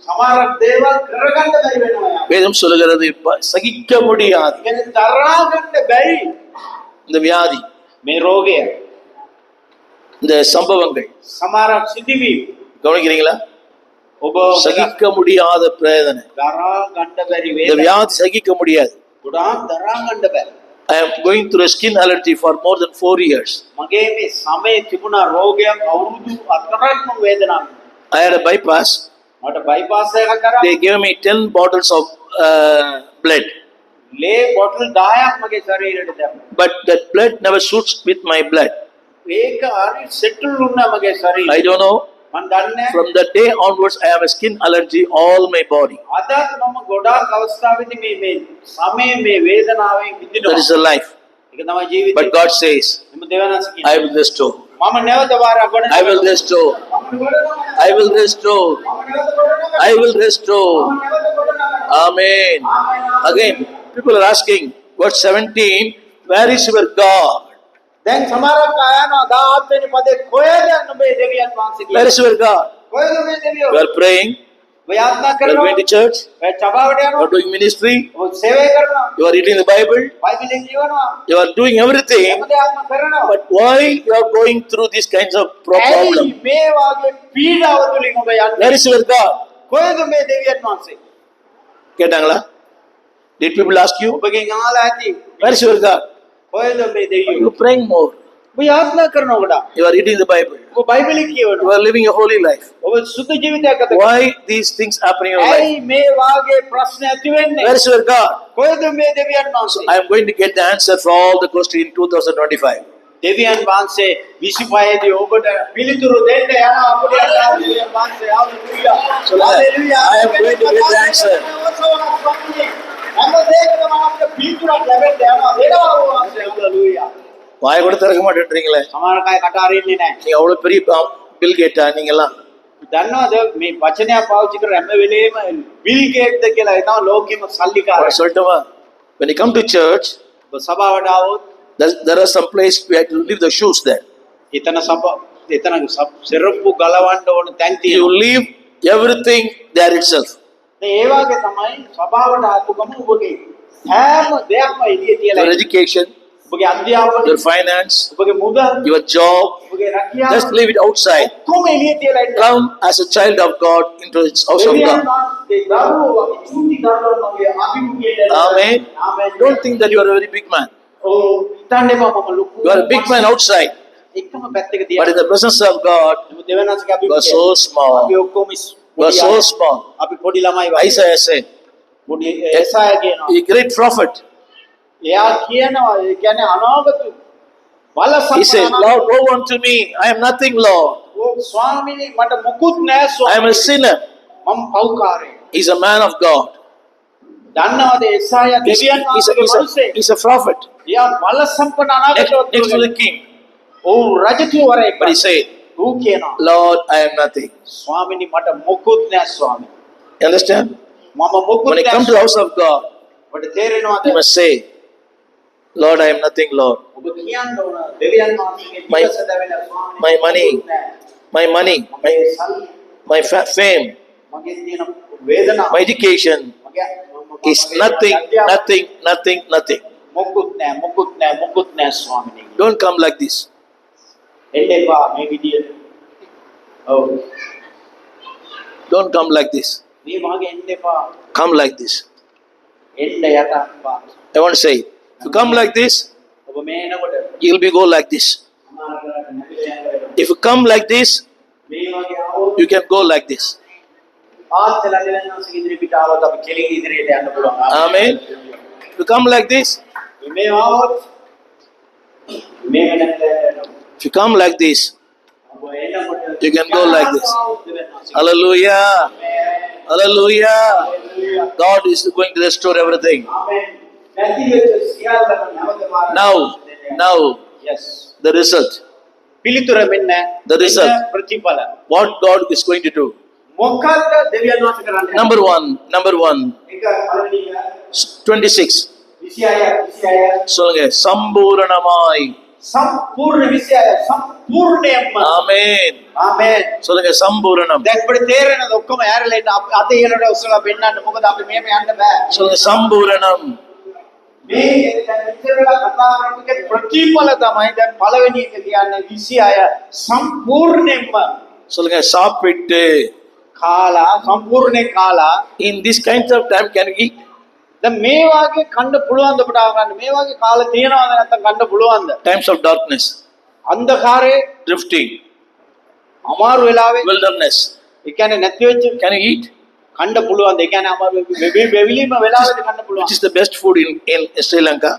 සමහරක් දේවල් කරගන්න බැරි වෙනවා. வேதம் சொல்லுகிறது சகிக்க முடியாது. කියන්නේ දරා ගන්න බැරි இந்த வியாதி, මේ රෝගය, இந்த சம்பவங்கள் සමහරක් සිදුවීම් கவனிக்கிறீங்களா? ඔබ சகிக்க முடியாத பிரேதனை, දරා ගන්න බැරි இந்த වේදනා வியாதி சகிக்க முடியாது. ගොඩාක් දරා ගන්න බැහැ. I am going through a skin allergy for more than 4 years. මගේ මේ සමයේ තිබුණා රෝගයක් අවුරුදු 4ක්ම වේදනාවක්. I had a bypass. මට බයිපාස් එකක් කරා. They gave me 10 bottles of blood, ලේ බොටල් 10ක් මගේ ශරීරයට දැම්මා. but that blood never suits with my blood. ඒක හරි සෙටල් වුණා මගේ ශරීරය. I don't know. මම දන්නේ From that day onwards, I have a skin allergy all my body. අදත් මම ගොඩාක් අවස්ථාවෙදි මේ සමයේ මේ වේදනාවෙන් That විඳිනවා. is a life. ඒක තමයි ජීවිතය. But God says, මම දෙවනස් I කියනවා. will restore. මම නැවත වාරයක් ගොඩ I will restore. I will restore. I will restore. Amen. Again, people are asking, verse 17, where is your God? දැන් සමහරක් අයනවා 18 වෙනි පදේ කොහෙද නුඹේ දෙවියන් වහන්සේ Where කියලා. is your God? කොහෙද මේ දෙවියෝ? You are praying, ඔය යාත්‍රා you are කරනවා. going to church, ඔය සභාවට you යනවා. are doing ministry, ඔය සේවය කරනවා. you are reading the Bible, බයිබලෙන් කියවනවා. you are doing everything. හැමදේම කරනවා. But why you are going through these kinds of problem? ඇයි මේ වාගේ පීඩාව තුලින් ඔබ යන්නේ? Where is your God? කොහෙද මේ දෙවියන් වහන්සේ? கேட்டாங்களா? Did people ask you? ඔබගෙන් අහලා ඇති. Where is your God? කොහෙද මේ දෙවියෝ? You are praying more. ඔබ යාත්‍රා කරනවා ගොඩාක්. You are reading the Bible. ඔබ බයිබලෙන් You කියවනවා. are living a holy life. ඔබ සුද්ධ ජීවිතයක් ගත කරනවා. Why these things happen in your life? ඇයි මේ වාගේ ප්‍රශ්න ඇති වෙන්නේ? Where is your God? කොහෙද මේ දෙවියන් වහන්සේ? I am going to get the answer for all the questions in 2025. දෙවියන් වහන්සේ 25 දී ඔබට පිළිතුරු දෙන්න යනවා. අපේ දෙවියන් වහන්සේ hallelujah. Hallelujah. I am going to get the answer. හැමදේකම අපිට පිළිතුරක් ලැබෙන්න යනවා. දෙනවා වහන්සේ හalleluya. வாய கூட திறக்க மாட்டேன்றீங்களே. සමහර අය කට අරින්නේ නැහැ. நீங்க அவ்வளவு பெரிய பில் கேட்டா நீங்க எல்லாம். දන්නවද මේ වචනයක් පාවිච්චි කර හැම වෙලේම බිල් ගේට්ද කියලා එනවා ලෝකෙම සල්ලිකාරය. சொல்லட்டுமா? When you come to church, සභාවට આવොත් there are some place we have to leave the shoes there. එතන සෙරප්පු ගලවන්න ඕන තැන් You තියෙනවා. leave everything there itself. ඒ වගේ තමයි සභාවට ආපු ගම ඔබගේ හැම දෙයක්ම එළිය තියලා Your education, ඔබගේ අධ්‍යාපනය, your finance, ඔබගේ මුදල්, your job. ඔබගේ රැකියාව Just leave it outside. ඔක්කොම එළිය තියලා ඉන්න. Come as a child of God into His house of දෙවියන් God. වහන්සේ දරුවෝ අපි චූටි දරුවන් වගේ අභිමුඛයට Amen. ආමේන්. Don't think that you are a very big man. ඔව් හිතන්න එපා මම ලොකු. You are a big man outside, එකම පැත්තක but තියලා. in the presence of God, දෙවියන්වහන්සේගේ you are අභිමුඛය. so small. අපි ඔක්කොම You are so small. අපි පොඩි ළමයි වගේ. Isaiah said, පොඩි එසාය කියනවා. a great prophet. එයා කියනවා ඒ කියන්නේ අනාගත බල He said, සම්පන්න Lord, woe unto me. I am nothing, Lord. ස්වාමීනි මට මුකුත් නෑ I am a ස්වාමීනි. sinner. මම පව්කාරයෙක්. He's a man of God. දන්නවද එසාය He's, දෙවියන් වහන්සේගේ මනුස්සයෙක්. he's a prophet. එයා බල සම්පන්න Next to the අනාගතවත්. king. ඔව් රජතුවරයෙක්. But he said, ඌ කියනවා Lord, I am nothing. ස්වාමීනි මට මුකුත් නෑ ස්වාමීනි. You understand? මම මුකුත් When you නෑ. come to the house of God, ඔබට තේරෙනවද? you must say, Lord, I am nothing, Lord. ඔබ කියන්න ඕන දෙවියන් වහන්සේගේ My- දිවස දැවෙන ස්වාමීනි. my money, මුකුත් නෑ. My money, මගේ සල්ලි, my fame, මගේ තියෙන වේදනාව, my education මගේ is nothing, nothing, nothing, nothing. මුකුත් නෑ, මුකුත් නෑ, මුකුත් නෑ ස්වාමීනි. Don't come like this. එන්න එපා මේ විදියට. ඔව්. Don't come like this. මේ වගේ එන්න එපා. Come like this. එන්න යටපා. I want to say, if you come like this, ඔබ මේ එනකොට you'll be go like this. සමහරකට නැතිලා යනවා. If you come like this, මේ වගේ ආවොත් you can go like this. ආත්ලා දෙවන්නස් ඉදිරි පිට ආවොත් අපි කෙලින් ඉදිරියට යන්න පුළුවන්. Amen. If you come like this, මේ ආවොත් මේ වෙනකල යනවා. if you come like this, ඔබ එනකොට You can go like this. hallelujah, hallelujah. God is going to restore everything. Now, yes. the result. පිළිතුර මෙන්න The result. මෙන්න ප්‍රතිඵල. What God is going to do. මොකක්ද දෙවියන් වහන්සේ කරන්නේ? Number one, එක පළවෙනි 26. 26 சொல்லுங்க சம்பூரணமாய். සම්පූර්ණ 26 සම්පූර්ණයෙන්ම. Amen. ආමේන්. சொல்லுங்க சம்பூரணம். දැන් අපිට තේරෙනද ඔක්කොම ඈරලා ඉන්න අත ඉහළට උස්සලා පෙන්නන්න මොකද අපි මෙහෙම යන්න බෑ. சொல்லுங்க சம்பூரணம். මේ දැන් මෙච්චර වෙලා කතා කරන්නේ ප්‍රතිඵල තමයි දැන් පළවෙනි එක කියන්නේ 26 සම්පූර්ණයෙන්ම சொல்லுங்க சாப்பிட்டு. කාලා සම්පූර්ණේ කාලා. In this kind of time can we eat? දැන් මේ වාගේ කන්න පුළුවන්ද අපට ආගන්න මේ වාගේ කාලේ තියනවද නැත්නම් කන්න පුළුවන්ද? Times of darkness, අන්ධකාරයේ drifting, අමාරු වෙලාවේ wilderness. ඒ කියන්නේ නැති වෙච්ච Can you eat? කන්න පුළුවන්ද? ඒ කියන්නේ අමාරු වෙවිලිම වෙලාවෙදි කන්න Which පුළුවන්. is the best food in Sri Lanka?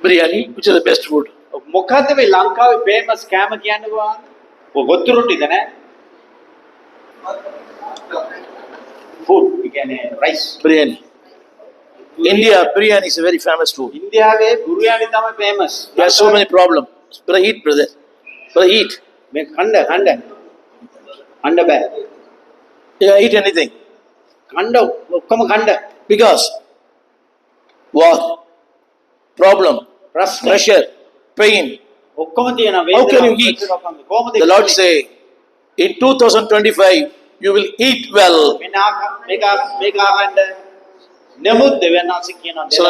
Biryani, which is the best food? මොකද්ද මේ ලංකාවේ famous කෑම කියන්නේ කොහොමද? ඔය ගොත්තු රොටිද නැහැ? food ඒ කියන්නේ rice. Biryani. India, biryani is a very famous food. ඉන්දියාවේ බුරියානි තමයි famous. There are so many problems. Brother, eat, brother. Brother, eat. මේ කන්න බෑ. You can eat anything. කන්න ඔක්කොම කන්න. Because war, problem, ප්‍රශ්න pressure, pain. ඔක්කොම තියෙනවා. How can you eat? කොහොමද? The Lord say, in 2025, you will eat well. මේක ආගන්න නමුත් දෙවියන්වහන්සේ කියනවා So,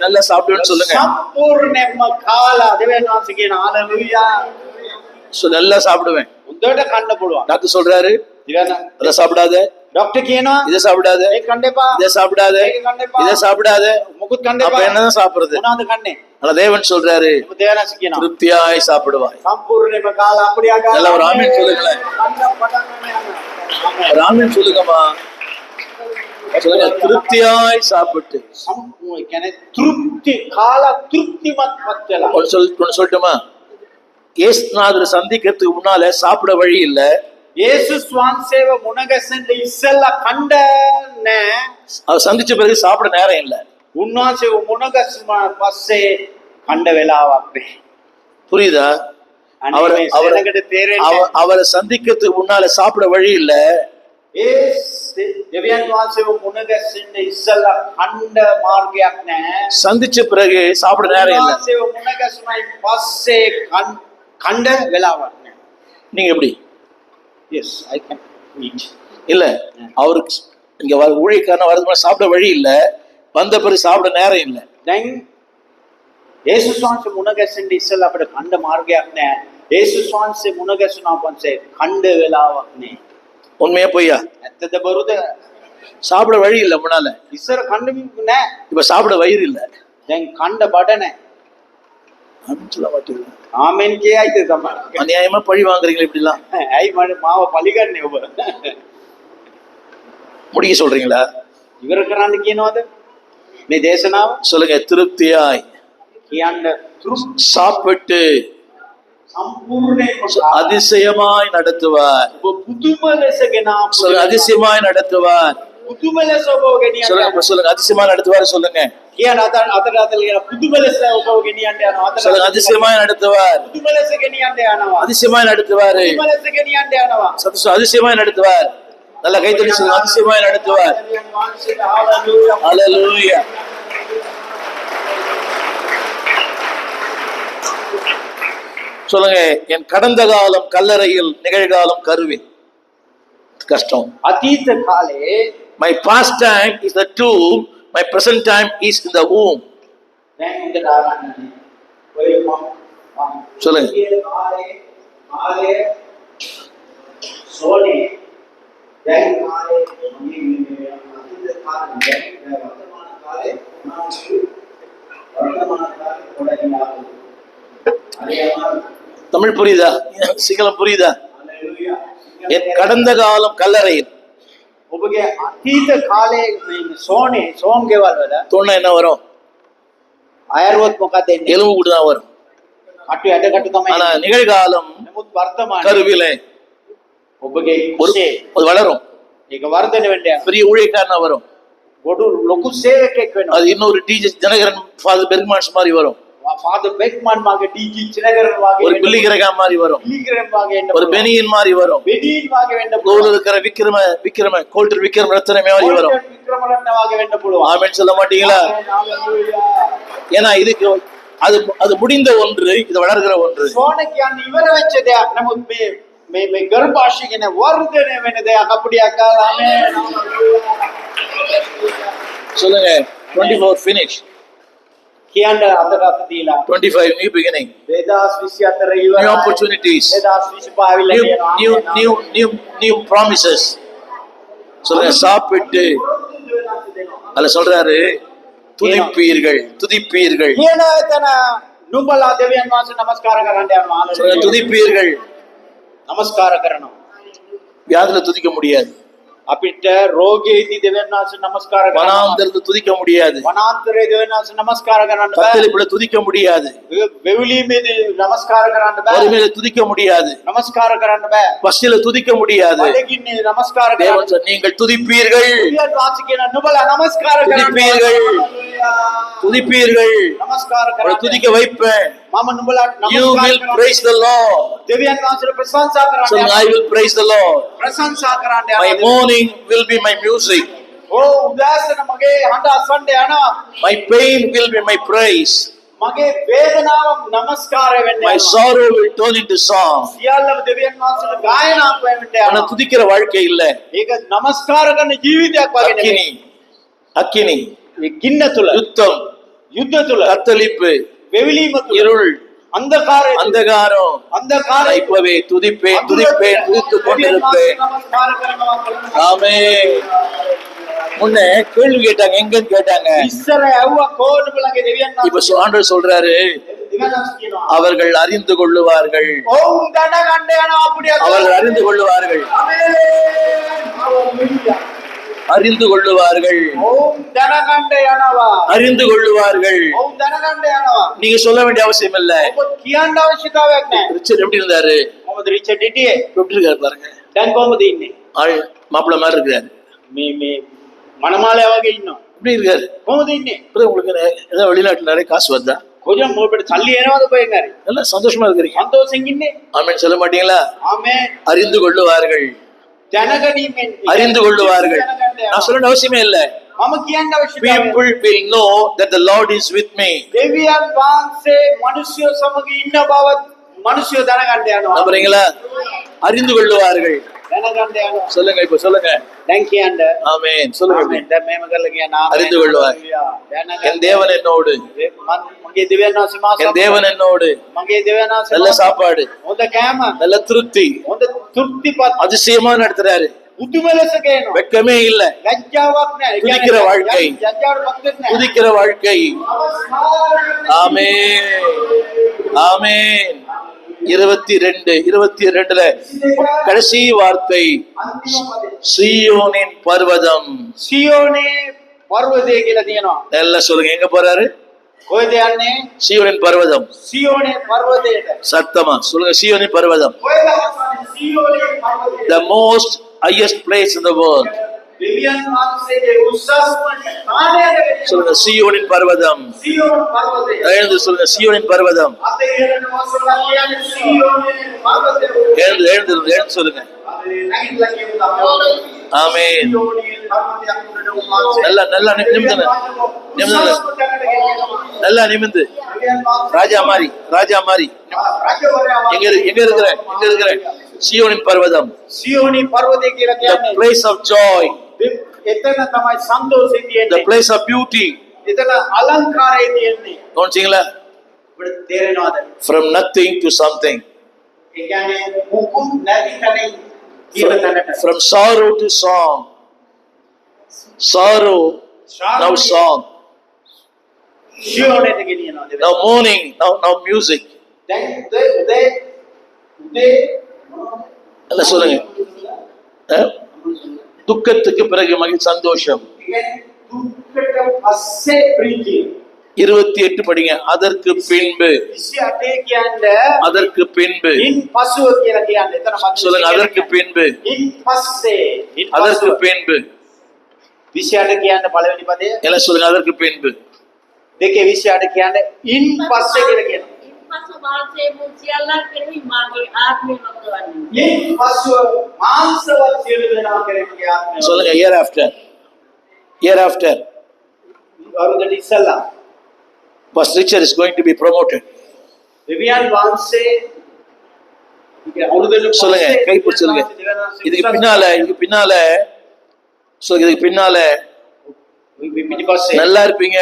நல்லா சாப்பிடுன்னு சொல்லுங்க. සම්පූර්ණයෙන්ම කාලා දෙවියන්වහන්සේ කියන හalleluya. So, நல்லா சாப்பிடுவேன். හොඳට කන්න පුළුවන්. டாக்டர் சொல்றாரு, දෙවියන් அதை சாப்பிடாத, ડોක්ටර් කියනවා இதை சாப்பிடாத, ඒක කන්න එපා. இதை சாப்பிடாத, இதை சாப்பிடாத. මොකුත් කන්න அப்ப එපා. என்னதான் சாப்பிடுறது? මොනවද කන්නේ? ஆனா தேவன் சொல்றாரு, නමුත් දෙවියන්වහන්සේ කියනවා திருப்தியாய் சாப்பிடுவாய். සම්පූර්ණයෙන්ම කාලා அப்படியே நல்ல ஒரு ஆமென் சொல்லுங்களேன். ஒரு ஆமென் சொல்லுங்கம்மா. சொல்லுங்க, திருப்தியாய் சாப்பிட்டு. කියන්නේ තෘප්ති කාලා තෘප්තිමත්පත් වෙලා. ஒன்னு சொல்லட்டுமா? ஏசுநாதரை சந்திக்கிறதுக்கு முன்னால சாப்பிட வழி இல்ல. යේසුස් වහන්සේව මුණ ගැසෙන්න ඉස්සෙල්ලා කණ්ඩ නෑ. அவர் சந்திச்ச பிறகு சாப்பிட நேரம் இல்ல. උන්වහන්සේව මුණ ගැසුමා පස්සේ කණ්ඩ වෙලාවක් නෑ. புரியுதா? அவருக்கு තේරෙන්නේ அவரை சந்திக்கிறதுக்கு முன்னால சாப்பிட வழி இல்ல. ඒ දෙවියන් වහන්සේව මුණ ගැසෙන්න ඉස්සෙල්ලා කණ්ඩ මාර්ගයක් නෑ. சந்திச்ச பிறகு சாப்பிட நேரம் இல்ல. උන්වහන්සේව මුණ ගැසුමයි පස්සේ කණ්ඩ වෙලාවක් නෑ. நீங்க எப்படி? yes I can eat. இல்ல, அவருக்கு இங்க ஊழியக்காரன வரதுக்கு சாப்பிட வழி இல்ல, வந்த பிறகு சாப்பிட நேரம் இல்ல. දැන් යේසුස් වහන්සේ මුණ ගැසෙන්න ඉස්සෙල්ලා අපිට ඛණ්ඩ මාර්ගයක් නැහැ. යේසුස් වහන්සේ මුණ ගැසුණා පස්සේ ඛණ්ඩ වෙලාවක් නෑ. உண்மையா பொய்யா? ඇත්තද බොරුද? சாப்பிட வழி இல்ல முன்னால, ඉස්සර ඛණ්ඩ නෑ. இப்ப சாப்பிட வயிறு இல்ல. දැන් ඛණ්ඩ බඩ නෑ. அப்படின்னு சொல்ல மாட்டீங்க. ආමෙන් කියයිද තමයි. அநியாயமா பழி வாங்குறீங்களா இப்படி எல்லாம்? ඇයි මම මාව පලිගන්නේ ඔබ? முடிக்க சொல்றீங்களா? ඉවර කරන්න කියනවද මේ දේශනාව? சொல்லுங்க. திருப்தியாய் කියන්න சாப்பிட்டு සම්පූර්ණයෙන්ම அதிசயமாய் நடத்துவார். ඔබ පුදුම ලෙස ගෙනා சொல்லுங்க. அதிசயமாய் நடத்துவார். පුදුම ලෙස ඔබ ගෙනියන්න சொல்லுங்க. சொல்லுங்க. அதிசயமாய் நடத்துவார் சொல்லுங்க. කියන අතර කියන පුදුම ලෙස ඔබ ගෙනියන්න යනවා. சொல்லுங்க. அதிசயமாய் நடத்துவார். පුදුම ලෙස ගෙනියන්න යනවා. அதிசயமாய் நடத்துவாரு. පුදුම ලෙස ගෙනියන්න යනවා. அதிசயமாய் நடத்துவார். நல்ல கைத்தடி சொல்லுங்க. அதிசயமாய் நடத்துவார். ஹalleluya. சொல்லுங்க. என் கடந்த காலம் கல்லறையில், நிகழ்காலம் கருவில். கஷ்டம். අතීත කාලේ My past time is the tomb, my present time is in the womb. දැන් උන්ට දාගන්නනේ. ඔය சொல்லுங்க. කාලේ සෝනේ දැන් කාලේ අතීත කාලේ වර්තමාන කාලේ කොඩකිනා தமிழ் புரியுதா? சிங்களம் புரியுதா? என் கடந்த காலம் கல்லறையில். ඔබගේ අතීත කාලේ සෝනේ සෝන් ගෙවල් වල தோணா என்ன வரும்? අයරුවත් මොකද එන්නේ? எலும்பு கூடு தான் வரும். කටු ඇටකටු තමයි. ஆனா நிகழ்காலம் නමුත් වර්තමාන கருவிலே ඔබගේ ஒரு කුසේ அது வளரும். ඒක වර්ධනය වෙන්න යනවා. பெரிய ஊழியக்காரனா வரும். ගොඩු ලොකු සේවකෙක් වෙනවා. அது இன்னொரு டீச்சர் ஜனகரன் ஃபாதர் பெர்க்மான்ஸ் மாதிரி வரும். ෆාදර් බෙක්මන් වගේ ඩීජී චිනගරන් ஒரு වගේ பில்லி கிரகாம் மாதிரி வரும். පිළිගරන් වගේ එන්න ஒரு பெனியின் மாதிரி வரும். බෙඩීන් වගේ වෙන්න நூல் இருக்கிற விக்கிரம கோல்டர் விக்கிரம ரத்தன மாதிரி வரும். වික්‍රමරත්න වගේ වෙන්න පුළුවන්. ஆமென் சொல்ல மாட்டீங்களா? ஏன்னா இதுக்கு அது முடிந்த ஒன்று, இது வளர்கிற ஒன்று. සෝන කියන්නේ ඉවර වෙච්ච දෙයක්. නමුත් මේ ගර්භාෂය කියන වර්ධනය වෙන දෙයක් අපිට අකාලාමේ. சொல்லுங்க. 24 finish, කියන්න අතට අත දීලා 25 new beginning, 2024 ඉවරයි. new opportunities, 2025 ආවිල්ලා තියෙනවා. new promises. சொல்லுங்க. சாப்பிட்டு அல்ல சொல்றாரு, துதிப்பீர்கள். කියන එතන නුඹලා දෙවියන් වහන්සේ නමස්කාර කරන්න යනවා. சொல்லுங்க. துதிப்பீர்கள். නමස්කාර කරනවා. வியாதில துதிக்க முடியாது. අපිට රෝගීදී දෙවියන් වහන්සේ නමස්කාර කරනවා. வனாந்தரத்தை துதிக்க முடியாது. වනාන්තරයේ දෙවියන් වහන්සේ නමස්කාර කරන්න බෑ. கத்தளிப்புல துதிக்க முடியாது. වෙවිලීමේදී නමස්කාර කරන්න බෑ. வறுமையில துதிக்க முடியாது. නමස්කාර කරන්න බෑ. பசியில துதிக்க முடியாது. වලකින්නේ නමස්කාර කරන්න. தேவன் சொன்னார், நீங்கள் துதிப்பீர்கள். දෙවියන් වහන්සේ කියන නුඹලා නමස්කාර කරන්න. துதிப்பீர்கள். துதிப்பீர்கள். නමස්කාර உங்களை කරන්න. துதிக்க வைப்பேன். මම නුඹලාට You නමස්කාර will කරන්න. praise the Lord. දෙවියන් වහන්සේට ප්‍රශංසා කරන්න. சொல்லுங்க. I will praise the Lord. ප්‍රශංසා කරන්න My යනවා. mourning will be my music. ඕ උදාසන මගේ හඬ අසන්න යනවා. My pain will be my praise. මගේ වේදනාව නමස්කාරය වෙන්න My යනවා. sorrow will turn into song. සියල්ලම දෙවියන් වහන්සේට ගායනාවක් වෙන්න ஆனா යනවා. துதிக்கிற வாழ்க்கை இல்ல. ඒක නමස්කාර කරන ජීවිතයක් වගේ නෙමෙයි. அக்கினி, මේ ගින්න තුල யுத்தம், යුද්ධ තුල கத்தளிப்பு, වෙවිලීම තුල இருள், අන්ධකාරය තුල அந்தகாரம். අන්ධකාරය இப்பவே துதிப்பேன், துதித்துக் கொண்டிருப்பேன். නමස්කාර කරනවා. ஆமென். முன்ன கேள்வி கேட்டாங்க, எங்கன்னு கேட்டாங்க. ඉස්සර ඇව්වා කෝඩුලගේ දෙවියන් இப்ப ஆண்டவர் சொல்றாரு, කියනවා. அவர்கள் அறிந்து கொள்ளுவார்கள். ඔවුන් දැනගන්න යනවා අපිට. அவர்கள் அறிந்து கொள்ளுவார்கள். ආමේන්. හalleluya. அறிந்து கொள்ளுவார்கள். ඔවුන් දැනගන්න යනවා. அறிந்து கொள்ளுவார்கள். ඔවුන් දැනගන්න යනවා. நீங்க சொல்ல வேண்டிய அவசியம் இல்ல. ඔබ කියන්න අවශ්‍යතාවයක් නැහැ. ரிச்சர்ட் எப்படி இருந்தாரு? මොකද රිචඩ් හිටියේ? எப்படி இருக்காரு பாருங்க. දැන් කොහමද ඉන්නේ? ஆள் மாப்பிள்ள மாதிரி இருக்காரு. මේ මනමාලයා වගේ ඉන්නවා. எப்படி இருக்காரு? කොහමද ඉන්නේ? அப்புறம் உங்களுக்கு ஏதாவது வெளிநாட்டுல நிறைய காசு வருதா? කොජම් මොබට සල්ලි එනවද කොහෙන් හරි? எல்லாம் சந்தோஷமா இருக்கிறீங்க. සන්තෝෂෙන් ඉන්නේ? ஆமென் சொல்ல மாட்டீங்களா? ආමේන්. அறிந்து கொள்ளுவார்கள். දැනගැනීමෙන් அறிந்து கொள்ளுவார்கள். நான் சொல்ல அவசியமே இல்ல. මම කියන්න අවශ්‍යතාවය. People will know that the Lord is with me. දෙවියන් වහන්සේ මිනිස්සු සමග ඉන්න බව මිනිස්සු දැනගන්න යනවා. நம்புறீங்களா? அறிந்து கொள்ளுவார்கள். දැනගන්න යනවා. சொல்லுங்க இப்ப சொல்லுங்க. දැන් කියන්න. ஆமென். சொல்லுங்க இப்படி. ආමෙන්. දැන් මේම කරලා කියන ආමෙන්. அறிந்து கொள்வாய். දැනගන්න. என் தேவன் என்னோடு, මගේ දෙවියන් වහන්සේ මා என் தேவன் என்னோடு. මගේ දෙවියන් වහන්සේ நல்ல சாப்பாடு, හොඳ කෑම, நல்ல திருப்தி, හොඳ තෘප්තිපත් அதிசயமா நடத்துறாரு. උතුම ලෙස ගේනවා. வெட்கமே இல்ல. ලැජ්ජාවක් නැහැ. துதிக்கிற வாழ்க்கை. ලැජ්ජාවටපත් වෙන්නේ නැහැ. துதிக்கிற வாழ்க்கை. ஆமென். ஆமென். 22:22ல கடைசி வார்த்தை, சீயோனின் பர்வதம். සියෝනේ පර්වතය කියලා තියෙනවා. நல்லா சொல்லுங்க, எங்க போறாரு? කොහෙද යන්නේ? சீயோனின் பர்வதம். සියෝනේ පර්වතයට. சத்தமா சொல்லுங்க, சீயோனின் பர்வதம். කොහෙද යන්නේ? සියෝනේ පර්වතයට. The most highest place in the world. දෙවියන් වහන්සේගේ උසස්ම ස්ථානයට சொல்லுங்க, சீயோனின் பர்வதம். සියෝන් පර්වතය. எழுந்து சொல்லுங்க, சீயோனின் பர்வதம். අතේ ඉරණ වසලා කියන්නේ සියෝනේ පර්වතය. எழுந்து எழுந்து எழுந்து சொல்லுங்க. අదే නැගිටලා කියමු තමයි. ஆமென். සියෝනේ පර්වතයක් උඩට උන්වහන්සේ. நல்லா நல்லா நிமிந்து நல்லா நிமிந்து. ராஜா மாதிரி, ராஜா மாதிரி. எங்க இருக்கிற சீயோனின் பர்வதம். සියෝනි පර්වතය කියලා The කියන්නේ place of joy, එතන තමයි සන්තෝෂය the තියෙන්නේ. place of beauty. එතන අලංකාරය තියෙන්නේ. கவனிச்சீங்களா? ඔබට තේරෙනවද? From nothing to something. ඒ කියන්නේ මුකුත් නැති තැනින් කියන තැනට. From sorrow to song. Sorrow, now song. සියෝනට ගෙනියනවා. Now mourning, now music. දැන් උදේ நல்லா சொல்லுங்க. துக்கத்துக்கு பிறகு மகிழ் சந்தோஷம். දුක්කට පස්සේ ප්‍රීතිය. 28 படிங்க. அதற்கு பின்பு, 28 කියන්නේ அதற்கு பின்பு. ඉන් පසුව කියලා කියන්නේ. එතන මත சொல்லுங்க, அதற்கு பின்பு, ඉන් පස්සේ. அதற்கு பின்பு. 28 කියන්නේ පළවෙනි පදය. எல்லாம் சொல்லுங்க, அதற்கு பின்பு. දෙකේ 28 කියන්නේ ඉන් පස්සේ කියලා කියනවා. පසු මාසේ මු සියල්ලන් කෙරෙහි මාගේ ආත්මය වගවන්නේ. ඉන් පසුව මාංශවත් සියලු දෙනා කෙරෙහි ආත්මය. சொல்லுங்க, year after. Year after. අවුරුද්දට ඉස්සලා Pastor Richard is going to be promoted. දෙවියන් වහන්සේ අවුරුද්දට சொல்லுங்க, கை பிடிச்சு சொல்லுங்க. இதுக்கு பின்னால சொல்லுங்க, இதுக்கு பின்னால පිටිපස්සේ நல்லா இருப்பீங்க,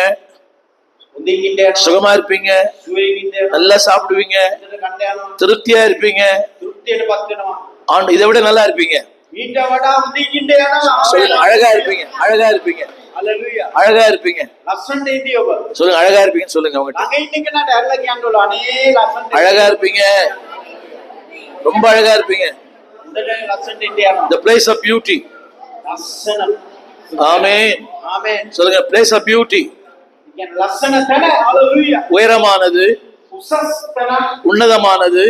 උදින් ඉන්න යනවා. சுகமா இருப்பீங்க, සුවයෙන් ඉන්න යනවා. நல்லா சாப்பிடுவீங்க, කණ්ඩ යනවා. திருப்தியா இருப்பீங்க. තෘප්තියටපත් වෙනවා. ஆண்டு இதை விட நல்லா இருப்பீங்க. ඊට වඩා උදින් ඉන්න යනවා. சொல்லுங்க, அழகா இருப்பீங்க, அழகா இருப்பீங்க, හලෙලූයා. அழகா இருப்பீங்க. ලස්සනට ඉඳී ඔබ. சொல்லுங்க, அழகா இருப்பீங்கன்னு சொல்லுங்க அவங்ககிட்ட. ළඟ ඉන්න කෙනාට ඇරලා කියන්න ඕන අනේ ලස්සනට. அழகா இருப்பீங்க, ரொம்ப அழகா இருப்பீங்க. හොඳට ලස්සනට ඉන්න යනවා. The place of beauty. ලස්සන. ஆமென். ආමේන්. சொல்லுங்க, place of beauty. කියන්නේ ලස්සන තැන. හලෙලූයා. உயரமானது, උසස් තැන. உன்னதமானது,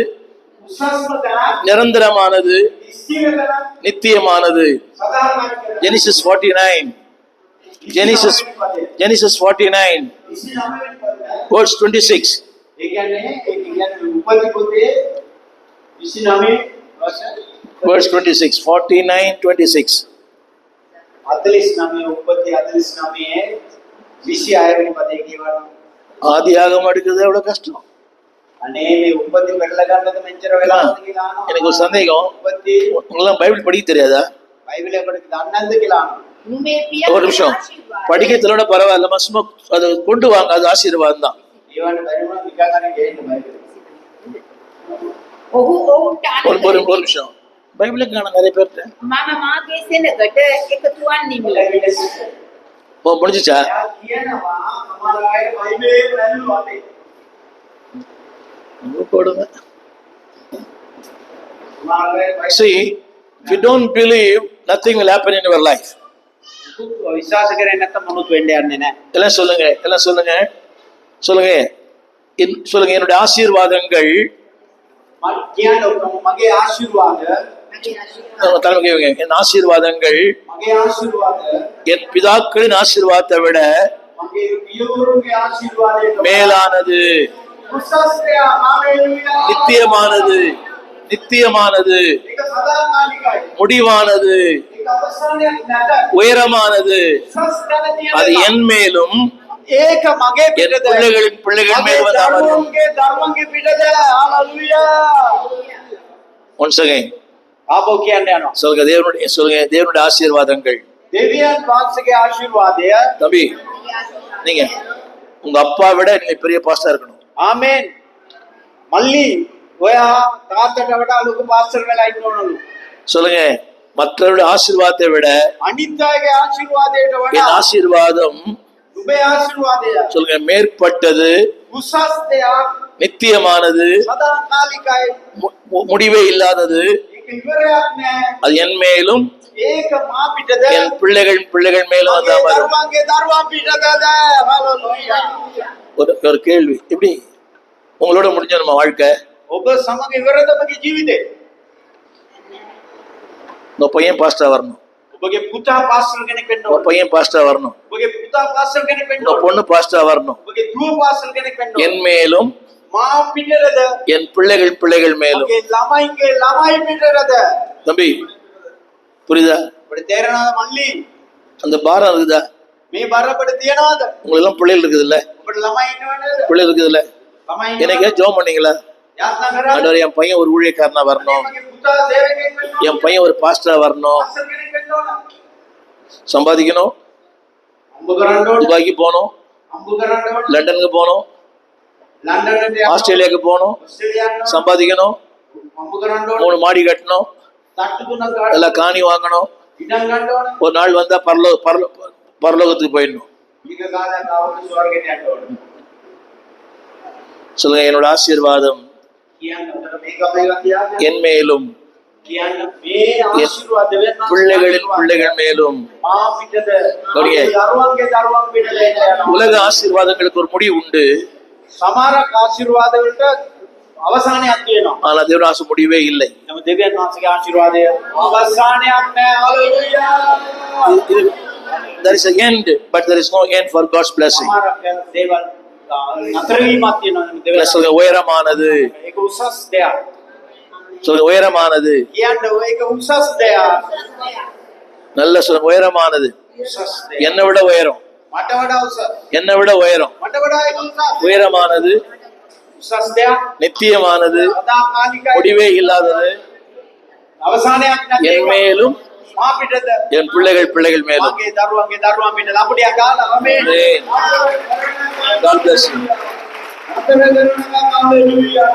උසස්ම තැන. நிரந்தரமானது, ස්ථිර තැන. நித்தியமானது. සදාකාලික තැන. Genesis 49. Genesis 49 verse 26. ඒ කියන්නේ උපති පොතේ 29 Verse 26. 49:26. 49 උපති 49 26 වෙනි පදේ කියවනවා. ஆதியாகமம் எடுக்கிறது எவ்வளவு கஷ்டம். අනේ මේ උපති පෙරලා ගන්නද මෙච්චර වෙලාවද කියලා අහනවා. எனக்கு ஒரு சந்தேகம், උපති உங்களாம் பைபிள் படிக்க தெரியாதா? බයිබලය අපිට දන්නේ නැද්ද කියලා අහනවා. නුඹේ පිය ஒரு நிமிஷம், படிக்க தெரியலனா பரவாயில்ல, சும்மா அது கொண்டு வாங்க, அது ஆசீர்வாதம் தான். ඒවට බැරි වුණා නිකන් අර ගේන්න බයිබලය. ඔහු ඔවුන්ට ஒரு நிமிஷம், பைபிளுக்கு காண நிறைய பேர்ட்ட මම මාගේ සෙනගට එකතු වන්නෙමි. முடிஞ்சுச்சா? එයා කියනවා සමහර අය බයිබලේ නැල්ලු වගේ. போடுங்க. සමහර අය බයිබලේ See, if you don't believe, nothing will happen in your life. විශ්වාස කරේ නැත්නම් මොනුත් වෙන්න යන්නේ නැහැ. எல்லாம் சொல்லுங்க, எல்லாம் சொல்லுங்க, சொல்லுங்க. சொல்லுங்க, என்னுடைய ஆசீர்வாதங்கள் මම කියන්නේ මගේ ආශිර්වාද தலைமை கேளுங்க. என் ஆசீர்வாதங்கள் මගේ ආශිර්වාද என் பிதாக்களின் ஆசீர்வாதத்தை விட මගේ පියවරුන්ගේ ආශිර්වාදයට மேலானது, උසස්ය. හalleluya. நித்தியமானது, நித்தியமானது, ඒක සදාකාලිකයි. முடிவானது, ඒක අවසානයක් නැත. உயரமானது. උසස් තැන அது තියෙනවා. என் மேலும் ඒක මගේ என் පිටද பிள்ளைகள் මගේ மேல் வந்தாலும். දරුවන්ගේ ධර්මන්ගේ පිටද. හalleluya. Once again, ආපහු කියන්න යනවා. சொல்லுங்க தேவனுடைய ஆசீர்வாதங்கள். දෙවියන් වහන්සේගේ ආශිර්වාදය. தம்பி, நீங்க உங்க அப்பா விட நீங்க பெரிய பாஸ்டா இருக்கணும். ආමේන්. මල්ලි ඔයා තාත්තට වඩා ලොකු පාස්ටර් වෙලා ඉන්න ඕනලු. சொல்லுங்க, மற்றவருடைய ஆசீர்வாதத்தை விட අනිත් අයගේ ආශිර්වාදයට என் වඩා ஆசீர்வாதம் ඔබේ ආශිර්වාදය சொல்லுங்க மேற்பட்டது, උසස් දෙයක්, நித்தியமானது, සදාකාලිකයි. முடிவே இல்லாதது. ඒක ඉවරයක් නෑ. அது என் மேலும் ඒක මා පිටද என் பிள்ளைகள் மேலும் මගේ வந்த மாதிரி. දරුවන්ගේ දරුවන් පිටදද. හalleluya. ஒரு கேள்வி, எப்படி உங்களோட முடிஞ்ச நம்ம வாழ்க்கை? ඔබ සමග ඉවරද ඔබගේ ජීවිතේ? உங்க பையன் பாஸ்டா வரணும், ඔබගේ පුතා පාස්ටර් කෙනෙක් වෙන්න உங்க ඕන. பையன் பாஸ்டா வரணும், ඔබගේ පුතා පාස්ටර් කෙනෙක් වෙන්න உங்க ඕන. பொண்ணு பாஸ்டா வரணும். ඔබගේ දුව පාස්ටර් කෙනෙක් වෙන්න என் ඕන. மேலும் මා පිටරද என் பிள்ளைகள் மேலும். ඔබගේ ළමයින්ගේ ළමයි පිටරද. தம்பி, புரியுதா? ඔබට තේරෙනවද මල්ලි? அந்த பாரம் இருக்குதா? මේ බර ඔබට තියනවද? உங்களுக்கு எல்லாம் பிள்ளைகள் இருக்குது இல்ல? ඔබට ළමයි ඉන්නවද? பிள்ளைகள் இருக்குது இல்ல? ළමයි எனக்கு ஜெபம் பண்ணீங்களா? යාත්‍රා කරා. ஆண்டவரே, என் பையன் ஒரு ஊழியக்காரனா வரணும், මගේ පුතා සේවකයෙක් වෙන්න ඕන. என் பையன் ஒரு பாஸ்டரா வரணும், පාස්ටර් කෙනෙක් වෙන්න ඕන. சம்பாதிக்கணும், අම්බ කරන්න ඕන. துபாய்க்கு போகணும், අම්බ කරන්න ඕන. லண்டனுக்கு போகணும், ලන්ඩන්ට යන්න. ஆஸ்திரேலியாவுக்கு போகணும், ඔස්ට්‍රේලියාවට යන්න. சம்பாதிக்கணும், අම්බ කරන්න ඕන. 3 மாடி கட்டணும், තට්ටු තුනක් ගන්න. எல்லாம் காணி வாங்கணும், ඉඩම් ගන්න ඕන. ஒரு நாள் வந்தா பரலோகத்துக்கு போயிடணும். ඊක කාලයක් ආවොත් ස්වර්ගයට යන්න ඕන. சொல்லுங்க, என்னோட ஆசீர்வாதம் කියන්න ඔබට මේක කියන්න. என் மேலும் කියන්න මේ ආශිර්වාද වෙනවා. பிள்ளைகள் மேலும். මා පිටද ගොඩියේ. දරුවන්ගේ දරුවන් පිටද යනවා. உலக ஆசீர்வாதங்களுக்கு ஒரு முடிவு உண்டு, සමහරක් ආශිර්වාද වලට අවසානයක් තියෙනවා. ஆனா தேவனுடைய ஆசை முடிவே இல்லை. නමුත් දෙවියන් වහන්සේගේ ආශිර්වාදය අවසානයක් නෑ. Hallelujah. There is an end, but there is no end for God's blessing. සමහරක් දේවල් නතර වීමක් තියෙනවා. නමුත් දෙවියන් சொல்லுங்க, உயரமானது. ඒක උසස් දෙයක්. சொல்லுங்க, உயரமானது. කියන්න ඒක උසස් දෙයක්. நல்ல சொல்லுங்க, உயரமானது. උසස් දෙයක්. என்னை விட உயரம், මට වඩා උසස්. என்னை விட உயரம். මට වඩා ඒක උසස්. உயரமானது, උසස් දෙයක්. நித்தியமானது, සදාකාලිකයි. முடிவே இல்லாதது. අවසානයක් නැති என் மேலும் මා පිටද என் பிள்ளைகள் மேலும். මගේ දරුවන්ගේ දරුවන් පිටද අපිට ගාලා ආමේන්. God bless you. හalleluya.